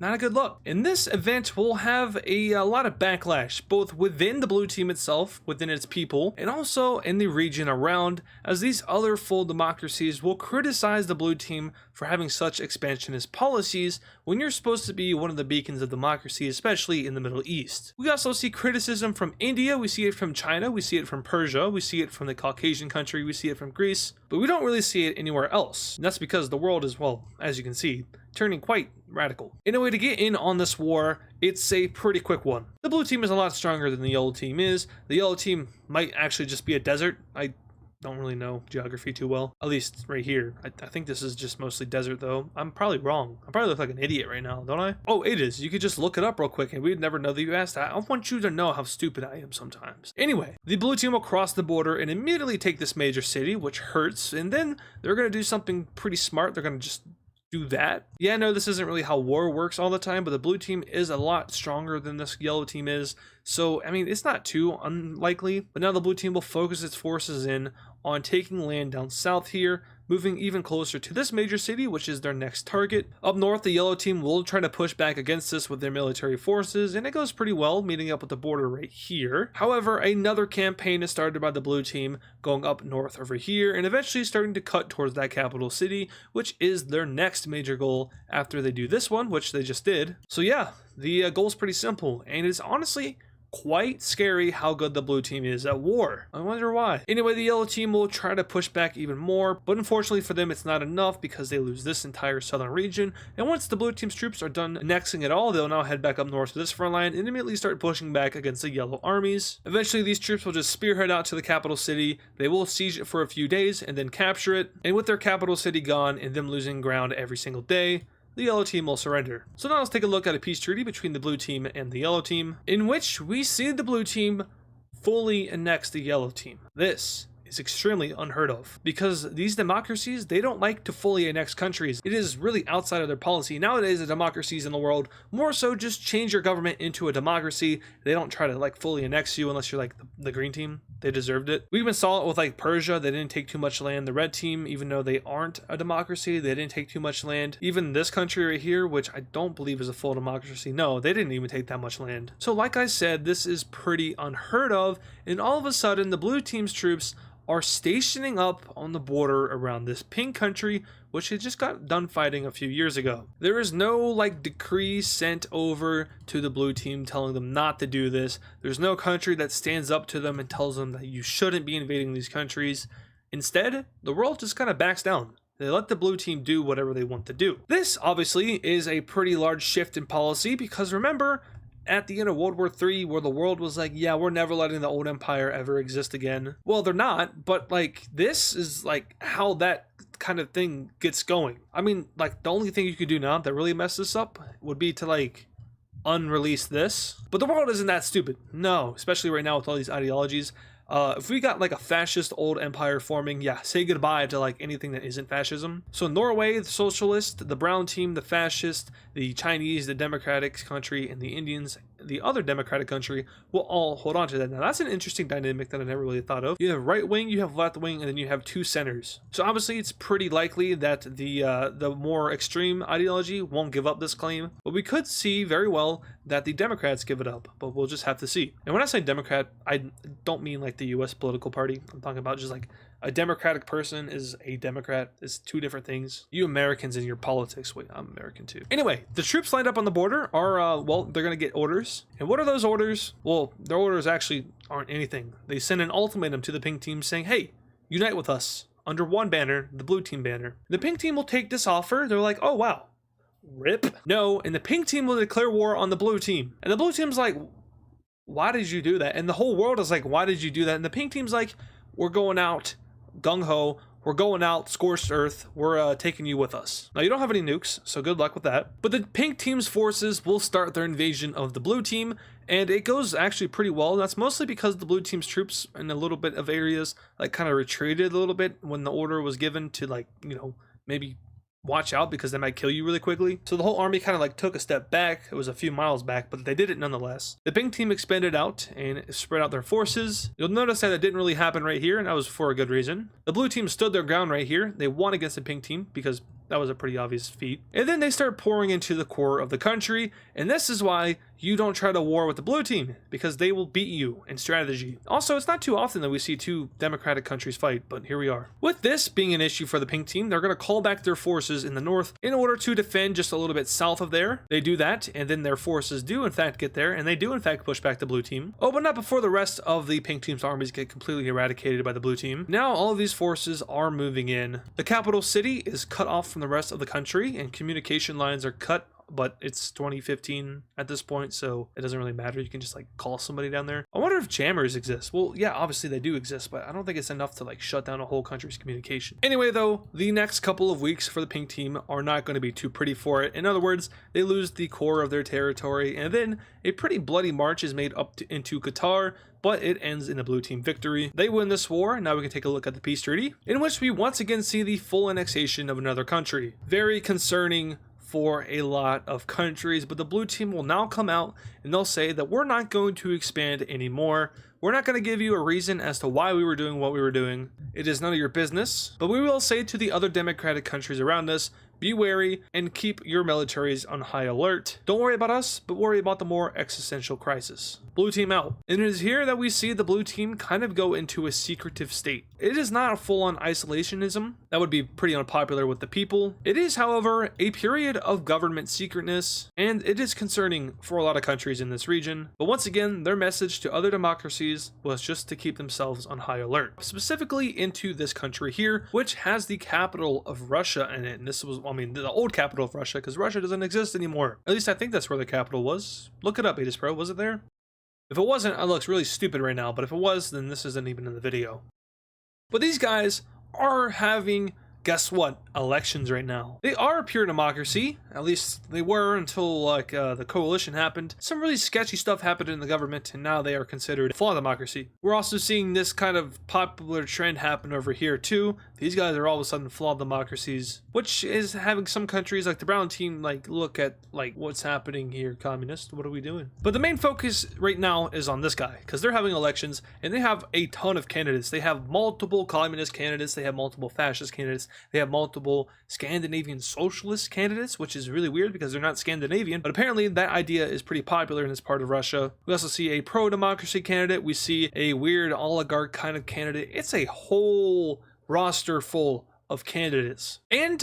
not a good look. In this event, we'll have a lot of backlash, both within the blue team itself, within its people, and also in the region around, as these other full democracies will criticize the blue team for having such expansionist policies when you're supposed to be one of the beacons of democracy, especially in the Middle East. We also see criticism from India, we see it from China, we see it from Persia, we see it from the Caucasian country, we see it from Greece, but we don't really see it anywhere else. And that's because the world is, well, as you can see, turning quite radical. Anyway, to get in on this war, it's a pretty quick one. The blue team is a lot stronger than the yellow team is. The yellow team might actually just be a desert. I don't really know geography too well, at least right here. I think this is just mostly desert though. I'm probably wrong. I probably look like an idiot right now, don't I? Oh, it is. You could just look it up real quick and we'd never know that you asked that. I want you to know how stupid I am sometimes. Anyway, the blue team will cross the border and immediately take this major city, which hurts, and then they're going to do something pretty smart. They're going to just do that. Yeah, no, this isn't really how war works all the time, but the blue team is a lot stronger than this yellow team is. So, I mean, it's not too unlikely, but now the blue team will focus its forces in on taking land down south here, moving even closer to this major city, which is their next target. Up north, the yellow team will try to push back against this with their military forces, and it goes pretty well, meeting up with the border right here. However, another campaign is started by the blue team, going up north over here, and eventually starting to cut towards that capital city, which is their next major goal after they do this one, which they just did. So yeah, the goal is pretty simple, and it's honestly quite scary how good the blue team is at war. I wonder why. Anyway, the yellow team will try to push back even more, but unfortunately for them, it's not enough because they lose this entire southern region. And once the blue team's troops are done annexing it all, they'll now head back up north to this front line and immediately start pushing back against the yellow armies. Eventually, these troops will just spearhead out to the capital city. They will siege it for a few days and then capture it. And with their capital city gone and them losing ground every single day, the yellow team will surrender. So now let's take a look at a peace treaty between the blue team and the yellow team, in which we see the blue team fully annex the yellow team. This is extremely unheard of because these democracies, they don't like to fully annex countries. It is really outside of their policy. Nowadays, the democracies in the world more so just change your government into a democracy. They don't try to like fully annex you unless you're like the green team. They deserved it. We even saw it with like Persia. They didn't take too much land. The red team, even though they aren't a democracy, they didn't take too much land. Even this country right here, which I don't believe is a full democracy, no, they didn't even take that much land. So like I said, this is pretty unheard of, and all of a sudden the blue team's troops are stationing up on the border around this pink country, which had just got done fighting a few years ago. There is no like decree sent over to the blue team telling them not to do this. There's no country that stands up to them and tells them that you shouldn't be invading these countries. Instead, the world just kind of backs down. They let the blue team do whatever they want to do. This obviously is a pretty large shift in policy because remember, at the end of World War III, where the world was like, yeah, we're never letting the old empire ever exist again. Well, they're not, but like this is like how that kind of thing gets going. I mean, like the only thing you could do now that really mess this up would be to like unrelease this. But the world isn't that stupid. No, especially right now with all these ideologies. If we got like a fascist old empire forming, yeah, say goodbye to like anything that isn't fascism. So Norway, the socialist, the brown team, the fascist, the Chinese, the democratic country, and the Indians the other democratic country will all hold on to that. Now that's an interesting dynamic that I never really thought of. You have right wing, you have left wing, and then you have two centers. So obviously it's pretty likely that the more extreme ideology won't give up this claim, but we could see very well that the Democrats give it up, but we'll just have to see. And when I say Democrat, I don't mean like the US political party. I'm talking about just like a democratic person is a Democrat. It's two different things. You Americans in your politics. Wait, I'm American too. Anyway, the troops lined up on the border are, well, they're going to get orders. And what are those orders? Well, their orders actually aren't anything. They send an ultimatum to the pink team saying, hey, unite with us under one banner, the blue team banner. The pink team will take this offer. They're like, oh, wow. Rip. No, and the pink team will declare war on the blue team. And the blue team's like, why did you do that? And the whole world is like, why did you do that? And the pink team's like, we're going out gung-ho, we're going out scorched earth, we're taking you with us. Now you don't have any nukes, so good luck with that. But the pink team's forces will start their invasion of the blue team, and it goes actually pretty well. That's mostly because the blue team's troops in a little bit of areas like kind of retreated a little bit when the order was given to, like, you know, maybe watch out because they might kill you really quickly. So the whole army kind of like took a step back. It was a few miles back, but they did it nonetheless. The pink team expanded out and spread out their forces. You'll notice that it didn't really happen right here, and that was for a good reason. The blue team stood their ground right here. They won against the pink team because that was a pretty obvious feat. And then they start pouring into the core of the country, and this is why you don't try to war with the blue team, because they will beat you in strategy. Also, it's not too often that we see two democratic countries fight, but here we are. With this being an issue for the pink team, they're going to call back their forces in the north in order to defend just a little bit south of there. They do that, and then their forces do in fact get there, and they do in fact push back the blue team. Oh, but not before the rest of the pink team's armies get completely eradicated by the blue team. Now all of these forces are moving in. The capital city is cut off from the rest of the country, and communication lines are cut, but it's 2015 at this point, so it doesn't really matter. You can just like call somebody down there. I wonder if jammers exist. Well, yeah, obviously they do exist, but I don't think it's enough to like shut down a whole country's communication. Anyway, though, the next couple of weeks for the pink team are not going to be too pretty for it. In other words, they lose the core of their territory, and then a pretty bloody march is made up into Qatar, but it ends in a blue team victory. They win this war. Now we can take a look at the peace treaty, in which we once again see the full annexation of another country. Very concerning for a lot of countries, but the blue team will now come out and they'll say that we're not going to expand anymore. We're not going to give you a reason as to why we were doing what we were doing. It is none of your business, but we will say to the other democratic countries around us, be wary and keep your militaries on high alert. Don't worry about us, but worry about the more existential crisis. Blue team out. And it is here that we see the blue team kind of go into a secretive state. It is not a full-on isolationism. That would be pretty unpopular with the people. It is, however, a period of government secretness, and it is concerning for a lot of countries in this region. But once again, their message to other democracies was just to keep themselves on high alert. Specifically into this country here, which has the capital of Russia in it. And this was, I mean, the old capital of Russia, because Russia doesn't exist anymore. At least I think that's where the capital was. Look it up, AdizzPro. Was it there? If it wasn't, it looks really stupid right now, but if it was, then this isn't even in the video. But these guys are having, guess what, elections right now. They are a pure democracy, at least they were until like the coalition happened. Some really sketchy stuff happened in the government, and now they are considered a flawed democracy. We're also seeing this kind of popular trend happen over here too. These guys are all of a sudden flawed democracies, which is having some countries like the brown team like look at like, what's happening here, communist, what are we doing? But the main focus right now is on this guy, because they're having elections and they have a ton of candidates. They have multiple communist candidates, they have multiple fascist candidates, they have multiple Scandinavian socialist candidates, which is really weird because they're not Scandinavian, but apparently that idea is pretty popular in this part of Russia. We also see a pro-democracy candidate, we see a weird oligarch kind of candidate. It's a whole roster full of candidates. And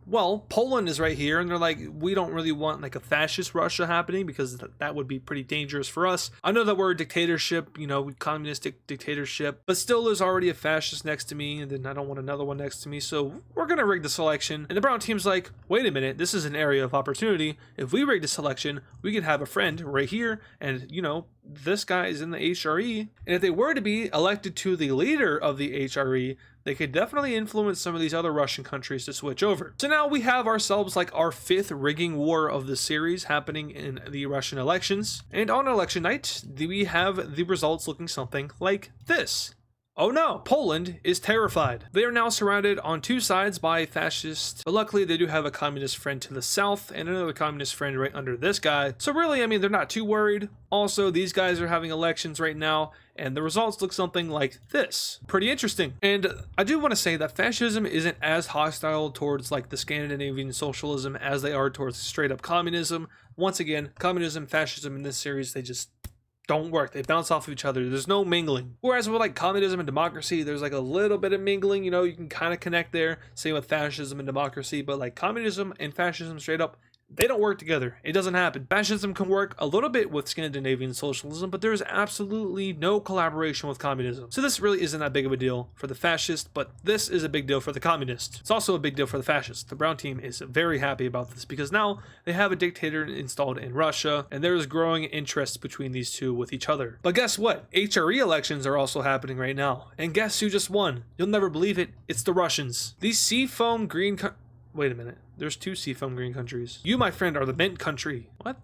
well, Poland is right here, and they're like, we don't really want like a fascist Russia happening because that would be pretty dangerous for us. I know that we're a dictatorship, you know, communistic dictatorship, but still there's already a fascist next to me, and then I don't want another one next to me, so we're gonna rig the election. And the brown team's like, wait a minute, this is an area of opportunity. If we rig this election, we could have a friend right here, and you know, this guy is in the HRE, and if they were to be elected to the leader of the HRE, they could definitely influence some of these other Russian countries to switch over. So now we have ourselves like our 5th rigging war of the series happening in the Russian elections. And on election night, we have the results looking something like this. oh no, Poland is terrified. They are now surrounded on two sides by fascists, but luckily they do have a communist friend to the south and another communist friend right under this guy. So really, I mean, they're not too worried. Also, these guys are having elections right now, and the results look something like this. Pretty interesting. And I do want to say that fascism isn't as hostile towards like the Scandinavian socialism as they are towards straight up communism. Once again, communism, fascism in this series, they just don't work. They bounce off of each other. There's no mingling. Whereas with like communism and democracy, there's like a little bit of mingling, you know, you can kind of connect there. Same with fascism and democracy, but like communism and fascism straight up, they don't work together. It doesn't happen. Fascism can work a little bit with Scandinavian socialism, but there's absolutely no collaboration with communism. So this really isn't that big of a deal for the fascist, but this is a big deal for the communist. It's also a big deal for the fascist. The Brown team is very happy about this because now they have a dictator installed in Russia, and there's growing interest between these two with each other. But guess what? HRE elections are also happening right now. And guess who just won? You'll never believe it. It's the Russians. These seafoam green wait a minute. There's two seafoam green countries. You, my friend, are the mint country. What?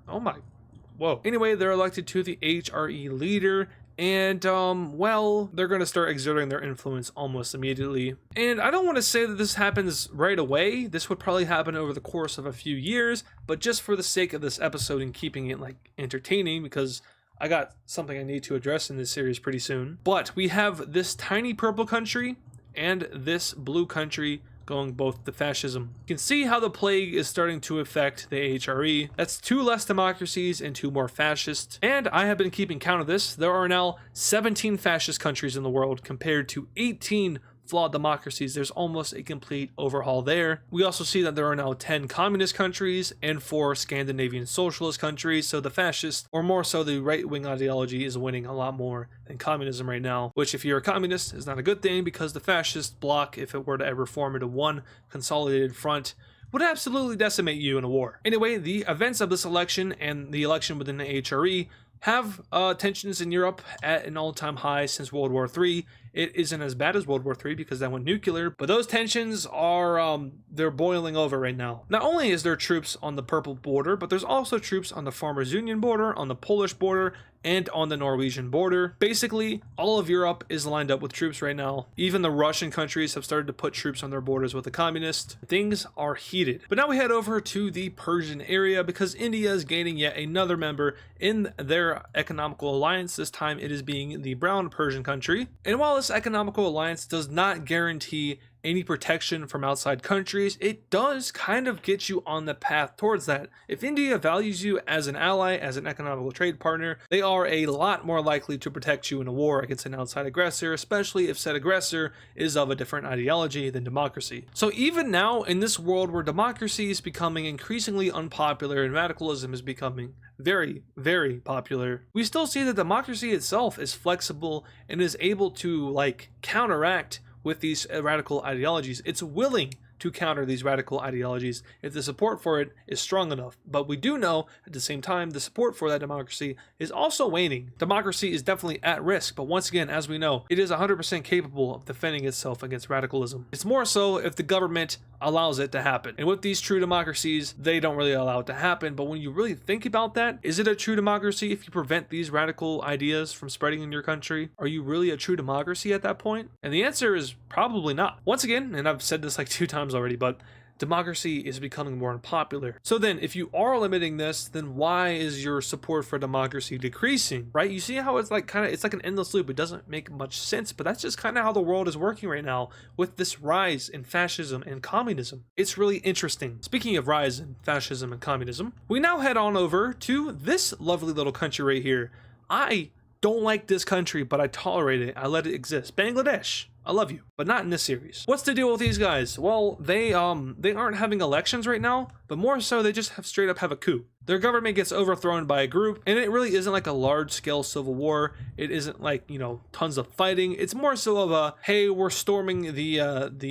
Oh my. Whoa. Anyway, they're elected to the HRE leader. And, well, they're going to start exerting their influence almost immediately. And I don't want to say that this happens right away. This would probably happen over the course of a few years. But just for the sake of this episode and keeping it, like, entertaining, because I got something I need to address in this series pretty soon. But we have this tiny purple country and this blue country going both to fascism. You can see how the plague is starting to affect the HRE. That's 2 less democracies and 2 more fascists. And I have been keeping count of this. There are now 17 fascist countries in the world compared to 18 flawed democracies. There's almost a complete overhaul there. We also see that there are now 10 communist countries and 4 Scandinavian socialist countries. So the fascist, or more so the right-wing ideology, is winning a lot more than communism right now, which if you're a communist is not a good thing, because the fascist bloc, if it were to ever form into one consolidated front, would absolutely decimate you in a war. Anyway, the events of this election and the election within the HRE have tensions in Europe at an all-time high since World War III. It isn't as bad as World War III because that went nuclear, but those tensions are, they're boiling over right now. Not only is there troops on the purple border, but there's also troops on the Farmers Union border, on the Polish border, and on the Norwegian border. Basically, all of Europe is lined up with troops right now. Even the Russian countries have started to put troops on their borders with the communists. Things are heated. But now we head over to the Persian area because India is gaining yet another member in their economical alliance. This time it is being the brown Persian country. And while this economical alliance does not guarantee any protection from outside countries, it does kind of get you on the path towards that. If India values you as an ally, as an economical trade partner, they are a lot more likely to protect you in a war against an outside aggressor, especially if said aggressor is of a different ideology than democracy. So even now, in this world where democracy is becoming increasingly unpopular and radicalism is becoming very, very popular, we still see that democracy itself is flexible and is able to like counteract with these radical ideologies. It's willing to counter these radical ideologies if the support for it is strong enough. But we do know at the same time the support for that democracy is also waning. Democracy is definitely at risk, but once again, as we know, it is 100% capable of defending itself against radicalism. It's more so if the government allows it to happen. And with these true democracies, they don't really allow it to happen. But when you really think about that, is it a true democracy if you prevent these radical ideas from spreading in your country? Are you really a true democracy at that point? And the answer is probably not. Once again, and I've said this like 2 times already, but democracy is becoming more unpopular. So then if you are limiting this, then why is your support for democracy decreasing, right? You see how it's like it's like an endless loop. It doesn't make much sense, but that's just kind of how the world is working right now with this rise in fascism and communism. It's really interesting. Speaking of rise in fascism and communism, we now head on over to this lovely little country right here. I don't like this country, but I tolerate it. I let it exist. Bangladesh. I love you, but not in this series. What's the deal with these guys? Well, they aren't having elections right now, but more so they just straight up have a coup. Their government gets overthrown by a group, and it really isn't like a large-scale civil war. It isn't like, you know, tons of fighting. It's more so of a, hey, we're storming the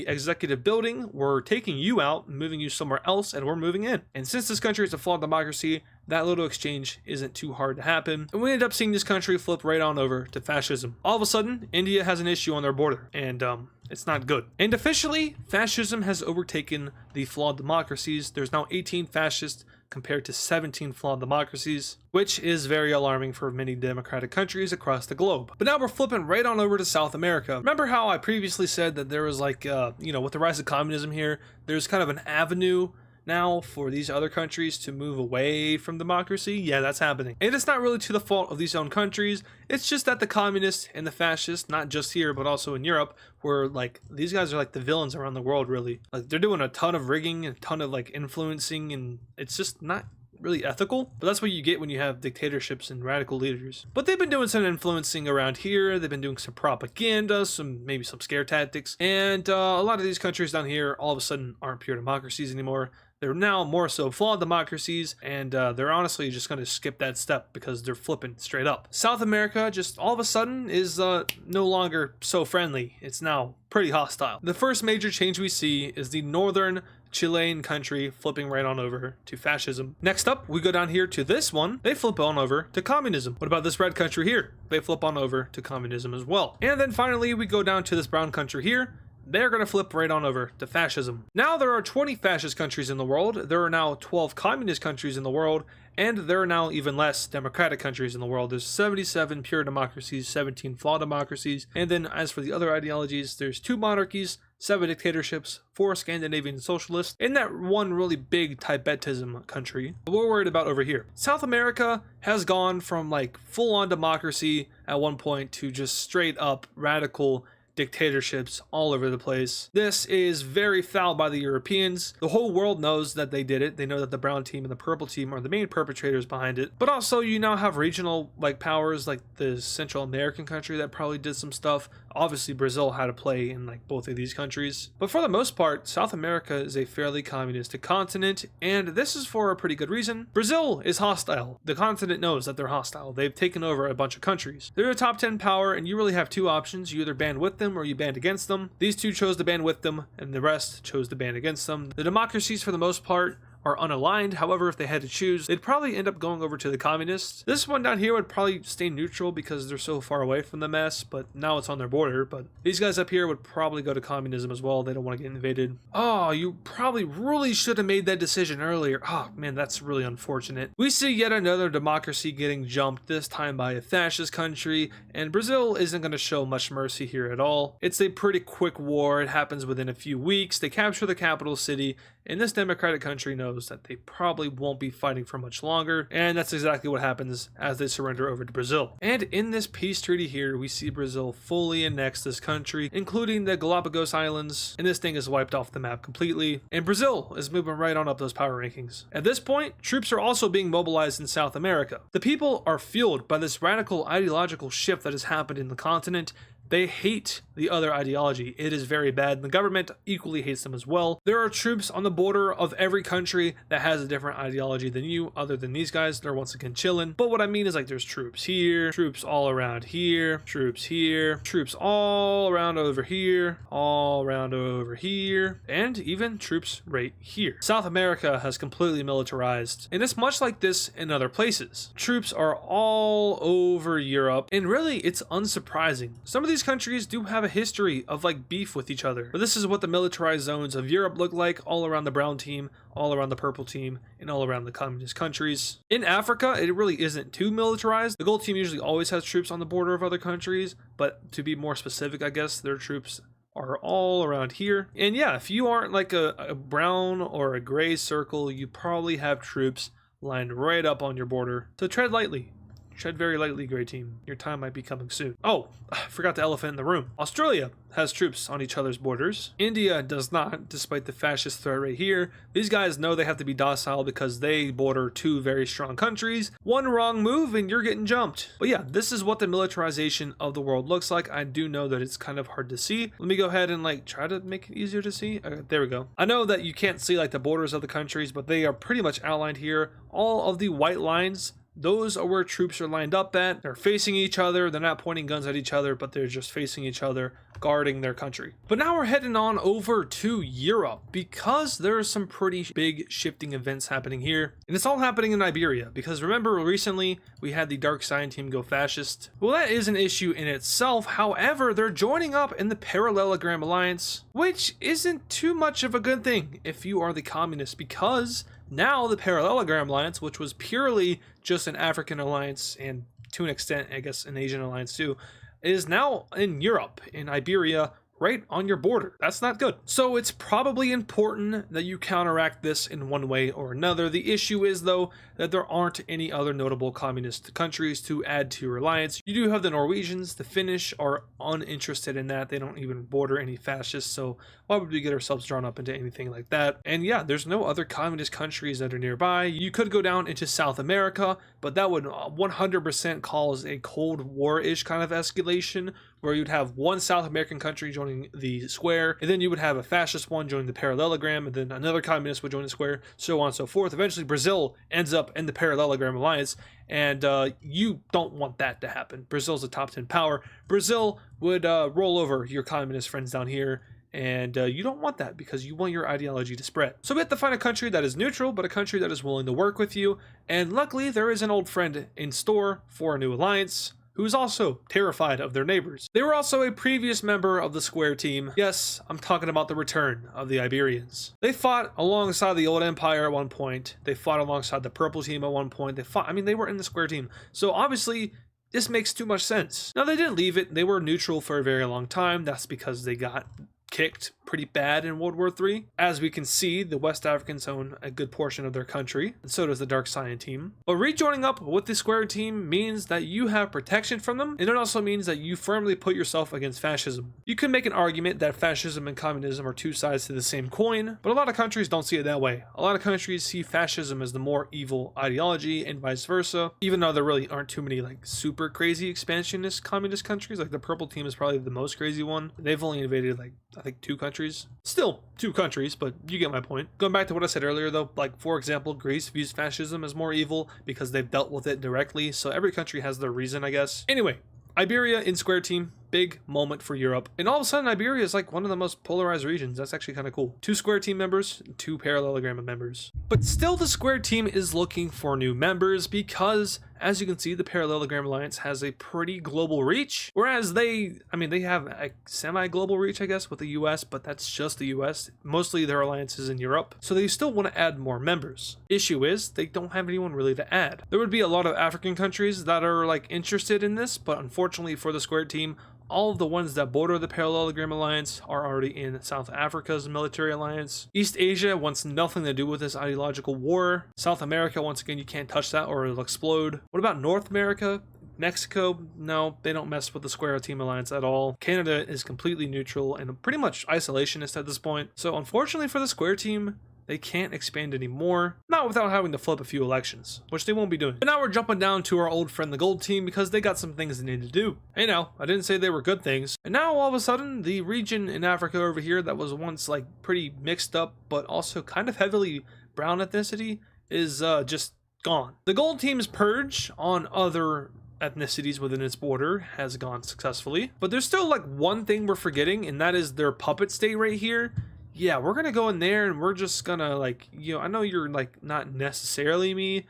executive building, we're taking you out, moving you somewhere else, and we're moving in. And since this country is a flawed democracy, that little exchange isn't too hard to happen. And we end up seeing this country flip right on over to fascism. All of a sudden, India has an issue on their border, and it's not good. And officially, fascism has overtaken the flawed democracies. There's now 18 fascist compared to 17 flawed democracies, which is very alarming for many democratic countries across the globe. But now we're flipping right on over to South America. Remember how I previously said that there was like, with the rise of communism here, there's kind of an avenue now for these other countries to move away from democracy? Yeah, that's happening. And it's not really to the fault of these own countries. It's just that the communists and the fascists, not just here, but also in Europe, where like these guys are like the villains around the world, really. Like they're doing a ton of rigging, a ton of like influencing, and it's just not really ethical. But that's what you get when you have dictatorships and radical leaders. But they've been doing some influencing around here. They've been doing some propaganda, maybe some scare tactics. And a lot of these countries down here all of a sudden aren't pure democracies anymore. They're now more so flawed democracies, and they're honestly just going to skip that step because they're flipping straight up. South America just all of a sudden is no longer so friendly. It's now pretty hostile. The first major change we see is the northern Chilean country flipping right on over to fascism. Next up, we go down here to this one. They flip on over to communism. What about this red country here? They flip on over to communism as well. And then finally, we go down to this brown country here. They're going to flip right on over to fascism. Now there are 20 fascist countries in the world, there are now 12 communist countries in the world, and there are now even less democratic countries in the world. There's 77 pure democracies, 17 flawed democracies, and then as for the other ideologies, there's 2 monarchies, 7 dictatorships, 4 Scandinavian socialists, and that one really big Tibetism country. But we're worried about over here. South America has gone from like full-on democracy at one point to just straight up radical dictatorships all over the place. This is very foul by the Europeans. The whole world knows that they did it. They know that the brown team and the purple team are the main perpetrators behind it. But also you now have regional like powers like the Central American country that probably did some stuff. Obviously Brazil had a play in like both of these countries. But for the most part, South America is a fairly communistic continent, and this is for a pretty good reason. Brazil is hostile. The continent knows that they're hostile. They've taken over a bunch of countries. They're a top 10 power, and you really have 2 options. You either band with them or you band against them. These 2 chose to band with them, and the rest chose to band against them. The democracies, for the most part, are unaligned. However, if they had to choose, they'd probably end up going over to the communists. This one down here would probably stay neutral because they're so far away from the mess, but now it's on their border. But these guys up here would probably go to communism as well. They don't want to get invaded. Oh, you probably really should have made that decision earlier. Oh man, that's really unfortunate. We see yet another democracy getting jumped, this time by a fascist country, and Brazil isn't going to show much mercy here at all. It's a pretty quick war. It happens within a few weeks. They capture the capital city, and this democratic country knows that they probably won't be fighting for much longer, and that's exactly what happens as they surrender over to Brazil. And in this peace treaty here, we see Brazil fully annex this country, including the Galapagos Islands, and this thing is wiped off the map completely, and Brazil is moving right on up those power rankings. At this point, troops are also being mobilized in South America. The people are fueled by this radical ideological shift that has happened in the continent. They hate the other ideology. It is very bad, and the government equally hates them as well. There are troops on the border of every country that has a different ideology than you, other than these guys. They're once again chilling. But what I mean is like there's troops here, troops all around here, troops here, troops all around over here, all around over here, and even troops right here. South America has completely militarized, and it's much like this in other places. Troops are all over Europe, and really it's unsurprising. Some of these countries do have a history of like beef with each other, but this is what the militarized zones of Europe look like, all around the brown team, all around the purple team, and all around the communist countries. In Africa, it really isn't too militarized. The gold team usually always has troops on the border of other countries, but to be more specific, I guess, their troops are all around here. And yeah, if you aren't like a brown or a gray circle, you probably have troops lined right up on your border. So tread lightly. Tread very lightly, Grey Team. Your time might be coming soon. Oh, I forgot the elephant in the room. Australia has troops on each other's borders. India does not, despite the fascist threat right here. These guys know they have to be docile because they border 2 very strong countries. One wrong move and you're getting jumped. But yeah, this is what the militarization of the world looks like. I do know that it's kind of hard to see. Let me go ahead and like try to make it easier to see. Okay, there we go. I know that you can't see like the borders of the countries, but they are pretty much outlined here. All of the white lines, those are where troops are lined up at. They're facing each other. They're not pointing guns at each other, but they're just facing each other, guarding their country. But now we're heading on over to Europe because there are some pretty big shifting events happening here. And it's all happening in Iberia because remember recently we had the Dark Side team go fascist. Well, that is an issue in itself. However, they're joining up in the Parallelogram Alliance, which isn't too much of a good thing if you are the communists because Now the Parallelogram Alliance, which was purely just an African alliance and to an extent, I guess, an Asian alliance too, is now in Europe, in Iberia, right on your border. That's not good. So it's probably important that you counteract this in one way or another. The issue is, though, that there aren't any other notable communist countries to add to your alliance. You do have the Norwegians. The Finnish are uninterested in that. They don't even border any fascists, so why would we get ourselves drawn up into anything like that? And yeah, there's no other communist countries that are nearby. You could go down into South America, but that would 100% cause a Cold War-ish kind of escalation, where you'd have one South American country joining the square, and then you would have a fascist one join the parallelogram, and then another communist would join the square, so on and so forth. Eventually, Brazil ends up in the parallelogram alliance, and you don't want that to happen. Brazil's a top 10 power. Brazil would roll over your communist friends down here, and you don't want that because you want your ideology to spread. So we have to find a country that is neutral, but a country that is willing to work with you, and luckily there is an old friend in store for a new alliance, who's also terrified of their neighbors. They were also a previous member of the Square team. Yes, I'm talking about the return of the Iberians. They fought alongside the old empire at one point. They fought alongside the purple team at one point. They were in the Square team. So obviously, this makes too much sense. Now, they didn't leave it. They were neutral for a very long time. That's because they got kicked pretty bad in World War III. As we can see, the West Africans own a good portion of their country, and so does the Dark Cyan team. But rejoining up with the Square team means that you have protection from them, and it also means that you firmly put yourself against fascism. You could make an argument that fascism and communism are two sides to the same coin, but a lot of countries don't see it that way. A lot of countries see fascism as the more evil ideology, and vice versa, even though there really aren't too many like super crazy expansionist communist countries. Like the purple team is probably the most crazy one. They've only invaded like I think 2 countries. Still 2 countries, but you get my point. Going back to what I said earlier though, like for example, Greece views fascism as more evil because they've dealt with it directly, so every country has their reason, I guess. Anyway, Iberia in Square team, big moment for Europe. And all of a sudden, Iberia is like one of the most polarized regions. That's actually kind of cool. 2 Square team members, 2 parallelogram members. But still, the Square team is looking for new members because, as you can see, the Parallelogram Alliance has a pretty global reach. Whereas they have a semi-global reach, I guess, with the US, but that's just the US. Mostly their alliance is in Europe. So they still want to add more members. Issue is, they don't have anyone really to add. There would be a lot of African countries that are like interested in this, but unfortunately for the Square team, all of the ones that border the Parallelogram Alliance are already in South Africa's military alliance. East Asia wants nothing to do with this ideological war. South America, once again, you can't touch that or it'll explode. What about North America? Mexico, no, they don't mess with the Square Team Alliance at all. Canada is completely neutral and pretty much isolationist at this point. So unfortunately for the Square Team, they can't expand anymore, not without having to flip a few elections, which they won't be doing. But now we're jumping down to our old friend the Gold Team because they got some things they need to do. Hey now, I didn't say they were good things. And now all of a sudden, the region in Africa over here that was once like pretty mixed up, but also kind of heavily brown ethnicity is just gone. The Gold Team's purge on other ethnicities within its border has gone successfully, but there's still like one thing we're forgetting, and that is their puppet state right here. Yeah, we're gonna go in there and we're just gonna like, I know you're like not necessarily me,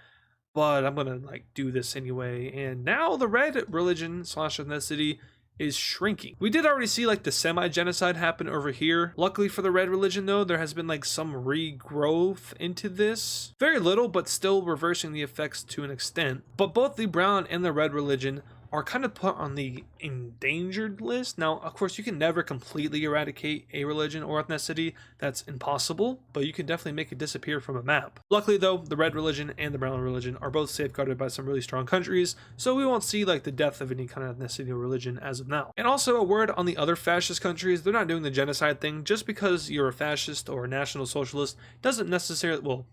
but I'm gonna like do this anyway. And now the red religion / ethnicity is shrinking. We did already see like the semi-genocide happen over here. Luckily for the red religion though, there has been like some regrowth into this. Very little, but still reversing the effects to an extent. But both the brown and the red religion are kind of put on the endangered list. Now, of course, you can never completely eradicate a religion or ethnicity. That's impossible, but you can definitely make it disappear from a map. Luckily, though, the red religion and the brown religion are both safeguarded by some really strong countries, so we won't see like the death of any kind of ethnicity or religion as of now. And also a word on the other fascist countries, they're not doing the genocide thing. Just because you're a fascist or a national socialist doesn't necessarily, well,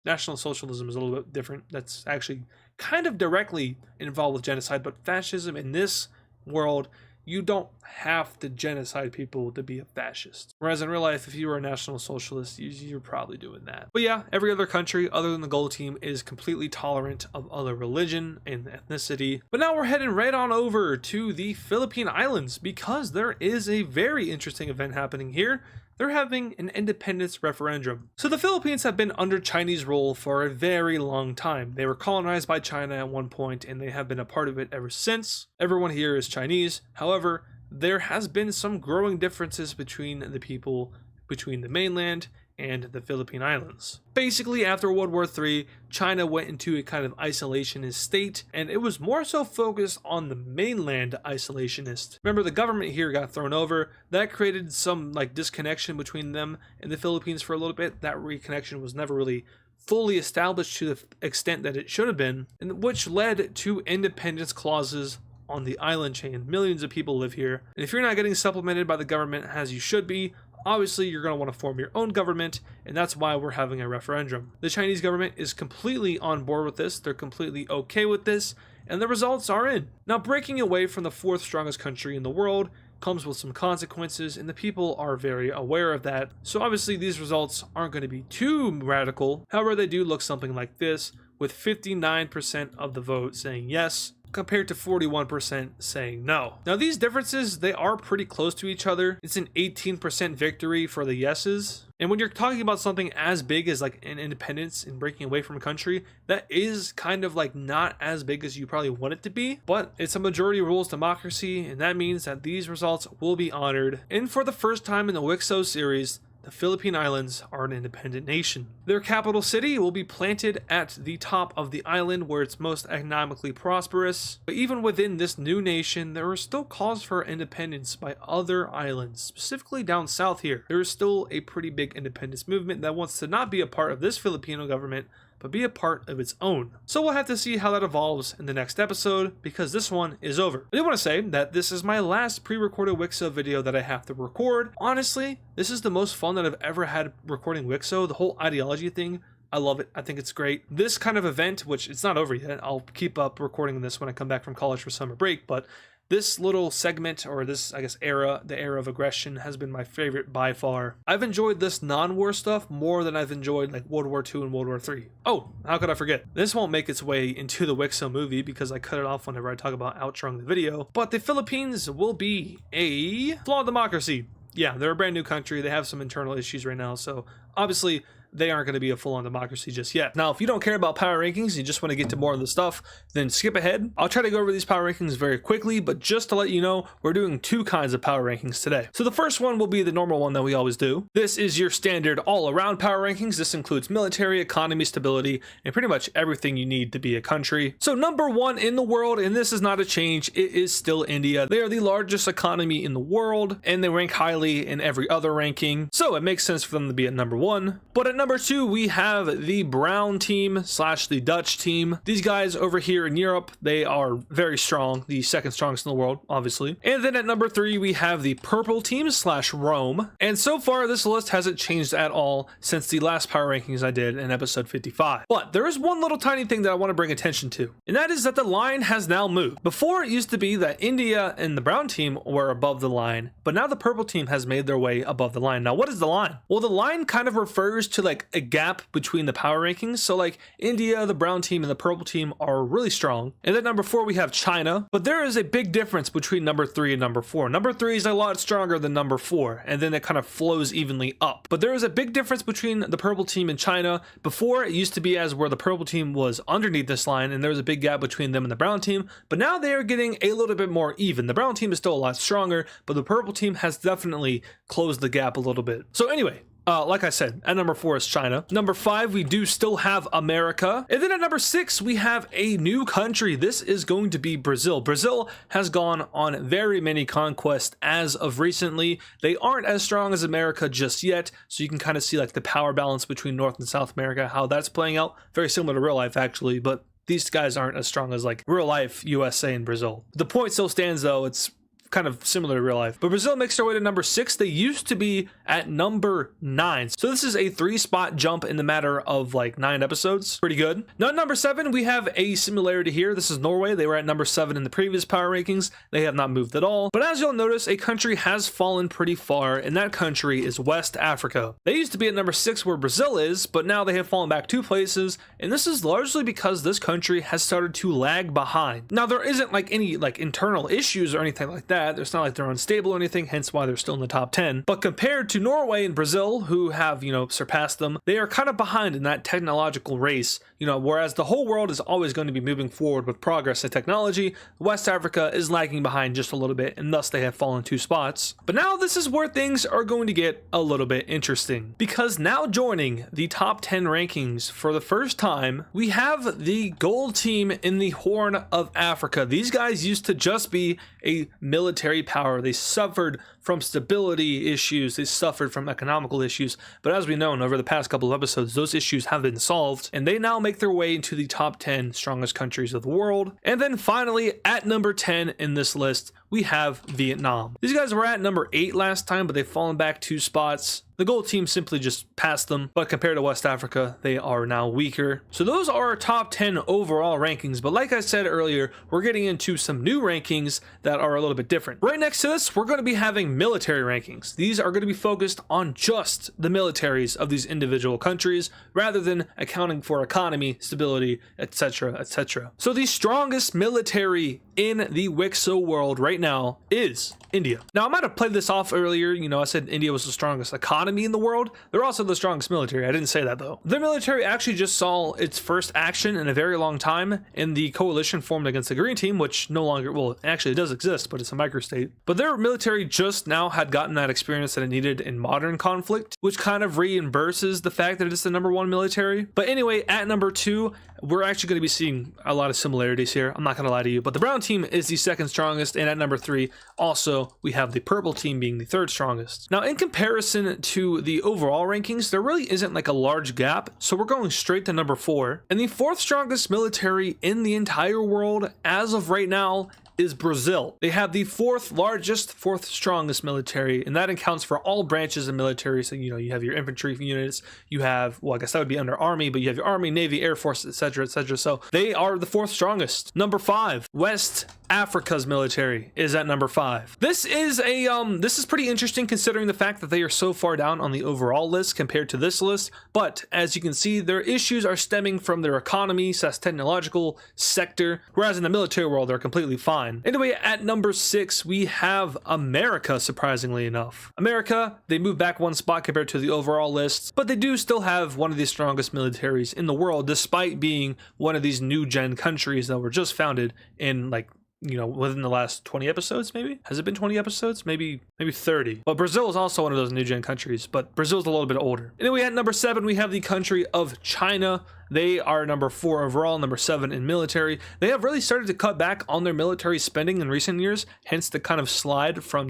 National Socialism is a little bit different. That's actually kind of directly involved with genocide, but fascism in this world, you don't have to genocide people to be a fascist. Whereas in real life, if you were a National Socialist, you're probably doing that. But yeah, every other country other than the Gold Team is completely tolerant of other religion and ethnicity. But now we're heading right on over to the Philippine Islands because there is a very interesting event happening here. They're having an independence referendum. So the Philippines have been under Chinese rule for a very long time. They were colonized by China at one point and they have been a part of it ever since. Everyone here is Chinese. However, there has been some growing differences between the people between the mainland and the Philippine Islands. Basically, after World War III, China went into a kind of isolationist state, and it was more so focused on the mainland isolationist. Remember, the government here got thrown over. That created some like disconnection between them and the Philippines for a little bit. That reconnection was never really fully established to the extent that it should have been, and which led to independence clauses on the island chain. Millions of people live here, and if you're not getting supplemented by the government as you should be, obviously you're going to want to form your own government, and that's why we're having a referendum. The Chinese government is completely on board with this. They're completely okay with this, and the results are in. Now, breaking away from the fourth strongest country in the world comes with some consequences, and the people are very aware of that. So obviously these results aren't going to be too radical. However, they do look something like this, with 59% of the vote saying yes, compared to 41% saying no. Now, these differences, they are pretty close to each other. It's an 18% victory for the yeses. And when you're talking about something as big as like an independence and breaking away from a country, that is kind of like not as big as you probably want it to be, but it's a majority rules democracy, and that means that these results will be honored. And for the first time in the WICSO series, the Philippine Islands are an independent nation. Their capital city will be planted at the top of the island where it's most economically prosperous. But even within this new nation, there are still calls for independence by other islands, specifically down south here. There is still a pretty big independence movement that wants to not be a part of this Filipino government, but be a part of its own. So we'll have to see how that evolves in the next episode, because this one is over. I do want to say that this is my last pre-recorded WICSO video that I have to record. Honestly, this is the most fun that I've ever had recording WICSO. The whole ideology thing, I love it. I think it's great. This kind of event, which it's not over yet, I'll keep up recording this when I come back from college for summer break, but this little segment, or this, I guess, era, the era of aggression, has been my favorite by far. I've enjoyed this non-war stuff more than I've enjoyed like World War II and World War III. Oh, how could I forget? This won't make its way into the WICSO movie because I cut it off whenever I talk about outroing the video, but the Philippines will be a flawed democracy. Yeah, they're a brand new country. They have some internal issues right now, so obviously they aren't going to be a full-on democracy just yet. Now, if you don't care about power rankings and you just want to get to more of the stuff, then skip ahead. I'll try to go over these power rankings very quickly, but just to let you know, we're doing two kinds of power rankings today. So the first one will be the normal one that we always do. This is your standard all-around power rankings. This includes military, economy, stability, and pretty much everything you need to be a country. So number one in the world, and this is not a change, it is still India. They are the largest economy in the world, and they rank highly in every other ranking. So it makes sense for them to be at number one. But at number two, we have the brown team slash the Dutch team. These guys over here in Europe, they are very strong, the second strongest in the world, obviously. And then at number three, we have the purple team slash Rome. And so far, this list hasn't changed at all since the last power rankings I did in episode 55. But there is one little tiny thing that I want to bring attention to, and that is that the line has now moved. Before, it used to be that India and the brown team were above the line, but now the purple team has made their way above the line. Now, what is the line? Well, the line kind of refers to like a gap between the power rankings. So like India, the brown team, and the purple team are really strong. And then number four, we have China. But there is a big difference between number three and number four. Number three is a lot stronger than number four, and then it kind of flows evenly up. But there is a big difference between the purple team and China. Before, it used to be as where the purple team was underneath this line, and there was a big gap between them and the brown team. But now they are getting a little bit more even. The brown team is still a lot stronger, but the purple team has definitely closed the gap a little bit. So anyway, like I said, at number four is China. Number five, we do still have America. And then at number six, we have a new country. This is going to be Brazil. Brazil has gone on very many conquests as of recently. They aren't as strong as America just yet, so you can kind of see like the power balance between North and South America, how that's playing out. Very similar to real life, actually, but these guys aren't as strong as like real life USA and Brazil. The point still stands though. It's kind of similar to real life. But Brazil makes their way to number six. They used to be at number 9. So this is a 3-spot jump in the matter of like 9 episodes. Pretty good. Now at number 7, we have a similarity here. This is Norway. They were at number 7 in the previous power rankings. They have not moved at all. But as you'll notice, a country has fallen pretty far, and that country is West Africa. They used to be at number 6 where Brazil is, but now they have fallen back 2 places, and this is largely because this country has started to lag behind. Now there isn't like any like internal issues or anything like that. It's not like they're unstable or anything, hence why they're still in the top 10. But compared to Norway and Brazil, who have, surpassed them, they are kind of behind in that technological race whereas the whole world is always going to be moving forward with progress and technology, West Africa is lagging behind just a little bit, and thus they have fallen 2 spots. But now this is where things are going to get a little bit interesting, because now joining the top 10 rankings for the first time, we have the gold team in the Horn of Africa. These guys used to just be a military power. They suffered from stability issues, they suffered from economical issues, but as we know over the past couple of episodes, those issues have been solved, and they now make their way into the top 10 strongest countries of the world. And then finally, at number 10 in this list, we have Vietnam. These guys were at number 8 last time, but they've fallen back 2 spots. The gold team simply just passed them, but compared to West Africa, they are now weaker. So those are our top 10 overall rankings, but like I said earlier, we're getting into some new rankings that are a little bit different. Right next to this, we're going to be having military rankings. These are going to be focused on just the militaries of these individual countries, rather than accounting for economy, stability, etc., etc. So the strongest military in the WICSO world right now is India. Now, I might have played this off earlier. I said India was the strongest economy in the world. They're also the strongest military. I didn't say that though. Their military actually just saw its first action in a very long time in the coalition formed against the Green Team, which no longer, well, actually it does exist, but it's a microstate. But their military just now had gotten that experience that it needed in modern conflict, which kind of reimburses the fact that it's the number 1 military. But anyway, at number 2, we're actually going to be seeing a lot of similarities here. I'm not going to lie to you, but the brown team is the second strongest, and at number 3, also, we have the purple team being the third strongest. Now, in comparison to the overall rankings, there really isn't like a large gap, so we're going straight to number 4. And the 4th strongest military in the entire world, as of right now, is Brazil. They have the 4th largest, 4th strongest military, and that accounts for all branches of military. So, you have your infantry units, you have, well, I guess that would be under army, but you have your army, navy, air force, etc., etc. So they are the 4th strongest. Number 5, West Africa's military is at number 5. This is pretty interesting considering the fact that they are so far down on the overall list compared to this list, but as you can see, their issues are stemming from their economy, technological sector, whereas in the military world, they're completely fine. Anyway, at number 6, we have America, surprisingly enough. America, they moved back 1 spot compared to the overall list, but they do still have one of the strongest militaries in the world, despite being one of these new gen countries that were just founded in within the last 20 episodes, maybe? Has it been 20 episodes? Maybe 30. But Brazil is also one of those new gen countries, but Brazil's a little bit older. Anyway, at number 7, we have the country of China. They are number 4 overall, number 7 in military. They have really started to cut back on their military spending in recent years, hence the kind of slide from,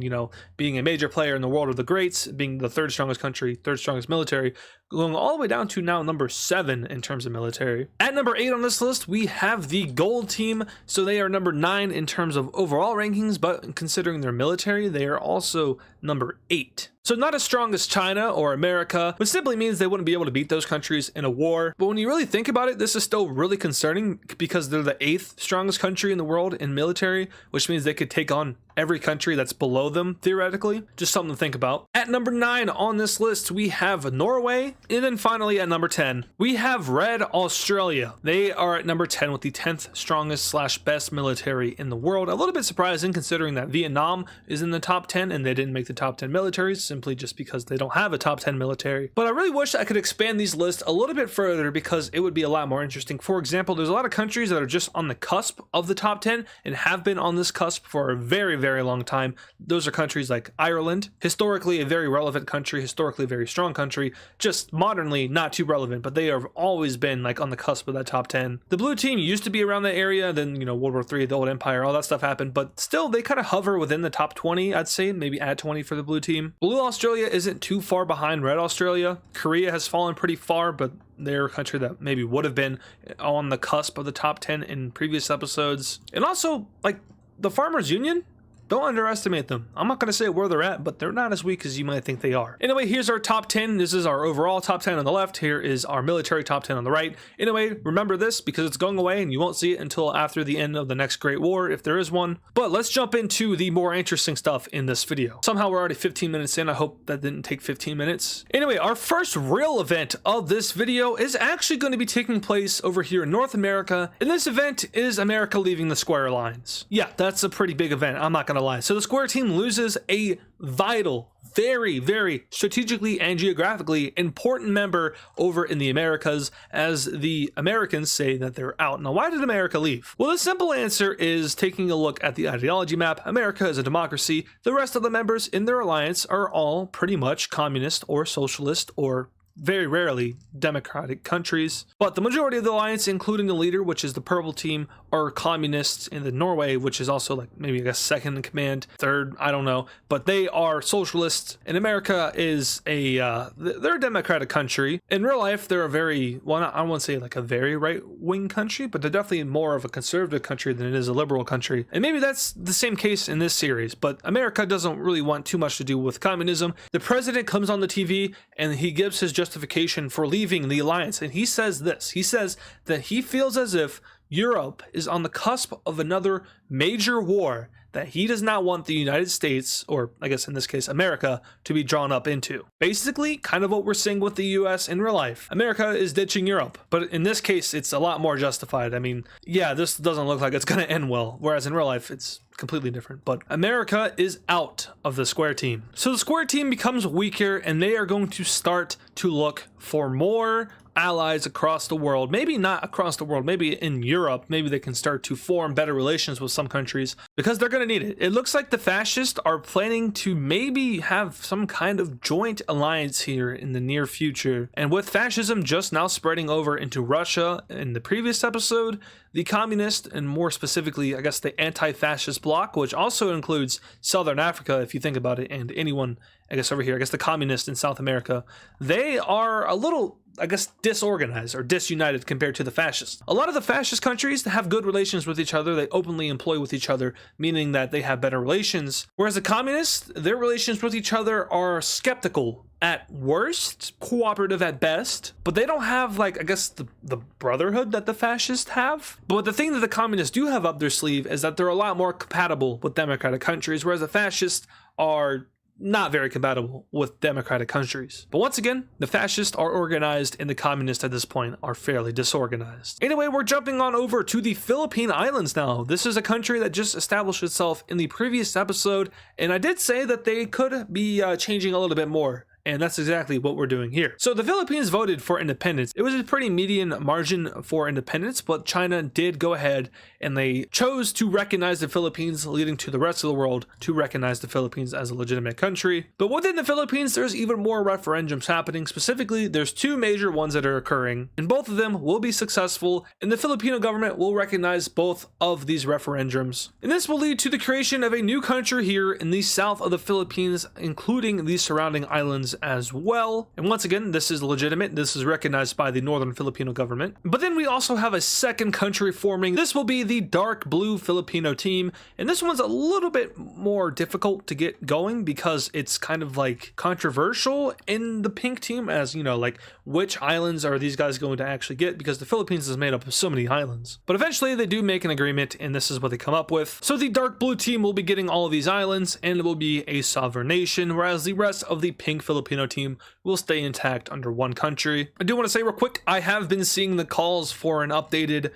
being a major player in the world of the greats, being the 3rd strongest country, 3rd strongest military, going all the way down to now number 7 in terms of military. At number 8 on this list, we have the gold team. So they are number 9 in terms of overall rankings, but considering their military, they are also number 8. So not as strong as China or America, which simply means they wouldn't be able to beat those countries in a war. But when you really think about it, this is still really concerning because they're the 8th strongest country in the world in military, which means they could take on every country that's below them, theoretically. Just something to think about. At number 9 on this list, we have Norway. And then finally at number 10, we have Red Australia. They are at number 10 with the 10th strongest / best military in the world. A little bit surprising considering that Vietnam is in the top 10 and they didn't make the top 10 militaries simply just because they don't have a top 10 military. But I really wish I could expand these lists a little bit further because it would be a lot more interesting. For example, there's a lot of countries that are just on the cusp of the top 10 and have been on this cusp for a very, very long time. Those are countries like Ireland, historically a very relevant country, historically a very strong country, just modernly not too relevant, but they have always been like on the cusp of that top 10. The blue team used to be around that area, then World War III, the old empire, all that stuff happened, but still they kind of hover within the top 20, I'd say, maybe add 20 for the blue team. Blue Australia isn't too far behind Red Australia. Korea has fallen pretty far, but they're a country that maybe would have been on the cusp of the top 10 in previous episodes. And also, like, the Farmers Union, don't underestimate them. I'm not going to say where they're at, but they're not as weak as you might think they are. Anyway, here's our top 10. This is our overall top 10 on the left. Here is our military top 10 on the right. Anyway, remember this because it's going away and you won't see it until after the end of the next Great War, if there is one. But let's jump into the more interesting stuff in this video. Somehow we're already 15 minutes in. I hope that didn't take 15 minutes. Anyway, our first real event of this video is actually going to be taking place over here in North America. And this event is America leaving the square lines. Yeah, that's a pretty big event. I'm not going to lie. So the square team loses a vital very, very strategically and geographically important member over in the Americas, as the Americans say that they're out. Now, why did America leave? Well, the simple answer is taking a look at the ideology map. America is a democracy. The rest of the members in their alliance are all pretty much communist or socialist or very rarely democratic countries, but the majority of the alliance, including the leader, which is the purple team, are communists. In the Norway, which is also like maybe I guess second in command, third, I don't know, but they are socialists. And America is they're a democratic country. In real life, they're a very, well, I don't want to say like a very right-wing country, but they're definitely more of a conservative country than it is a liberal country. And maybe that's the same case in this series, but America doesn't really want too much to do with communism. The president comes on the TV and he gives his justification for leaving the alliance, and he says this. He says that he feels as if Europe is on the cusp of another major war that he does not want the United States, or I guess in this case America, to be drawn up into. Basically, kind of what we're seeing with the US in real life. America is ditching Europe, but in this case it's a lot more justified. I mean, yeah, this doesn't look like it's going to end well, whereas in real life it's completely different. But America is out of the square team. So the square team becomes weaker, and they are going to start to look for more allies across the world. Maybe not across the world, maybe in Europe. Maybe they can start to form better relations with some countries, because they're going to need it. It looks like the fascists are planning to maybe have some kind of joint alliance here in the near future. And with fascism just now spreading over into Russia in the previous episode, the communist, and more specifically, I guess the anti-fascist bloc, which also includes Southern Africa, if you think about it, and anyone, I guess over here, I guess the communists in South America, they are a little, I guess, disorganized or disunited compared to the fascists. A lot of the fascist countries have good relations with each other. They openly employ with each other, meaning that they have better relations. Whereas the communists, their relations with each other are skeptical at worst, cooperative at best, but they don't have, like, I guess the brotherhood that the fascists have. But the thing that the communists do have up their sleeve is that they're a lot more compatible with democratic countries, whereas the fascists are not very compatible with democratic countries. But once again, the fascists are organized and the communists at this point are fairly disorganized. Anyway, we're jumping on over to the Philippine Islands now. This is a country that just established itself in the previous episode, and I did say that they could be changing a little bit more. And that's exactly what we're doing here. So the Philippines voted for independence. It was a pretty median margin for independence, but China did go ahead and they chose to recognize the Philippines, leading to the rest of the world to recognize the Philippines as a legitimate country. But within the Philippines, there's even more referendums happening. Specifically, there's two major ones that are occurring, and both of them will be successful, and the Filipino government will recognize both of these referendums. And this will lead to the creation of a new country here in the south of the Philippines, including the surrounding islands as well. And once again, this is legitimate. This is recognized by the Northern Filipino government. But then we also have a second country forming. This will be the dark blue Filipino team, and this one's a little bit more difficult to get going because it's kind of like controversial in the pink team, as you know, like which islands are these guys going to actually get, because the Philippines is made up of so many islands. But eventually they do make an agreement, and this is what they come up with. So the dark blue team will be getting all of these islands, and it will be a sovereign nation, whereas the rest of the pink Filipino team will stay intact under one country. I do want to say real quick, I have been seeing the calls for an updated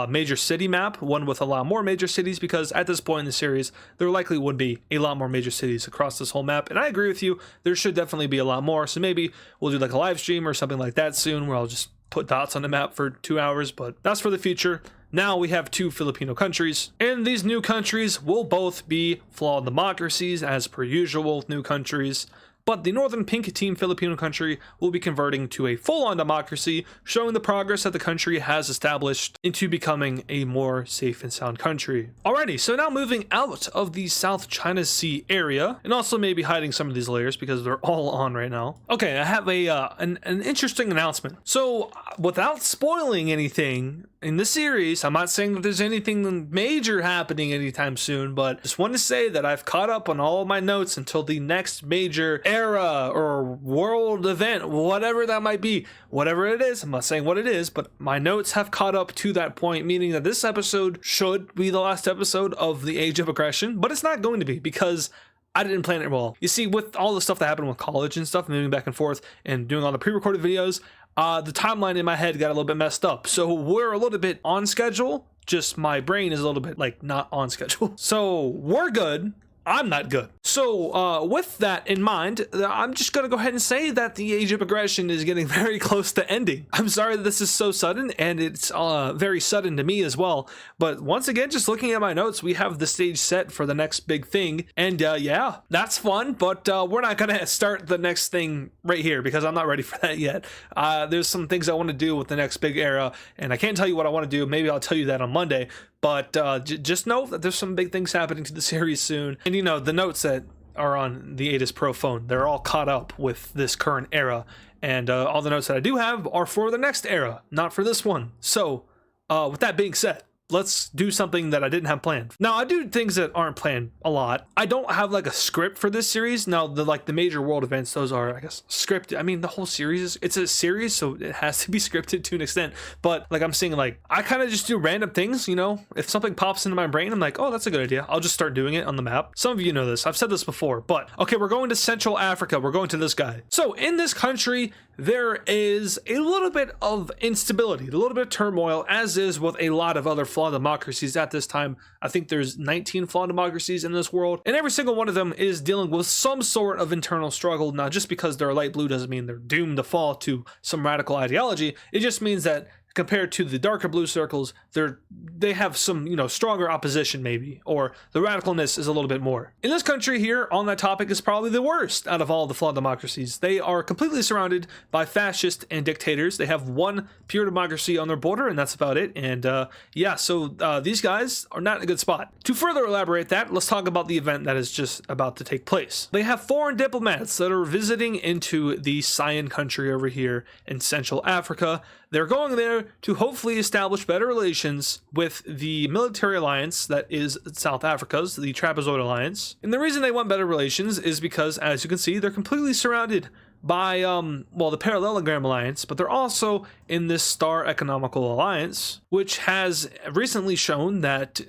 major city map, one with a lot more major cities, because at this point in the series, there likely would be a lot more major cities across this whole map. And I agree with you, there should definitely be a lot more. So maybe we'll do like a live stream or something like that soon, where I'll just put dots on the map for 2 hours, but that's for the future. Now we have two Filipino countries, and these new countries will both be flawed democracies, as per usual with new countries. But the Northern Pink Team Filipino country will be converting to a full-on democracy, showing the progress that the country has established into becoming a more safe and sound country. Alrighty, so now moving out of the South China Sea area, and also maybe hiding some of these layers because they're all on right now. Okay, I have an interesting announcement. So without spoiling anything in the series, I'm not saying that there's anything major happening anytime soon, but just want to say that I've caught up on all of my notes until the next major era or world event, whatever that might be, whatever it is. I'm not saying what it is, but my notes have caught up to that point, meaning that this episode should be the last episode of the Age of Aggression, but it's not going to be because I didn't plan it well. You see, with all the stuff that happened with college and stuff, moving back and forth and doing all the pre-recorded videos, the timeline in my head got a little bit messed up. So we're a little bit on schedule, just my brain is a little bit like not on schedule. So we're good. I'm not good. So with that in mind, I'm just gonna go ahead and say that the age of aggression is getting very close to ending. I'm sorry that this is so sudden, and it's very sudden to me as well. But once again, just looking at my notes, we have the stage set for the next big thing. And yeah, that's fun, but we're not gonna start the next thing right here because I'm not ready for that yet. There's some things I want to do with the next big era, and I can't tell you what I want to do. Maybe I'll tell you that on Monday. But just know that there's some big things happening to the series soon. And you know, the notes that are on the AdizzPro phone, they're all caught up with this current era. And all the notes that I do have are for the next era, not for this one. So with that being said, let's do something that I didn't have planned. Now, I do things that aren't planned a lot. I don't have like a script for this series. Now, the major world events, those are, I guess, scripted. I mean, the whole series, it's a series, so it has to be scripted to an extent. But like I'm saying, like, I kind of just do random things, you know? If something pops into my brain, I'm like, oh, that's a good idea. I'll just start doing it on the map. Some of you know this. I've said this before, but okay, we're going to Central Africa. We're going to this guy. So in this country, there is a little bit of instability, a little bit of turmoil, as is with a lot of other flawed democracies at this time. I think there's 19 flawed democracies in this world, and every single one of them is dealing with some sort of internal struggle. Now, just because they're light blue doesn't mean they're doomed to fall to some radical ideology. It just means that compared to the darker blue circles, they have some, you know, stronger opposition maybe, or the radicalness is a little bit more. In this country here, on that topic, is probably the worst out of all the flawed democracies. They are completely surrounded by fascists and dictators. They have one pure democracy on their border, and that's about it. And yeah, so these guys are not in a good spot. To further elaborate that, let's talk about the event that is just about to take place. They have foreign diplomats that are visiting into the Cyan country over here in Central Africa. They're going there to hopefully establish better relations with the military alliance that is South Africa's, the Trapezoid Alliance. And the reason they want better relations is because, as you can see, they're completely surrounded by, well, the Parallelogram Alliance, but they're also in this Star Economical Alliance, which has recently shown that,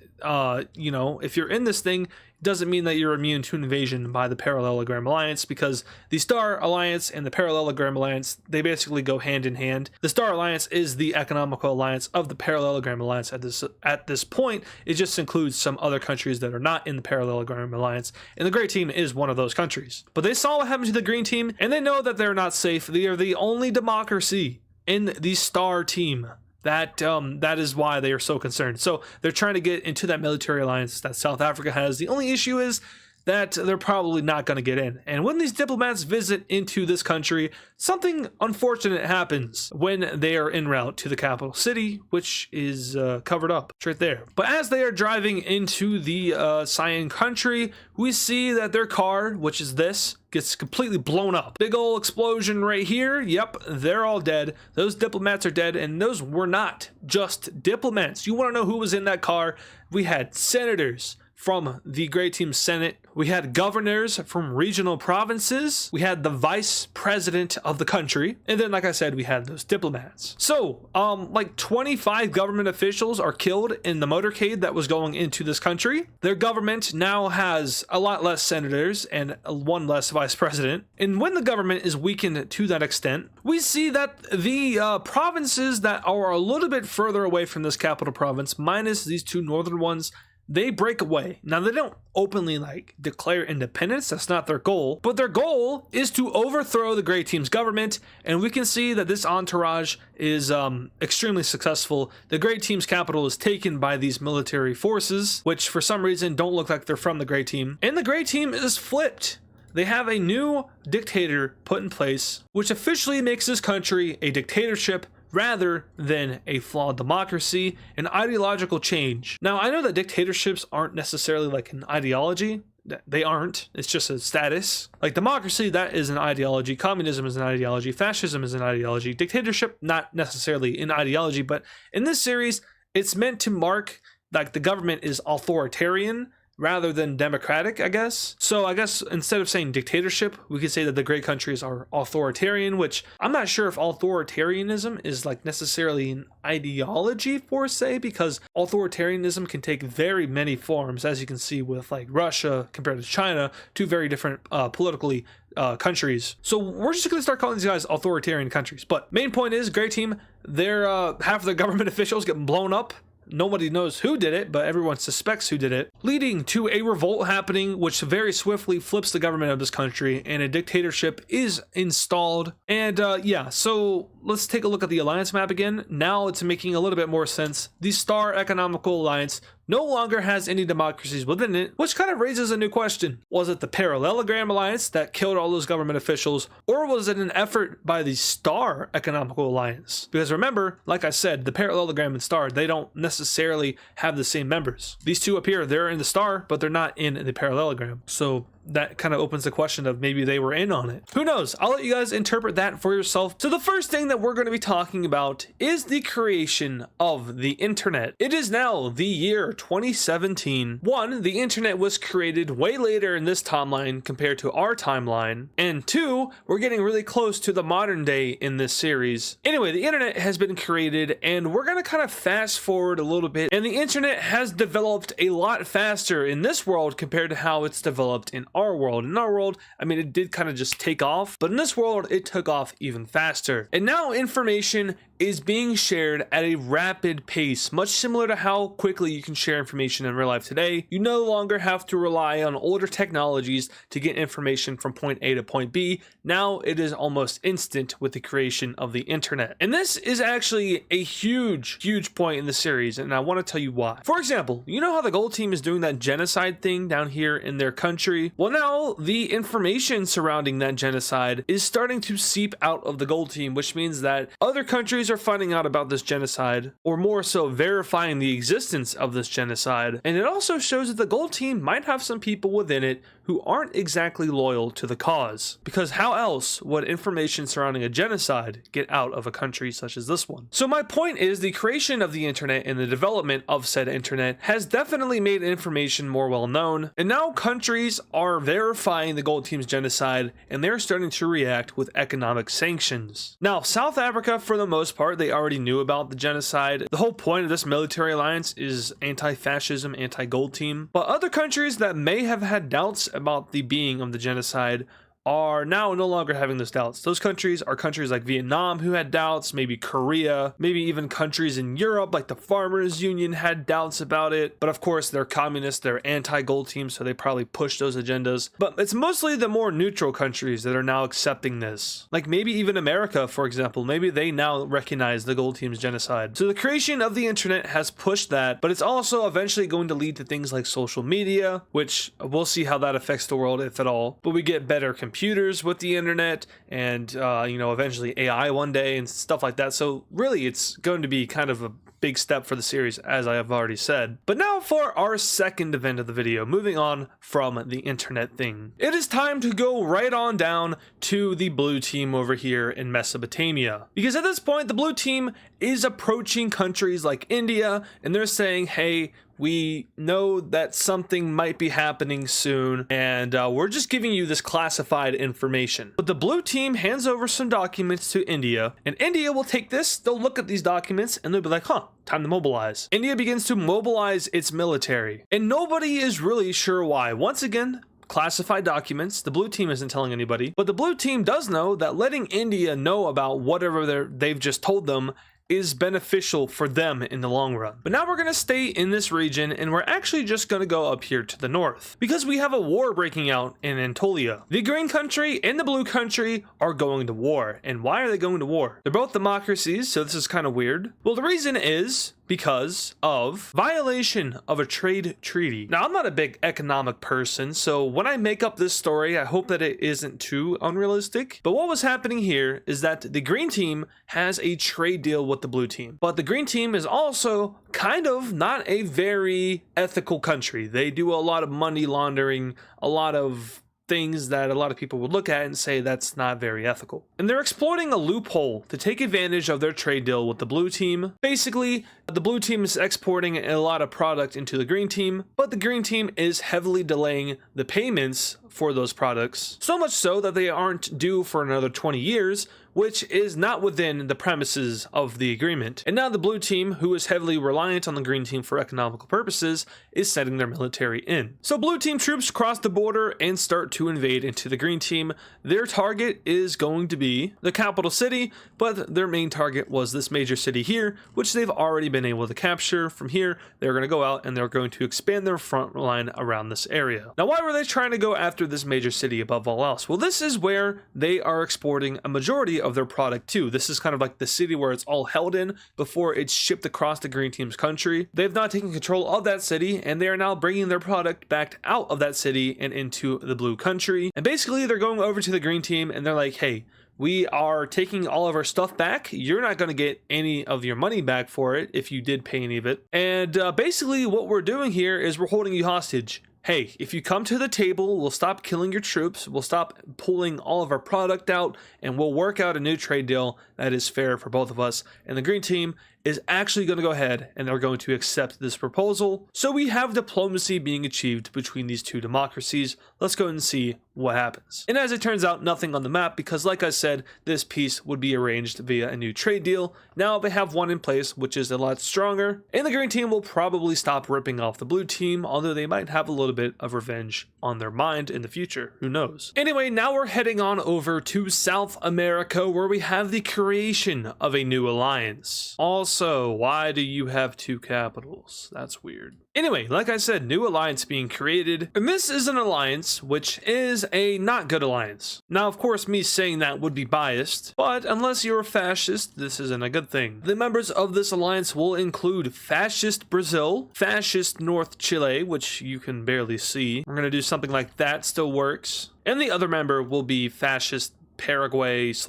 you know, if you're in this thing, doesn't mean that you're immune to invasion by the Parallelogram Alliance, because the Star Alliance and the Parallelogram Alliance, they basically go hand in hand. The Star Alliance is the economical alliance of the Parallelogram Alliance at this point. It just includes some other countries that are not in the Parallelogram Alliance, and the Gray Team is one of those countries. But they saw what happened to the Green Team, and they know that they're not safe. They are the only democracy in the Star Team. That is why they are so concerned. So they're trying to get into that military alliance that South Africa has. The only issue is that they're probably not going to get in. And when these diplomats visit into this country, something unfortunate happens when they are en route to the capital city, which is covered up. It's right there. But as they are driving into the Cyan country, we see that their car, which is this, gets completely blown up. Big ol' explosion right here. Yep, they're all dead. Those diplomats are dead, and those were not just diplomats. You want to know who was in that car? We had senators from the Gray Team Senate. We had governors from regional provinces. We had the vice president of the country. And then, like I said, we had those diplomats. So, like 25 government officials are killed in the motorcade that was going into this country. Their government now has a lot less senators and one less vice president. And when the government is weakened to that extent, we see that the provinces that are a little bit further away from this capital province, minus these two northern ones, they break away. Now, they don't openly like declare independence. That's not their goal. But their goal is to overthrow the Gray Team's government. And we can see that this entourage is extremely successful. The Gray Team's capital is taken by these military forces, which for some reason don't look like they're from the Gray Team. And the Gray Team is flipped. They have a new dictator put in place, which officially makes this country a dictatorship rather than a flawed democracy, an ideological change. Now, I know that dictatorships aren't necessarily like an ideology. They aren't. It's just a status. Like democracy, that is an ideology. Communism is an ideology. Fascism is an ideology. Dictatorship, not necessarily an ideology, but in this series, it's meant to mark like the government is authoritarian rather than democratic, I guess. So I guess instead of saying dictatorship, we could say that the great countries are authoritarian, which I'm not sure if authoritarianism is like necessarily an ideology per se, because authoritarianism can take very many forms, as you can see with like Russia compared to China, two very different politically countries. So we're just going to start calling these guys authoritarian countries. But main point is, Gray Team, they're half of their government officials get blown up. Nobody knows who did it, but everyone suspects who did it, leading to a revolt happening, which very swiftly flips the government of this country, and a dictatorship is installed. And yeah, so let's take a look at the alliance map again. Now it's making a little bit more sense. The Star Economical Alliance no longer has any democracies within it, which kind of raises a new question. Was it the Parallelogram Alliance that killed all those government officials, or was it an effort by the Star Economical Alliance? Because remember, like I said, the Parallelogram and Star, they don't necessarily have the same members. These two up here, they're in the Star, but they're not in the Parallelogram. So that kind of opens the question of maybe they were in on it. Who knows? I'll let you guys interpret that for yourself. So the first thing that we're going to be talking about is the creation of the internet. It is now the year 2017. One, the internet was created way later in this timeline compared to our timeline. And two, we're getting really close to the modern day in this series. Anyway, the internet has been created, and we're going to kind of fast forward a little bit. And the internet has developed a lot faster in this world compared to how it's developed in our world. In our world, I mean, it did kind of just take off, but in this world, it took off even faster. And now information is being shared at a rapid pace, much similar to how quickly you can share information in real life today. You no longer have to rely on older technologies to get information from point A to point B. Now it is almost instant with the creation of the internet. And this is actually a huge point in the series, and I want to tell you why. For example, you know how the Gold Team is doing that genocide thing down here in their country? Well, now the information surrounding that genocide is starting to seep out of the Gold Team, which means that other countries are finding out about this genocide, or more so verifying the existence of this genocide. And it also shows that the Gold Team might have some people within it who aren't exactly loyal to the cause, because how else would information surrounding a genocide get out of a country such as this one? So my point is, the creation of the internet and the development of said internet has definitely made information more well known, and now countries are verifying the Gold Team's genocide, and they're starting to react with economic sanctions. Now, South Africa, for the most part, they already knew about the genocide. The whole point of this military alliance is anti-fascism, anti-Gold Team, but other countries that may have had doubts about the being of the genocide are now no longer having those doubts. Those countries are countries like Vietnam who had doubts, maybe Korea, maybe even countries in Europe like the Farmers Union had doubts about it. But of course, they're communists, they're anti-Gold Team, so they probably push those agendas. But it's mostly the more neutral countries that are now accepting this. Like maybe even America, for example, maybe they now recognize the Gold Team's genocide. So the creation of the internet has pushed that, but it's also eventually going to lead to things like social media, which we'll see how that affects the world, if at all. But we get better computers with the internet, and you know, eventually AI one day and stuff like that. So really, it's going to be kind of a big step for the series, as I have already said. But now for our second event of the video, moving on from the internet thing. It is time to go right on down to the blue team over here in Mesopotamia. Because at this point, the blue team is approaching countries like India, and they're saying, hey, we know that something might be happening soon, and we're just giving you this classified information. But the blue team hands over some documents to India, and India will take this, they'll look at these documents, and they'll be like, huh, time to mobilize. India begins to mobilize its military, and nobody is really sure why. Once again, classified documents, the blue team isn't telling anybody, but the blue team does know that letting India know about whatever they've just told them is beneficial for them in the long run. But now we're going to stay in this region, and we're actually just going to go up here to the north, because we have a war breaking out in Anatolia. The green country and the blue country are going to war. And why are they going to war? They're both democracies, so this is kind of weird. Well, the reason is because of violation of a trade treaty. Now, I'm not a big economic person, so when I make up this story, I hope that it isn't too unrealistic. But what was happening here is that the green team has a trade deal with the blue team. But the green team is also kind of not a very ethical country. They do a lot of money laundering, a lot of things that a lot of people would look at and say that's not very ethical. And they're exploiting a loophole to take advantage of their trade deal with the blue team. Basically, the blue team is exporting a lot of product into the green team, but the green team is heavily delaying the payments for those products. So much so that they aren't due for another 20 years, which is not within the premises of the agreement. And now the blue team, who is heavily reliant on the green team for economical purposes, is sending their military in. So blue team troops cross the border and start to invade into the green team. Their target is going to be the capital city, but their main target was this major city here, which they've already been able to capture. From here, they're going to go out and they're going to expand their front line around this area. Now, why were they trying to go after this major city above all else? Well, this is where they are exporting a majority of their product to. This is kind of like the city where it's all held in before it's shipped across the green team's country. They've not taken control of that city, and they are now bringing their product back out of that city and into the blue country. And basically, they're going over to the green team and they're like, hey, we are taking all of our stuff back. You're not going to get any of your money back for it if you did pay any of it. And basically what we're doing here is we're holding you hostage. Hey, if you come to the table, we'll stop killing your troops, we'll stop pulling all of our product out, and we'll work out a new trade deal that is fair for both of us. And the green team is actually going to go ahead and they're going to accept this proposal. So we have diplomacy being achieved between these two democracies. Let's go and see what happens. And as it turns out, nothing on the map, because like I said, this peace would be arranged via a new trade deal. Now they have one in place, which is a lot stronger, and the green team will probably stop ripping off the blue team, although they might have a little bit of revenge on their mind in the future. Who knows? Anyway, now we're heading on over to South America, where we have the creation of a new alliance. Also, why do you have two capitals? That's weird. Anyway, like I said, new alliance being created, and this is an alliance which is a not good alliance. Now, of course, me saying that would be biased, but unless you're a fascist, this isn't a good thing. The members of this alliance will include fascist Brazil, fascist North Chile, which you can barely see. We're gonna do something like that, still works. And the other member will be fascist Paraguay /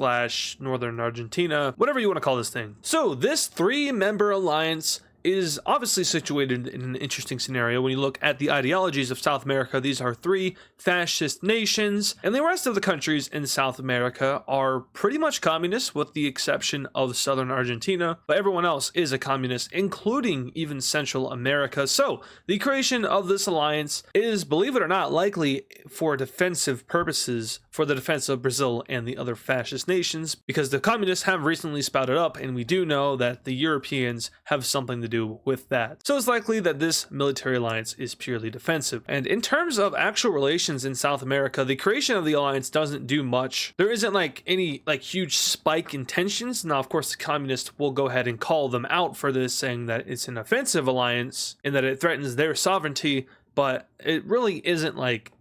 Northern Argentina, whatever you want to call this thing. So this 3-member alliance is obviously situated in an interesting scenario. When you look at the ideologies of South America, these are 3 fascist nations, and the rest of the countries in South America are pretty much communist, with the exception of Southern Argentina, but everyone else is a communist, including even Central America. So the creation of this alliance is, believe it or not, likely for defensive purposes, for the defense of Brazil and the other fascist nations, because the communists have recently spouted up, and we do know that the Europeans have something to do with that. So it's likely that this military alliance is purely defensive. And in terms of actual relations in South America, the creation of the alliance doesn't do much. There isn't like any huge spike in tensions. Now, of course, the communists will go ahead and call them out for this, saying that it's an offensive alliance and that it threatens their sovereignty, but it really isn't like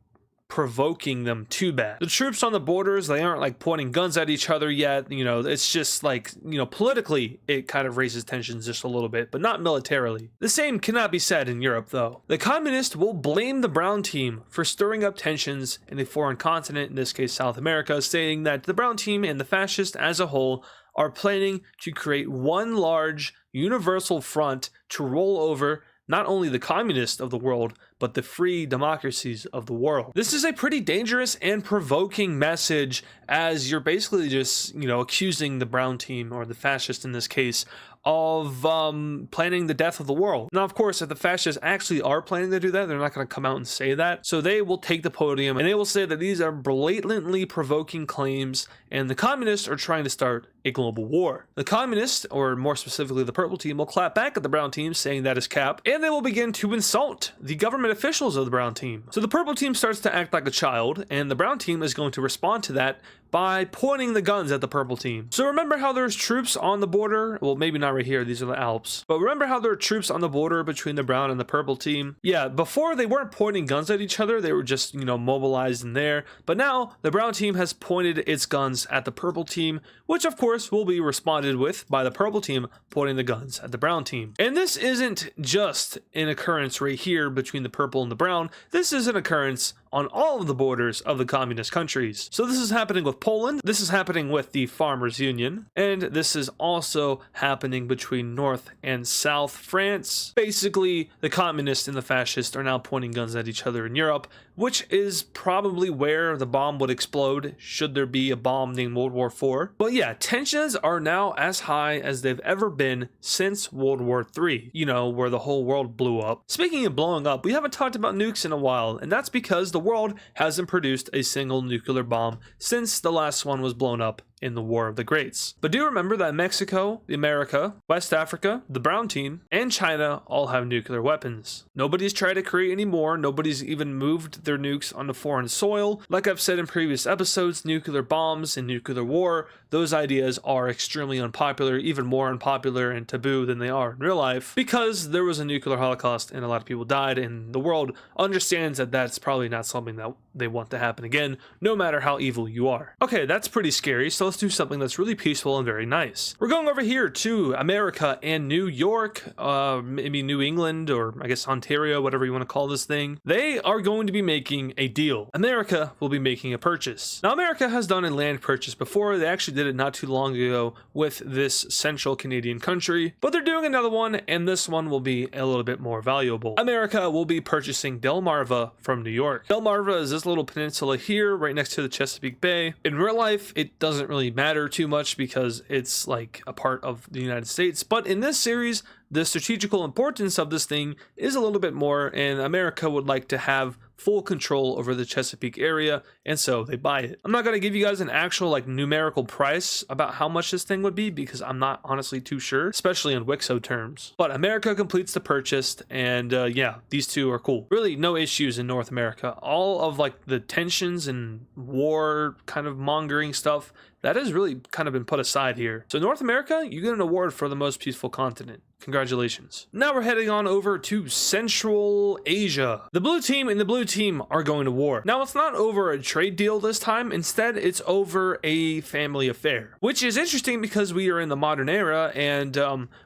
provoking them too bad. The troops on the borders, they aren't like pointing guns at each other yet. You know, it's just like, you know, politically it kind of raises tensions just a little bit, but not militarily. The same cannot be said in Europe though. The communists will blame the brown team for stirring up tensions in a foreign continent, in this case South America, saying that the brown team and the fascists as a whole are planning to create one large universal front to roll over not only the communists of the world, but the free democracies of the world. This is a pretty dangerous and provoking message, as you're basically just, you know, accusing the brown team, or the fascists in this case, of planning the death of the world. Now, of course, if the fascists actually are planning to do that, they're not going to come out and say that. So they will take the podium and they will say that these are blatantly provoking claims, and the communists are trying to start a global war. The communists, or more specifically the purple team, will clap back at the brown team, saying that is cap, and they will begin to insult the government officials of the brown team. So the purple team starts to act like a child, and the brown team is going to respond to that by pointing the guns at the purple team. So remember how there's troops on the border? Well, maybe not right here, these are the Alps. But remember how there are troops on the border between the brown and the purple team? Yeah, before they weren't pointing guns at each other, they were just, you know, mobilized in there. But now the brown team has pointed its guns at the purple team, which of course will be responded with by the purple team pointing the guns at the brown team. And this isn't just an occurrence right here between the purple and the brown, this is an occurrence on all of the borders of the communist countries. So this is happening with Poland, this is happening with the Farmers Union, and this is also happening between North and South France. Basically, the communists and the fascists are now pointing guns at each other in Europe, which is probably where the bomb would explode should there be a bomb named World War IV. But yeah, tensions are now as high as they've ever been since World War III, you know, where the whole world blew up. Speaking of blowing up, we haven't talked about nukes in a while, and that's because the world hasn't produced a single nuclear bomb since the last one was blown up in the War of the Greats. But do remember that Mexico, America, West Africa, the Brown Team, and China all have nuclear weapons. Nobody's tried to create any more. Nobody's even moved their nukes onto foreign soil. Like I've said in previous episodes, nuclear bombs and nuclear war, those ideas are extremely unpopular, even more unpopular and taboo than they are in real life, because there was a nuclear holocaust and a lot of people died, and the world understands that that's probably not something that they want to happen again, no matter how evil you are. Okay, that's pretty scary, so let's do something that's really peaceful and very nice. We're going over here to America and New York, maybe New England, or I guess Ontario, whatever you want to call this thing. They are going to be making a deal. America will be making a purchase. Now, America has done a land purchase before. They actually did it not too long ago with this central Canadian country, but they're doing another one, and this one will be a little bit more valuable. America will be purchasing Delmarva from New York. Delmarva is this little peninsula here, right next to the Chesapeake Bay. In real life, it doesn't really matter too much because it's like a part of the United States, but in this series, the strategical importance of this thing is a little bit more, and America would like to have full control over the Chesapeake area, and so they buy it. I'm not going to give you guys an actual like numerical price about how much this thing would be because I'm not honestly too sure, especially in WICSO terms. But America completes the purchase, and yeah, these two are cool. Really no issues in North America. All of like the tensions and war kind of mongering stuff, that has really kind of been put aside here. So North America, you get an award for the most peaceful continent. Congratulations. Now we're heading on over to Central Asia. The blue team and the blue team are going to war. Now it's not over a trade deal this time. Instead, it's over a family affair, which is interesting because we are in the modern era. And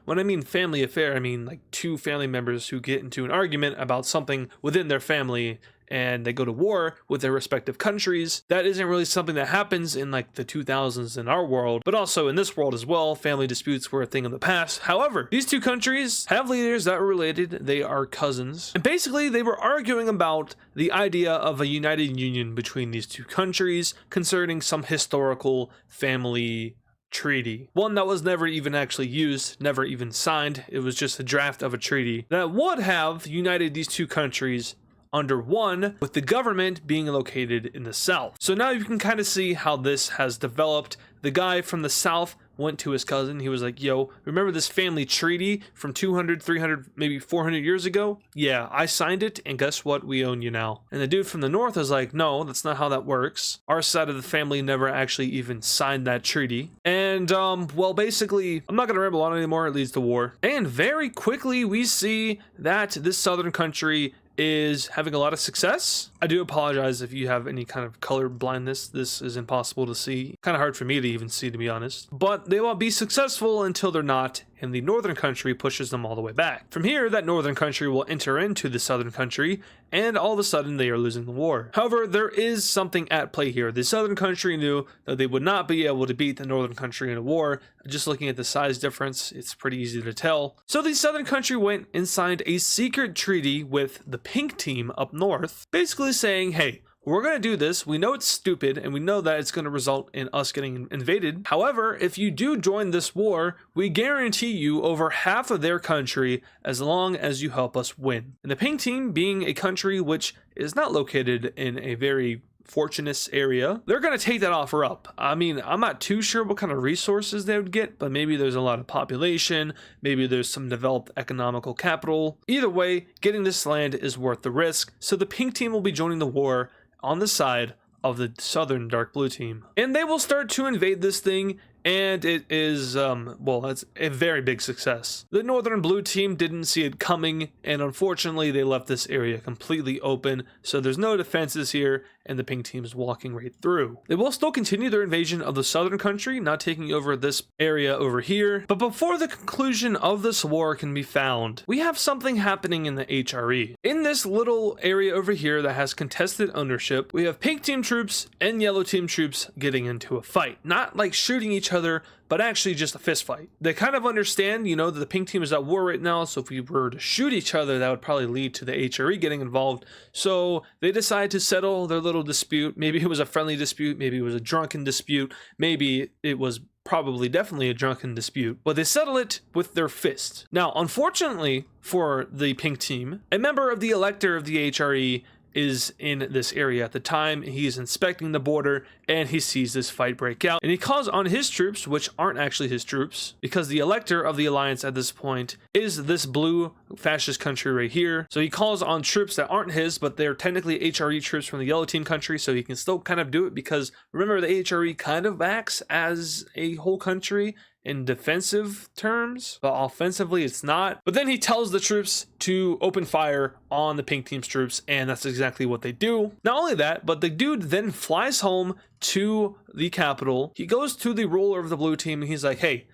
when I mean family affair, I mean like two family members who get into an argument about something within their family and they go to war with their respective countries. That isn't really something that happens in like the 2000s in our world, but also in this world as well. Family disputes were a thing of the past. However, these two countries have leaders that are related. They are cousins. And basically they were arguing about the idea of a united union between these two countries concerning some historical family treaty. One that was never even actually used, never even signed. It was just a draft of a treaty that would have united these two countries under one, with the government being located in the south. So now you can kind of see how this has developed. The guy from the south went to his cousin. He was like, yo, remember this family treaty from 200, 300, maybe 400 years ago? Yeah, I signed it, and guess what? We own you now. And the dude from the north was like, no, that's not how that works. Our side of the family never actually even signed that treaty. And, well, basically, I'm not going to ramble on anymore. It leads to war. And very quickly, we see that this southern country is having a lot of success. I do apologize if you have any kind of color blindness. This is impossible to see. Kind of hard for me to even see, to be honest. But they will be successful until they're not, and the northern country pushes them all the way back. From here, that northern country will enter into the southern country, and all of a sudden they are losing the war. However, there is something at play here. The southern country knew that they would not be able to beat the northern country in a war. Just looking at the size difference, it's pretty easy to tell. So the southern country went and signed a secret treaty with the pink team up north, basically saying, hey, we're going to do this. We know it's stupid, and we know that it's going to result in us getting invaded. However, if you do join this war, we guarantee you over half of their country as long as you help us win. And the pink team, being a country which is not located in a very fortunate area, they're going to take that offer up. I mean, I'm not too sure what kind of resources they would get, but maybe there's a lot of population, maybe there's some developed economical capital. Either way, getting this land is worth the risk. So the pink team will be joining the war on the side of the southern dark blue team, and they will start to invade this thing, and it is well, it's a very big success. The northern blue team didn't see it coming, and unfortunately they left this area completely open, so there's no defenses here, and the pink team is walking right through. They will still continue their invasion of the southern country, not taking over this area over here, but before the conclusion of this war can be found, we have something happening in the HRE. In this little area over here that has contested ownership, we have pink team troops and yellow team troops getting into a fight. Not like shooting each other, but actually just a fist fight. They kind of understand, you know, that the pink team is at war right now, so if we were to shoot each other, that would probably lead to the HRE getting involved. So they decide to settle their little dispute. Maybe it was a friendly dispute, maybe it was a drunken dispute, maybe it was probably definitely a drunken dispute, but they settle it with their fist. Now, unfortunately for the pink team, a member of the elector of the HRE is in this area at the time. He's inspecting the border and he sees this fight break out, and he calls on his troops, which aren't actually his troops, because the elector of the alliance at this point is this blue fascist country right here. So he calls on troops that aren't his, but they're technically HRE troops from the yellow team country, so he can still kind of do it, because remember, the HRE kind of acts as a whole country in defensive terms, but offensively it's not. But then he tells the troops to open fire on the pink team's troops, and that's exactly what they do. Not only that, but the dude then flies home to the capital. He goes to the ruler of the blue team and he's like, hey,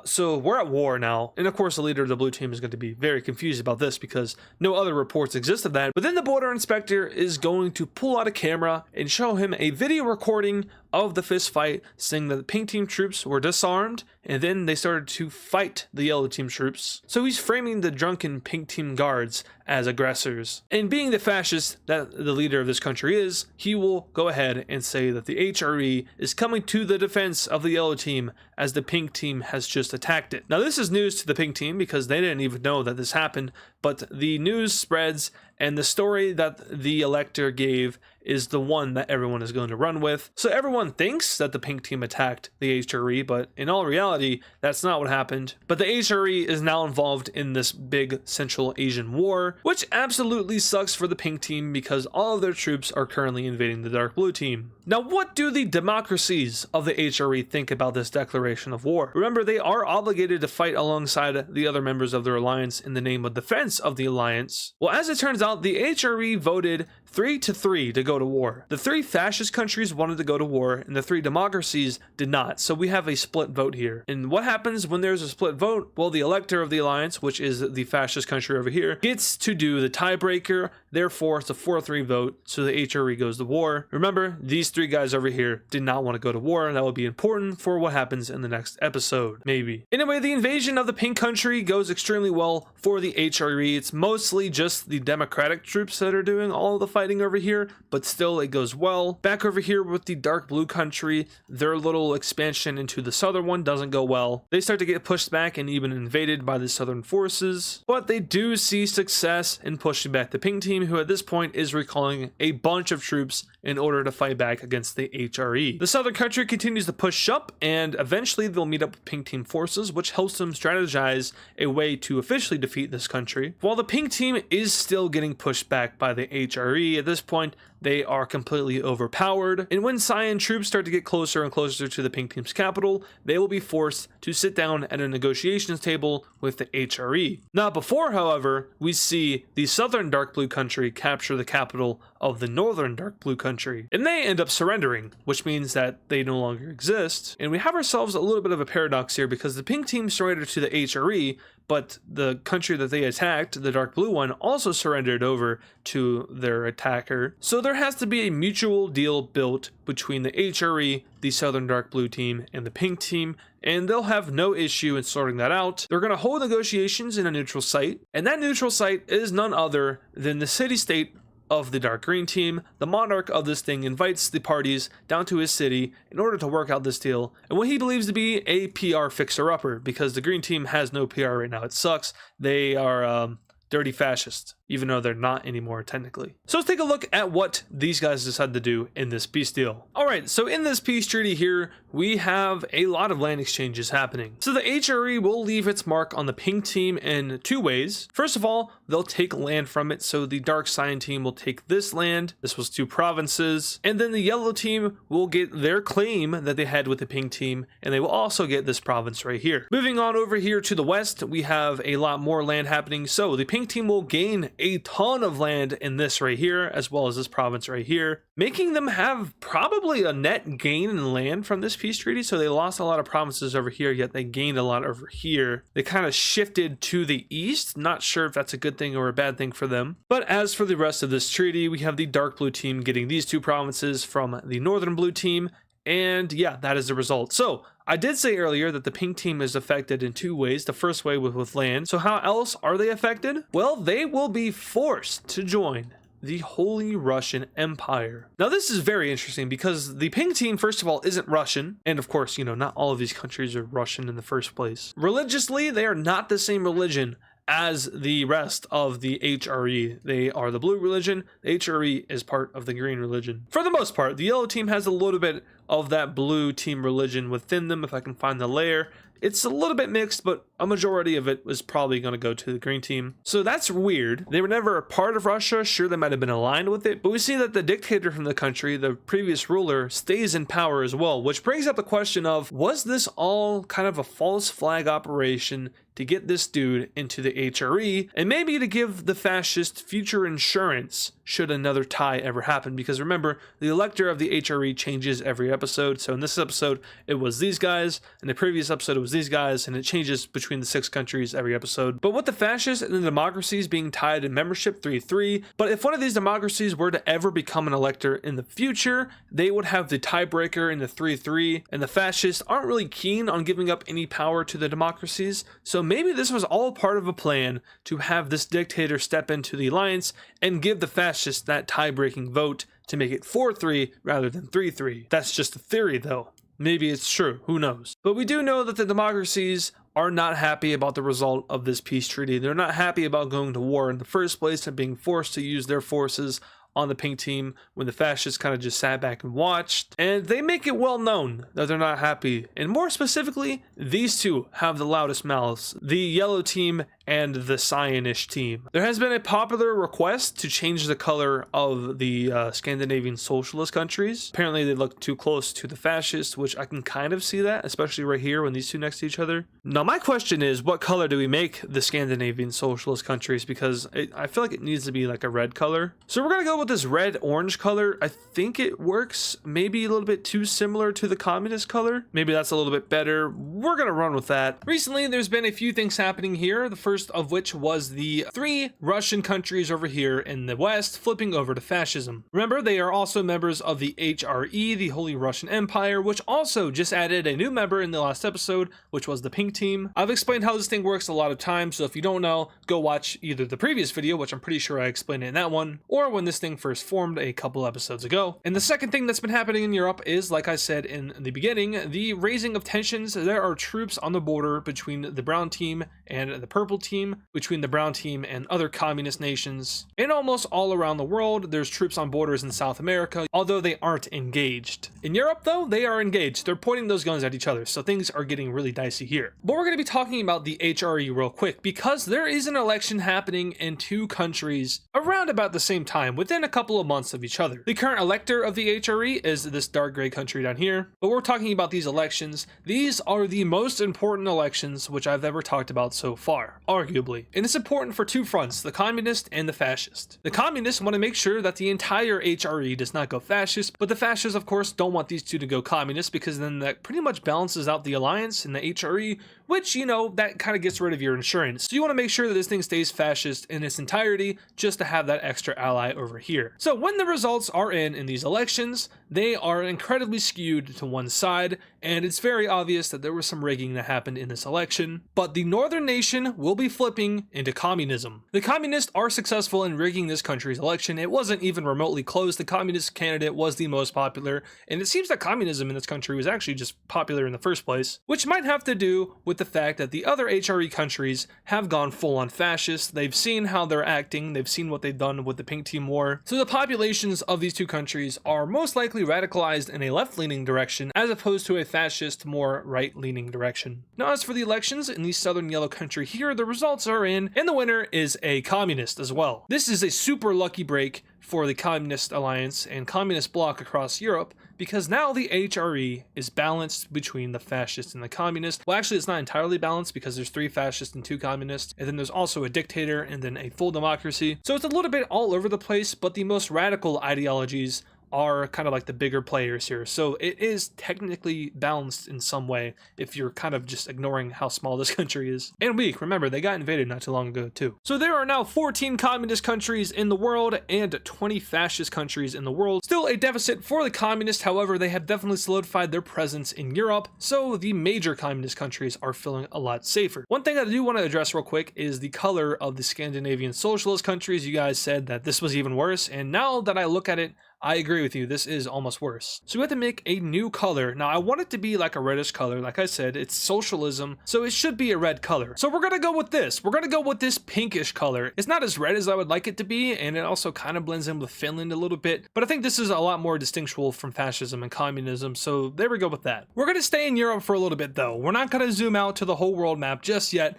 so we're at war now. And of course the leader of the blue team is going to be very confused about this because no other reports exist of that. But then the border inspector is going to pull out a camera and show him a video recording of the fist fight, saying that the pink team troops were disarmed and then they started to fight the yellow team troops. So he's framing the drunken pink team guards as aggressors. And being the fascist that the leader of this country is, he will go ahead and say that the HRE is coming to the defense of the yellow team as the pink team has just attacked it. Now this is news to the pink team because they didn't even know that this happened, but the news spreads and the story that the elector gave is the one that everyone is going to run with. So everyone thinks that the pink team attacked the HRE, but in all reality, that's not what happened. But the HRE is now involved in this big Central Asian war, which absolutely sucks for the pink team because all of their troops are currently invading the dark blue team. Now, what do the democracies of the HRE think about this declaration of war? Remember, they are obligated to fight alongside the other members of their alliance in the name of defense of the alliance. Well, as it turns out, the HRE voted 3-3 to go to war. The 3 fascist countries wanted to go to war and the 3 democracies did not. So we have a split vote here. And what happens when there's a split vote? Well, the elector of the alliance, which is the fascist country over here, gets to do the tiebreaker. Therefore, it's a 4-3 vote. So the HRE goes to war. Remember, these 3 guys over here did not want to go to war. That will be important for what happens in the next episode, maybe. Anyway, the invasion of the pink country goes extremely well for the HRE. It's mostly just the democratic troops that are doing all the fighting over here, but still it goes well. Back over here with the dark blue country, their little expansion into the southern one doesn't go well. They start to get pushed back and even invaded by the southern forces, but they do see success in pushing back the pink team, who at this point is recalling a bunch of troops in order to fight back against the HRE. The southern country continues to push up and eventually they'll meet up with pink team forces, which helps them strategize a way to officially defeat this country. While the pink team is still getting pushed back by the HRE, at this point they are completely overpowered, and when cyan troops start to get closer and closer to the pink team's capital, they will be forced to sit down at a negotiations table with the HRE. Not before, however, we see the southern dark blue country capture the capital of the northern dark blue country, and they end up surrendering, which means that they no longer exist. And we have ourselves a little bit of a paradox here because the pink team surrendered to the HRE, but the country that they attacked, the dark blue one, also surrendered over to their attacker. So there has to be a mutual deal built between the HRE, the southern dark blue team, and the pink team, and they'll have no issue in sorting that out. They're going to hold negotiations in a neutral site, and that neutral site is none other than the city-state of the dark green team. The monarch of this thing invites the parties down to his city in order to work out this deal and what he believes to be a PR fixer-upper, because the green team has no PR right now. It sucks. They are dirty fascists, even though they're not anymore technically. So let's take a look at what these guys decided to do in this peace deal. Alright, so in this peace treaty here, we have a lot of land exchanges happening. So the HRE will leave its mark on the pink team in 2 ways. First of all, they'll take land from it, so the dark cyan team will take this land. This was 2 provinces. And then the yellow team will get their claim that they had with the pink team, and they will also get this province right here. Moving on over here to the west, we have a lot more land happening. So the pink team will gain a ton of land in this right here, as well as this province right here, making them have probably a net gain in land from this peace treaty. So they lost a lot of provinces over here, yet they gained a lot over here. They kind of shifted to the east. Not sure if that's a good thing or a bad thing for them. But as for the rest of this treaty, we have the dark blue team getting these 2 provinces from the northern blue team. And yeah, that is the result. So I did say earlier that the pink team is affected in 2 ways. The first way with land. So how else are they affected? Well, they will be forced to join the Holy Russian Empire. Now this is very interesting because the pink team, first of all, isn't Russian. And of course, you know, not all of these countries are Russian in the first place. Religiously, they are not the same religion as the rest of the HRE. They are the blue religion. The HRE is part of the green religion. For the most part, the yellow team has a little bit of that blue team religion within them, if I can find the layer. It's a little bit mixed, but a majority of it was probably going to go to the green team. So that's weird. They were never a part of Russia. Sure, they might have been aligned with it, but we see that the dictator from the country, the previous ruler, stays in power as well, which brings up the question of, was this all kind of a false flag operation to get this dude into the HRE, and maybe to give the fascist future insurance should another tie ever happen? Because remember, the elector of the HRE changes every episode. So in this episode, it was these guys. In the previous episode, it was these guys, and it changes between the 6 countries every episode. But with the fascists and the democracies being tied in membership 3-3, but if one of these democracies were to ever become an elector in the future, they would have the tiebreaker in the 3-3, and the fascists aren't really keen on giving up any power to the democracies. So maybe this was all part of a plan to have this dictator step into the alliance and give the fascists that tie-breaking vote to make it 4-3 rather than 3-3. That's just a theory though. Maybe it's true, who knows? But we do know that the democracies are not happy about the result of this peace treaty. They're not happy about going to war in the first place and being forced to use their forces on the pink team when the fascists kind of just sat back and watched. And they make it well known that they're not happy. And more specifically, these two have the loudest mouths. The yellow team and the cyanish team. There has been a popular request to change the color of the Scandinavian socialist countries. Apparently they look too close to the fascists, which I can kind of see that, especially right here when these two next to each other. Now my question is, what color do we make the Scandinavian socialist countries? Because I feel like it needs to be like a red color. So we're gonna go with this red-orange color. I think it works maybe a little bit too similar to the communist color. Maybe that's a little bit better. We're gonna run with that. Recently there's been a few things happening here. The first of which was the 3 Russian countries over here in the West flipping over to fascism. Remember, they are also members of the HRE, the Holy Russian Empire, which also just added a new member in the last episode, which was the pink team. I've explained how this thing works a lot of times, so if you don't know, go watch either the previous video, which I'm pretty sure I explained it in that one, or when this thing first formed a couple episodes ago. And the second thing that's been happening in Europe is, like I said in the beginning, the raising of tensions. There are troops on the border between the brown team and the purple team, between the brown team and other communist nations. And almost all around the world, there's troops on borders in South America, although they aren't engaged. In Europe, though, they are engaged. They're pointing those guns at each other, so things are getting really dicey here. But we're going to be talking about the HRE real quick, because there is an election happening in 2 countries around about the same time, within a couple of months of each other. The current elector of the HRE is this dark gray country down here, but we're talking about these elections. These are the most important elections which I've ever talked about so far, arguably. And it's important for 2 fronts, the communist and the fascist. The communists want to make sure that the entire HRE does not go fascist, but the fascists, of course, don't want these two to go communist, because then that pretty much balances out the alliance in the HRE, which, you know, that kind of gets rid of your insurance. So you want to make sure that this thing stays fascist in its entirety, just to have that extra ally over here. So when the results are in these elections, they are incredibly skewed to one side, and it's very obvious that there was some rigging that happened in this election. But the northern nation will be flipping into communism. The communists are successful in rigging this country's election. It wasn't even remotely close. The communist candidate was the most popular, and it seems that communism in this country was actually just popular in the first place, which might have to do with the fact that the other HRE countries have gone full on fascist. They've seen how they're acting. They've seen what they've done with the Pink Team War. So the populations of these 2 countries are most likely radicalized in a left-leaning direction, as opposed to a fascist, more right-leaning direction. Now, as for the elections in the southern yellow country here, the results are in, and the winner is a communist as well. This is a super lucky break for the communist alliance and communist bloc across Europe, because now the HRE is balanced between the fascists and the communists. Well, actually, it's not entirely balanced, because there's 3 fascists and 2 communists, and then there's also a dictator and then a full democracy. So it's a little bit all over the place, but the most radical ideologies are kind of like the bigger players here. So it is technically balanced in some way, if you're kind of just ignoring how small this country is. And weak, remember, they got invaded not too long ago too. So there are now 14 communist countries in the world and 20 fascist countries in the world. Still a deficit for the communists, however, they have definitely solidified their presence in Europe, so the major communist countries are feeling a lot safer. One thing I do want to address real quick is the color of the Scandinavian socialist countries. You guys said that this was even worse, and now that I look at it, I agree with you, this is almost worse. So we have to make a new color. Now I want it to be like a reddish color. Like I said, it's socialism, so it should be a red color. So we're gonna go with this. We're gonna go with this pinkish color. It's not as red as I would like it to be, and it also kind of blends in with Finland a little bit, but I think this is a lot more distinctual from fascism and communism, so there we go with that. We're gonna stay in Europe for a little bit though. We're not gonna zoom out to the whole world map just yet,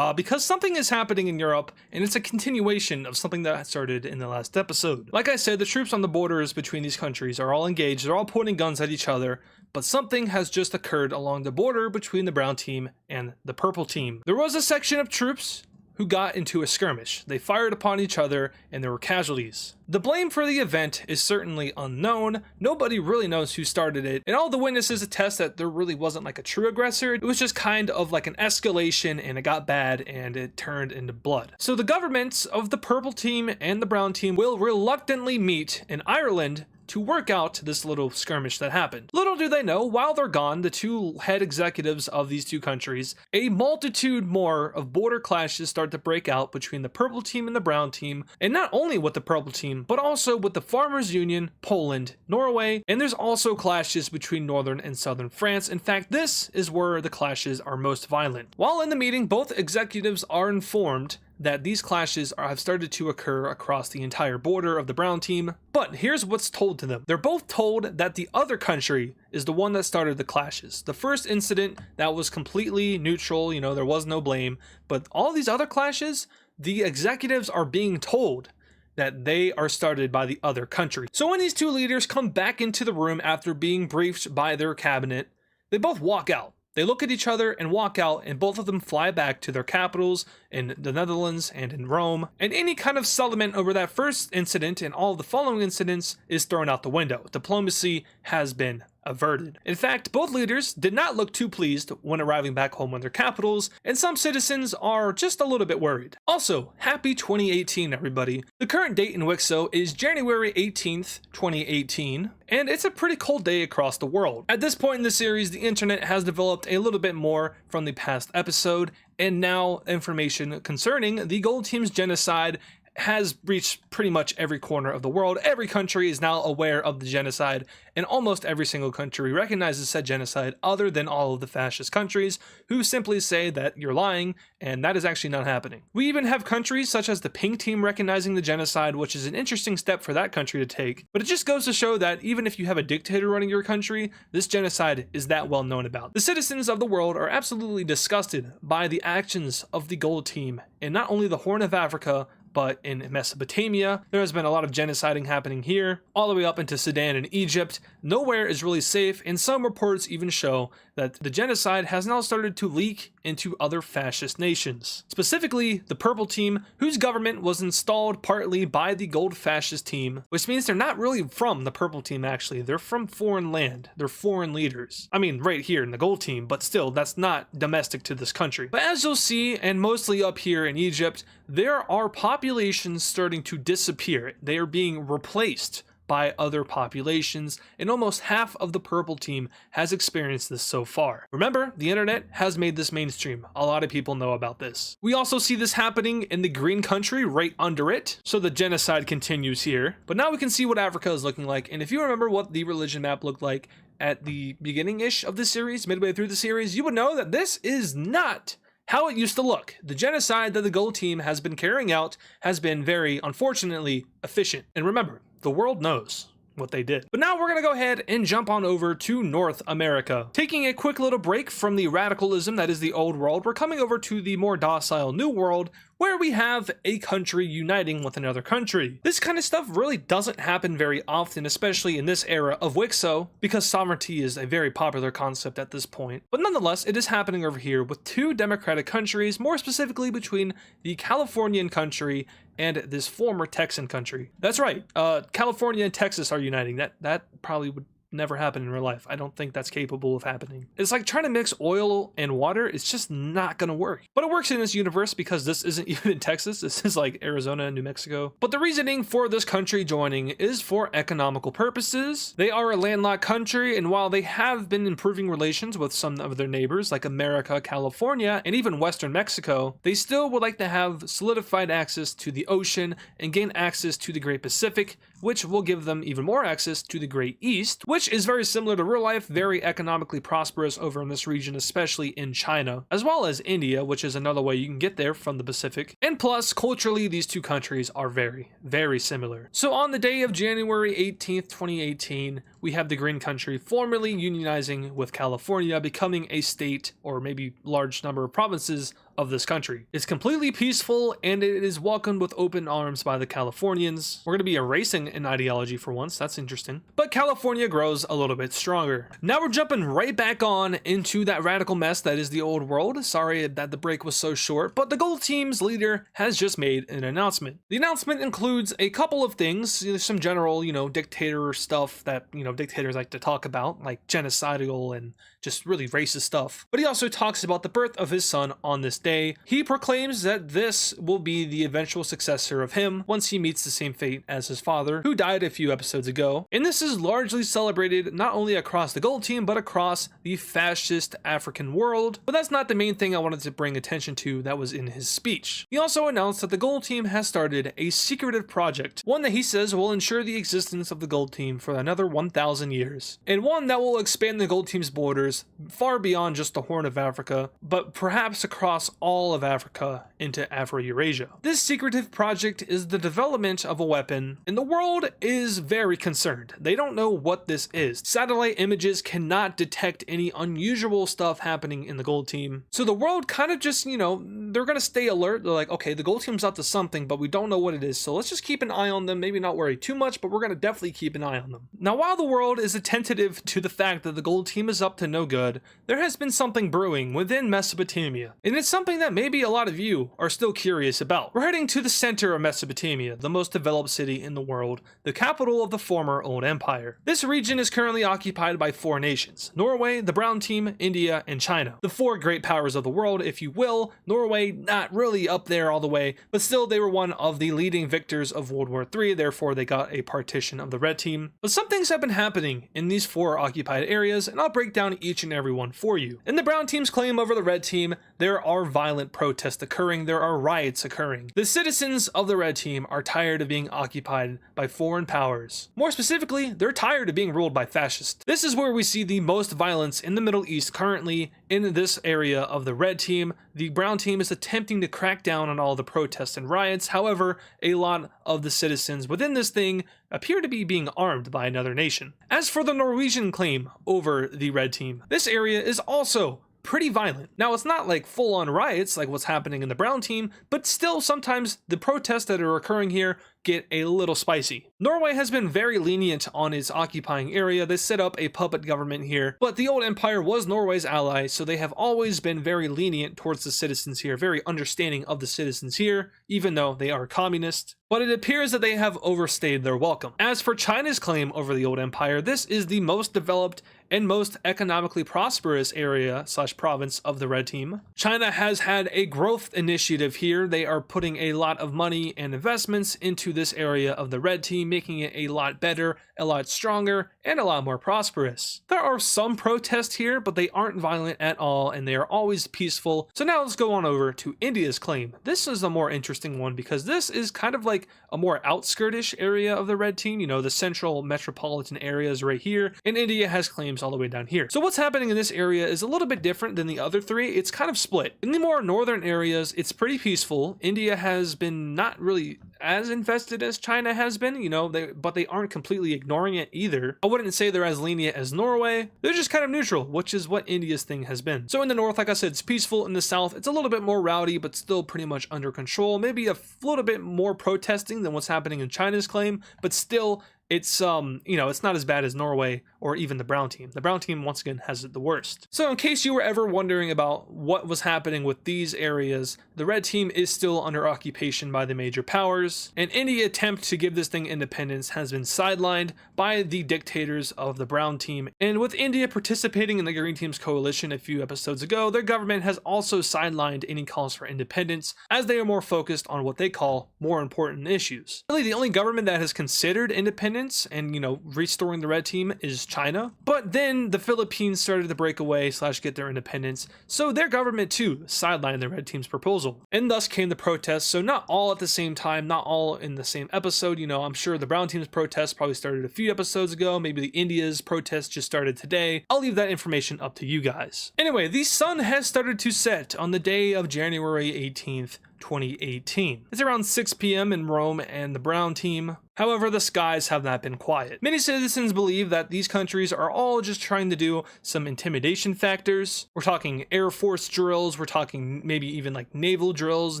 because something is happening in Europe, and it's a continuation of something that started in the last episode. Like I said, the troops on the borders between these countries are all engaged, they're all pointing guns at each other, but something has just occurred along the border between the brown team and the purple team. There was a section of troops who got into a skirmish. They fired upon each other and there were casualties. The blame for the event is certainly unknown. Nobody really knows who started it, and all the witnesses attest that there really wasn't like a true aggressor. It was just kind of like an escalation, and it got bad and it turned into blood. So the governments of the purple team and the brown team will reluctantly meet in Ireland to work out this little skirmish that happened. Little do they know, while they're gone, the two head executives of these two countries, a multitude more of border clashes start to break out between the purple team and the brown team, and not only with the purple team, but also with the Farmers Union, Poland, Norway, and there's also clashes between northern and southern France. In fact, this is where the clashes are most violent. While in the meeting, both executives are informed that these clashes have started to occur across the entire border of the brown team, but here's what's told to them. They're both told that the other country is the one that started the clashes. The first incident, that was completely neutral, there was no blame, but all these other clashes, the executives are being told that they are started by the other country. So when these two leaders come back into the room after being briefed by their cabinet, they both walk out. They look at each other and walk out, and both of them fly back to their capitals in the Netherlands and in Rome. And any kind of settlement over that first incident and all of the following incidents is thrown out the window. Diplomacy has been averted. In fact, both leaders did not look too pleased when arriving back home in their capitals, and some citizens are just a little bit worried. Also, happy 2018, everybody. The current date in WICSO is January 18th, 2018, and it's a pretty cold day across the world. At this point in the series, the internet has developed a little bit more from the past episode, and now information concerning the Gold Team's genocide has reached pretty much every corner of the world. Every country is now aware of the genocide, and almost every single country recognizes said genocide, other than all of the fascist countries who simply say that you're lying, and that is actually not happening. We even have countries such as the Pink Team recognizing the genocide, which is an interesting step for that country to take, but it just goes to show that even if you have a dictator running your country, this genocide is that well known about. The citizens of the world are absolutely disgusted by the actions of the Gold Team, and not only the Horn of Africa, but in Mesopotamia. There has been a lot of genociding happening here, all the way up into Sudan and Egypt. Nowhere is really safe, and some reports even show that the genocide has now started to leak into other fascist nations. Specifically, the Purple Team, whose government was installed partly by the Gold Fascist Team, which means they're not really from the Purple Team actually, they're from foreign land, they're foreign leaders. I mean, right here in the Gold Team, but still, that's not domestic to this country. But as you'll see, and mostly up here in Egypt, there are populations starting to disappear. They are being replaced by other populations, and almost half of the Purple Team has experienced this so far. Remember, the internet has made this mainstream. A lot of people know about this. We also see this happening in the green country right under it, so the genocide continues here. But now we can see what Africa is looking like, and if you remember what the religion map looked like at the beginning-ish of the series, midway through the series, you would know that this is not how it used to look. The genocide that the Gold Team has been carrying out has been very, unfortunately, efficient. And remember, the world knows what they did. But now we're gonna go ahead and jump on over to North America. Taking a quick little break from the radicalism that is the old world, we're coming over to the more docile new world, where we have a country uniting with another country. This kind of stuff really doesn't happen very often, especially in this era of WICSO, because sovereignty is a very popular concept at this point. But nonetheless, it is happening over here with two democratic countries, more specifically between the Californian country and this former Texan country. That's right, California and Texas are uniting. That probably would never happen in real life. I don't think that's capable of happening. It's like trying to mix oil and water. It's just not gonna work. But it works in this universe because this isn't even in Texas. This is like Arizona and New Mexico. But the reasoning for this country joining is for economical purposes. They are a landlocked country, and while they have been improving relations with some of their neighbors like America, California, and even Western Mexico, they still would like to have solidified access to the ocean and gain access to the Great Pacific, which will give them even more access to the Great East, which is very similar to real life, very economically prosperous over in this region, especially in China, as well as India, which is another way you can get there from the Pacific. And plus, culturally, these two countries are very, very similar. So on the day of January 18th, 2018, we have the Green Country formally unionizing with California, becoming a state, or maybe large number of provinces of this country. It's completely peaceful, and it is welcomed with open arms by the Californians. We're going to be erasing an ideology for once. That's interesting. But California grows a little bit stronger. Now we're jumping right back on into that radical mess that is the old world. Sorry that the break was so short, but the Gold Team's leader has just made an announcement. The announcement includes a couple of things, some general, dictator stuff that, dictators like to talk about, like genocidal and just really racist stuff. But he also talks about the birth of his son on this day. He proclaims that this will be the eventual successor of him once he meets the same fate as his father, who died a few episodes ago. And this is largely celebrated not only across the Gold Team, but across the fascist African world. But that's not the main thing I wanted to bring attention to that was in his speech. He also announced that the Gold Team has started a secretive project, one that he says will ensure the existence of the Gold Team for another 1,000 years, and one that will expand the Gold Team's borders far beyond just the Horn of Africa, but perhaps across all of Africa into Afro-Eurasia. This secretive project is the development of a weapon, and the world is very concerned. They don't know what this is. Satellite images cannot detect any unusual stuff happening in the Gold Team. So the world kind of just, they're going to stay alert. They're like, okay, the Gold Team's up to something, but we don't know what it is. So let's just keep an eye on them. Maybe not worry too much, but we're going to definitely keep an eye on them. Now, while the world is attentive to the fact that the Gold Team is up to no good, there has been something brewing within Mesopotamia, and it's something that maybe a lot of you are still curious about. We're heading to the center of Mesopotamia, the most developed city in the world, the capital of the former Old Empire. This region is currently occupied by 4 nations: Norway, the Brown Team, India, and China. The 4 great powers of the world, if you will. Norway not really up there all the way, but still they were one of the leading victors of World War III, therefore they got a partition of the Red Team. But some things have been happening in these 4 occupied areas, and I'll break down each and every one for you. In the Brown Team's claim over the Red Team, there are violent protests occurring, there are riots occurring. The citizens of the Red Team are tired of being occupied by foreign powers. More specifically, they're tired of being ruled by fascists. This is where we see the most violence in the Middle East currently in this area of the Red Team. The Brown Team is attempting to crack down on all the protests and riots. However, a lot of the citizens within this thing appear to be being armed by another nation. As for the Norwegian claim over the Red Team, this area is also pretty violent. Now, it's not like full-on riots like what's happening in the Brown Team, but still sometimes the protests that are occurring here get a little spicy. Norway has been very lenient on its occupying area. They set up a puppet government here, but the Old Empire was Norway's ally, so they have always been very lenient towards the citizens here, very understanding of the citizens here, even though they are communist. But it appears that they have overstayed their welcome. As for China's claim over the Old Empire, this is the most developed and most economically prosperous area / province of the Red Team. China has had a growth initiative here. They are putting a lot of money and investments into this area of the Red Team, making it a lot better, a lot stronger, and a lot more prosperous. There are some protests here, but they aren't violent at all, and they are always peaceful. So now let's go on over to India's claim. This is a more interesting one because this is kind of like a more outskirtish area of the Red Team. The central metropolitan area is right here, and India has claims all the way down here. So what's happening in this area is a little bit different than the other 3. It's kind of split. In the more northern areas, it's pretty peaceful. India has been not really as invested as China has been, but they aren't completely ignoring it either. I wouldn't say they're as lenient as Norway. They're just kind of neutral, which is what India's thing has been. So in the north, like I said, it's peaceful. In the south, it's a little bit more rowdy, but still pretty much under control. Maybe a little bit more protesting than what's happening in China's claim, but still it's it's not as bad as Norway or even the brown team. The brown team once again has it the worst. So in case you were ever wondering about what was happening with these areas, the red team is still under occupation by the major powers, and any attempt to give this thing independence has been sidelined by the dictators of the brown team. And with India participating in the green team's coalition a few episodes ago, their government has also sidelined any calls for independence, as they are more focused on what they call more important issues. Really, the only government that has considered independence and restoring the red team is China. But then the Philippines started to break away / get their independence, so their government too sidelined the red team's proposal. And thus came the protests, so not all at the same time, not all in the same episode. I'm sure the brown team's protests probably started a few episodes ago, maybe the India's protest just started today. I'll leave that information up to you guys. Anyway, the sun has started to set on the day of January 18th, 2018. It's around 6 p.m. in Rome and the brown team. However, the skies have not been quiet. Many citizens believe that these countries are all just trying to do some intimidation factors. We're talking Air Force drills, we're talking maybe even like naval drills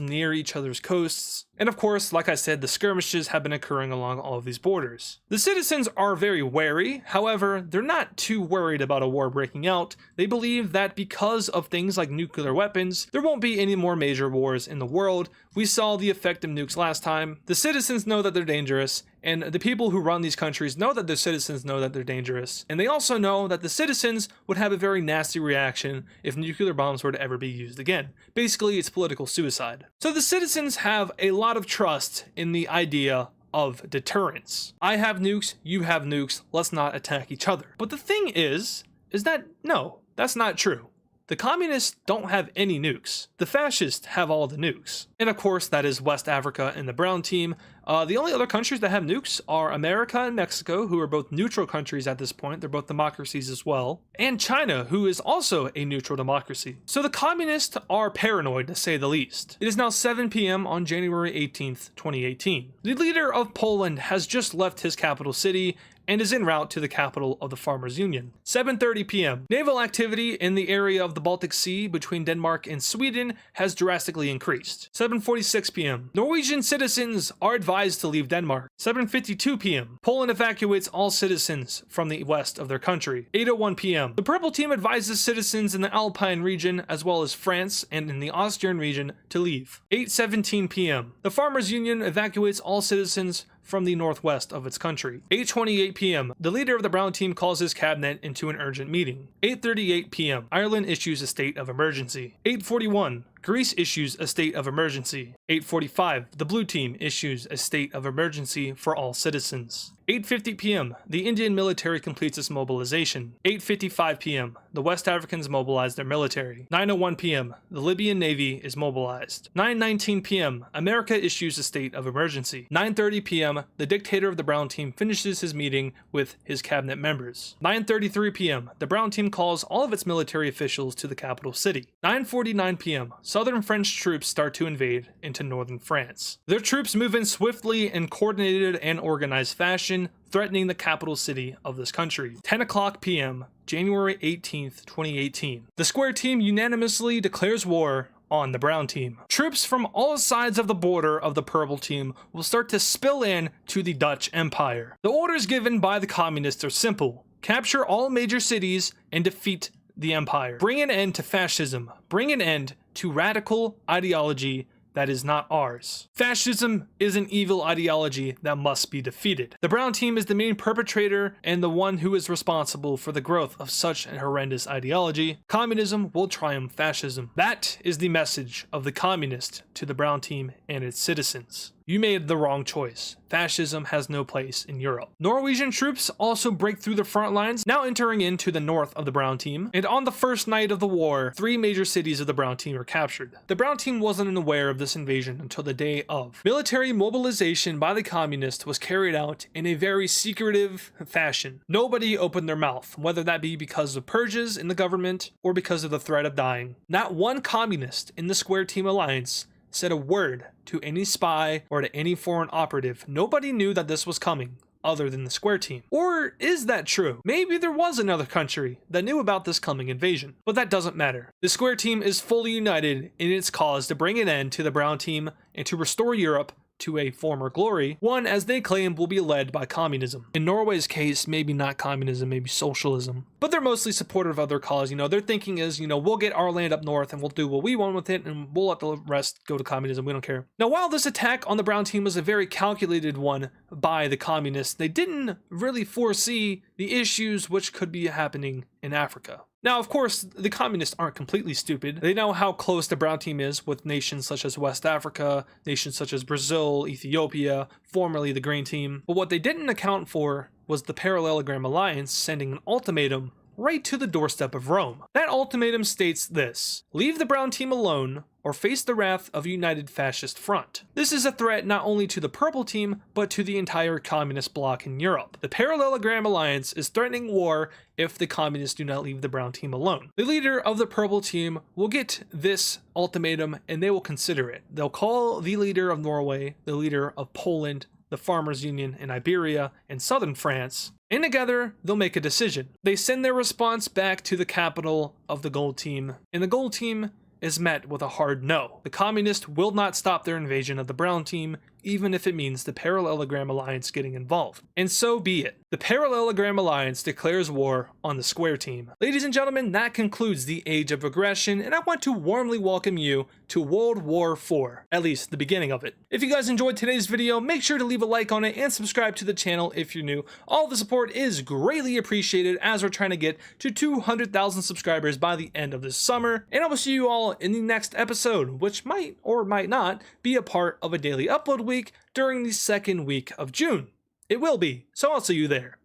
near each other's coasts. And of course, like I said, the skirmishes have been occurring along all of these borders. The citizens are very wary. However, they're not too worried about a war breaking out. They believe that because of things like nuclear weapons, there won't be any more major wars in the world. We saw the effect of nukes last time. The citizens know that they're dangerous, and the people who run these countries know that their citizens know that they're dangerous. And they also know that the citizens would have a very nasty reaction if nuclear bombs were to ever be used again. Basically, it's political suicide. So the citizens have a lot of trust in the idea of deterrence. I have nukes, you have nukes, let's not attack each other. But the thing is that no, that's not true. The communists don't have any nukes. The fascists have all the nukes. And of course, that is West Africa and the brown team. The only other countries that have nukes are America and Mexico, who are both neutral countries at this point. They're both democracies as well. And China, who is also a neutral democracy. So the communists are paranoid, to say the least. It is now 7 p.m. on January 18th, 2018. The leader of Poland has just left his capital city and is en route to the capital of the Farmers Union. 7:30 p.m. Naval activity in the area of the Baltic Sea between Denmark and Sweden has drastically increased. 7:46 p.m. Norwegian citizens are advised to leave Denmark. 7:52 p.m. Poland evacuates all citizens from the west of their country. 8:01 p.m. The Purple Team advises citizens in the Alpine region as well as France and in the Austrian region to leave. 8:17 p.m. The Farmers Union evacuates all citizens from the northwest of its country. 8:28 p.m. The leader of the brown team calls his cabinet into an urgent meeting. 8:38 p.m. Ireland issues a state of emergency. 8:41 Greece issues a state of emergency. 8:45 The blue team issues a state of emergency for all citizens. 8:50 p.m. The Indian military completes its mobilization. 8:55 p.m. The West Africans mobilize their military. 9:01 p.m. The Libyan Navy is mobilized. 9:19 p.m. America issues a state of emergency. 9:30 p.m. The dictator of the brown team finishes his meeting with his cabinet members. 9:33 p.m. The brown team calls all of its military officials to the capital city. 9:49 p.m. Southern French troops start to invade into northern France. Their troops move in swiftly in coordinated and organized fashion, threatening the capital city of this country. 10 o'clock p.m., January 18th, 2018. The square team unanimously declares war on the brown team. Troops from all sides of the border of the purple team will start to spill in to the Dutch Empire. The orders given by the communists are simple: capture all major cities and defeat the empire. Bring an end to fascism. Bring an end to radical ideology that is not ours. Fascism is an evil ideology that must be defeated. The brown team is the main perpetrator and the one who is responsible for the growth of such an horrendous ideology. Communism will triumph fascism. That is the message of the communist to the brown team and its citizens. You made the wrong choice. Fascism has no place in Europe. Norwegian troops also break through the front lines, now entering into the north of the brown team. And on the first night of the war, 3 major cities of the brown team are captured. The brown team wasn't aware of this invasion until the day of. Military mobilization by the communists was carried out in a very secretive fashion. Nobody opened their mouth, whether that be because of purges in the government or because of the threat of dying. Not one communist in the Square Team Alliance said a word to any spy or to any foreign operative. Nobody knew that this was coming other than the Square Team. Or is that true? Maybe there was another country that knew about this coming invasion, but that doesn't matter. The Square Team is fully united in its cause to bring an end to the brown team and to restore Europe to a former glory, one as they claim will be led by communism. In Norway's case, maybe not communism, maybe socialism. But they're mostly supportive of their cause. Their thinking is, we'll get our land up north and we'll do what we want with it and we'll let the rest go to communism. We don't care. Now, while this attack on the brown team was a very calculated one by the communists, they didn't really foresee the issues which could be happening in Africa. Now, of course, the communists aren't completely stupid. They know how close the brown team is with nations such as West Africa, nations such as Brazil, Ethiopia, formerly the green team. But what they didn't account for was the parallelogram alliance sending an ultimatum right to the doorstep of Rome. That ultimatum states this: leave the brown team alone or face the wrath of a united fascist front. This is a threat not only to the purple team, but to the entire communist bloc in Europe. The parallelogram alliance is threatening war if the communists do not leave the brown team alone. The leader of the purple team will get this ultimatum and they will consider it. They'll call the leader of Norway, the leader of Poland, the Farmers Union in Iberia and southern France, and together they'll make a decision. They send their response back to the capital of the gold team, and the gold team is met with a hard no. The communists will not stop their invasion of the brown team, even if it means the parallelogram alliance getting involved. And so be it. The parallelogram alliance declares war on the square team. Ladies and gentlemen, that concludes the Age of Aggression, and I want to warmly welcome you to World War IV, at least the beginning of it. If you guys enjoyed today's video, make sure to leave a like on it and subscribe to the channel if you're new. All the support is greatly appreciated as we're trying to get to 200,000 subscribers by the end of this summer, and I will see you all in the next episode, which might or might not be a part of a daily upload week during the second week of June. It will be, so I'll see you there.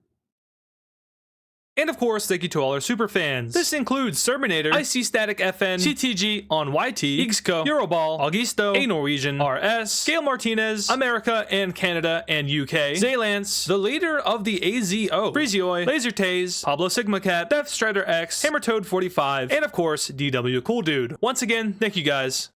And of course, thank you to all our super fans. This includes Serminator, IC Static FN, CTG on YT, WICSO, Euroball, Augusto, A Norwegian, RS, Gail Martinez, America and Canada and UK, Zaylance, the leader of the AZO, Freezioi, Laser Taze, Pablo Sigma Cat, Death Strider X, Hammer Toad 45, and of course, DW Cool Dude. Once again, thank you guys.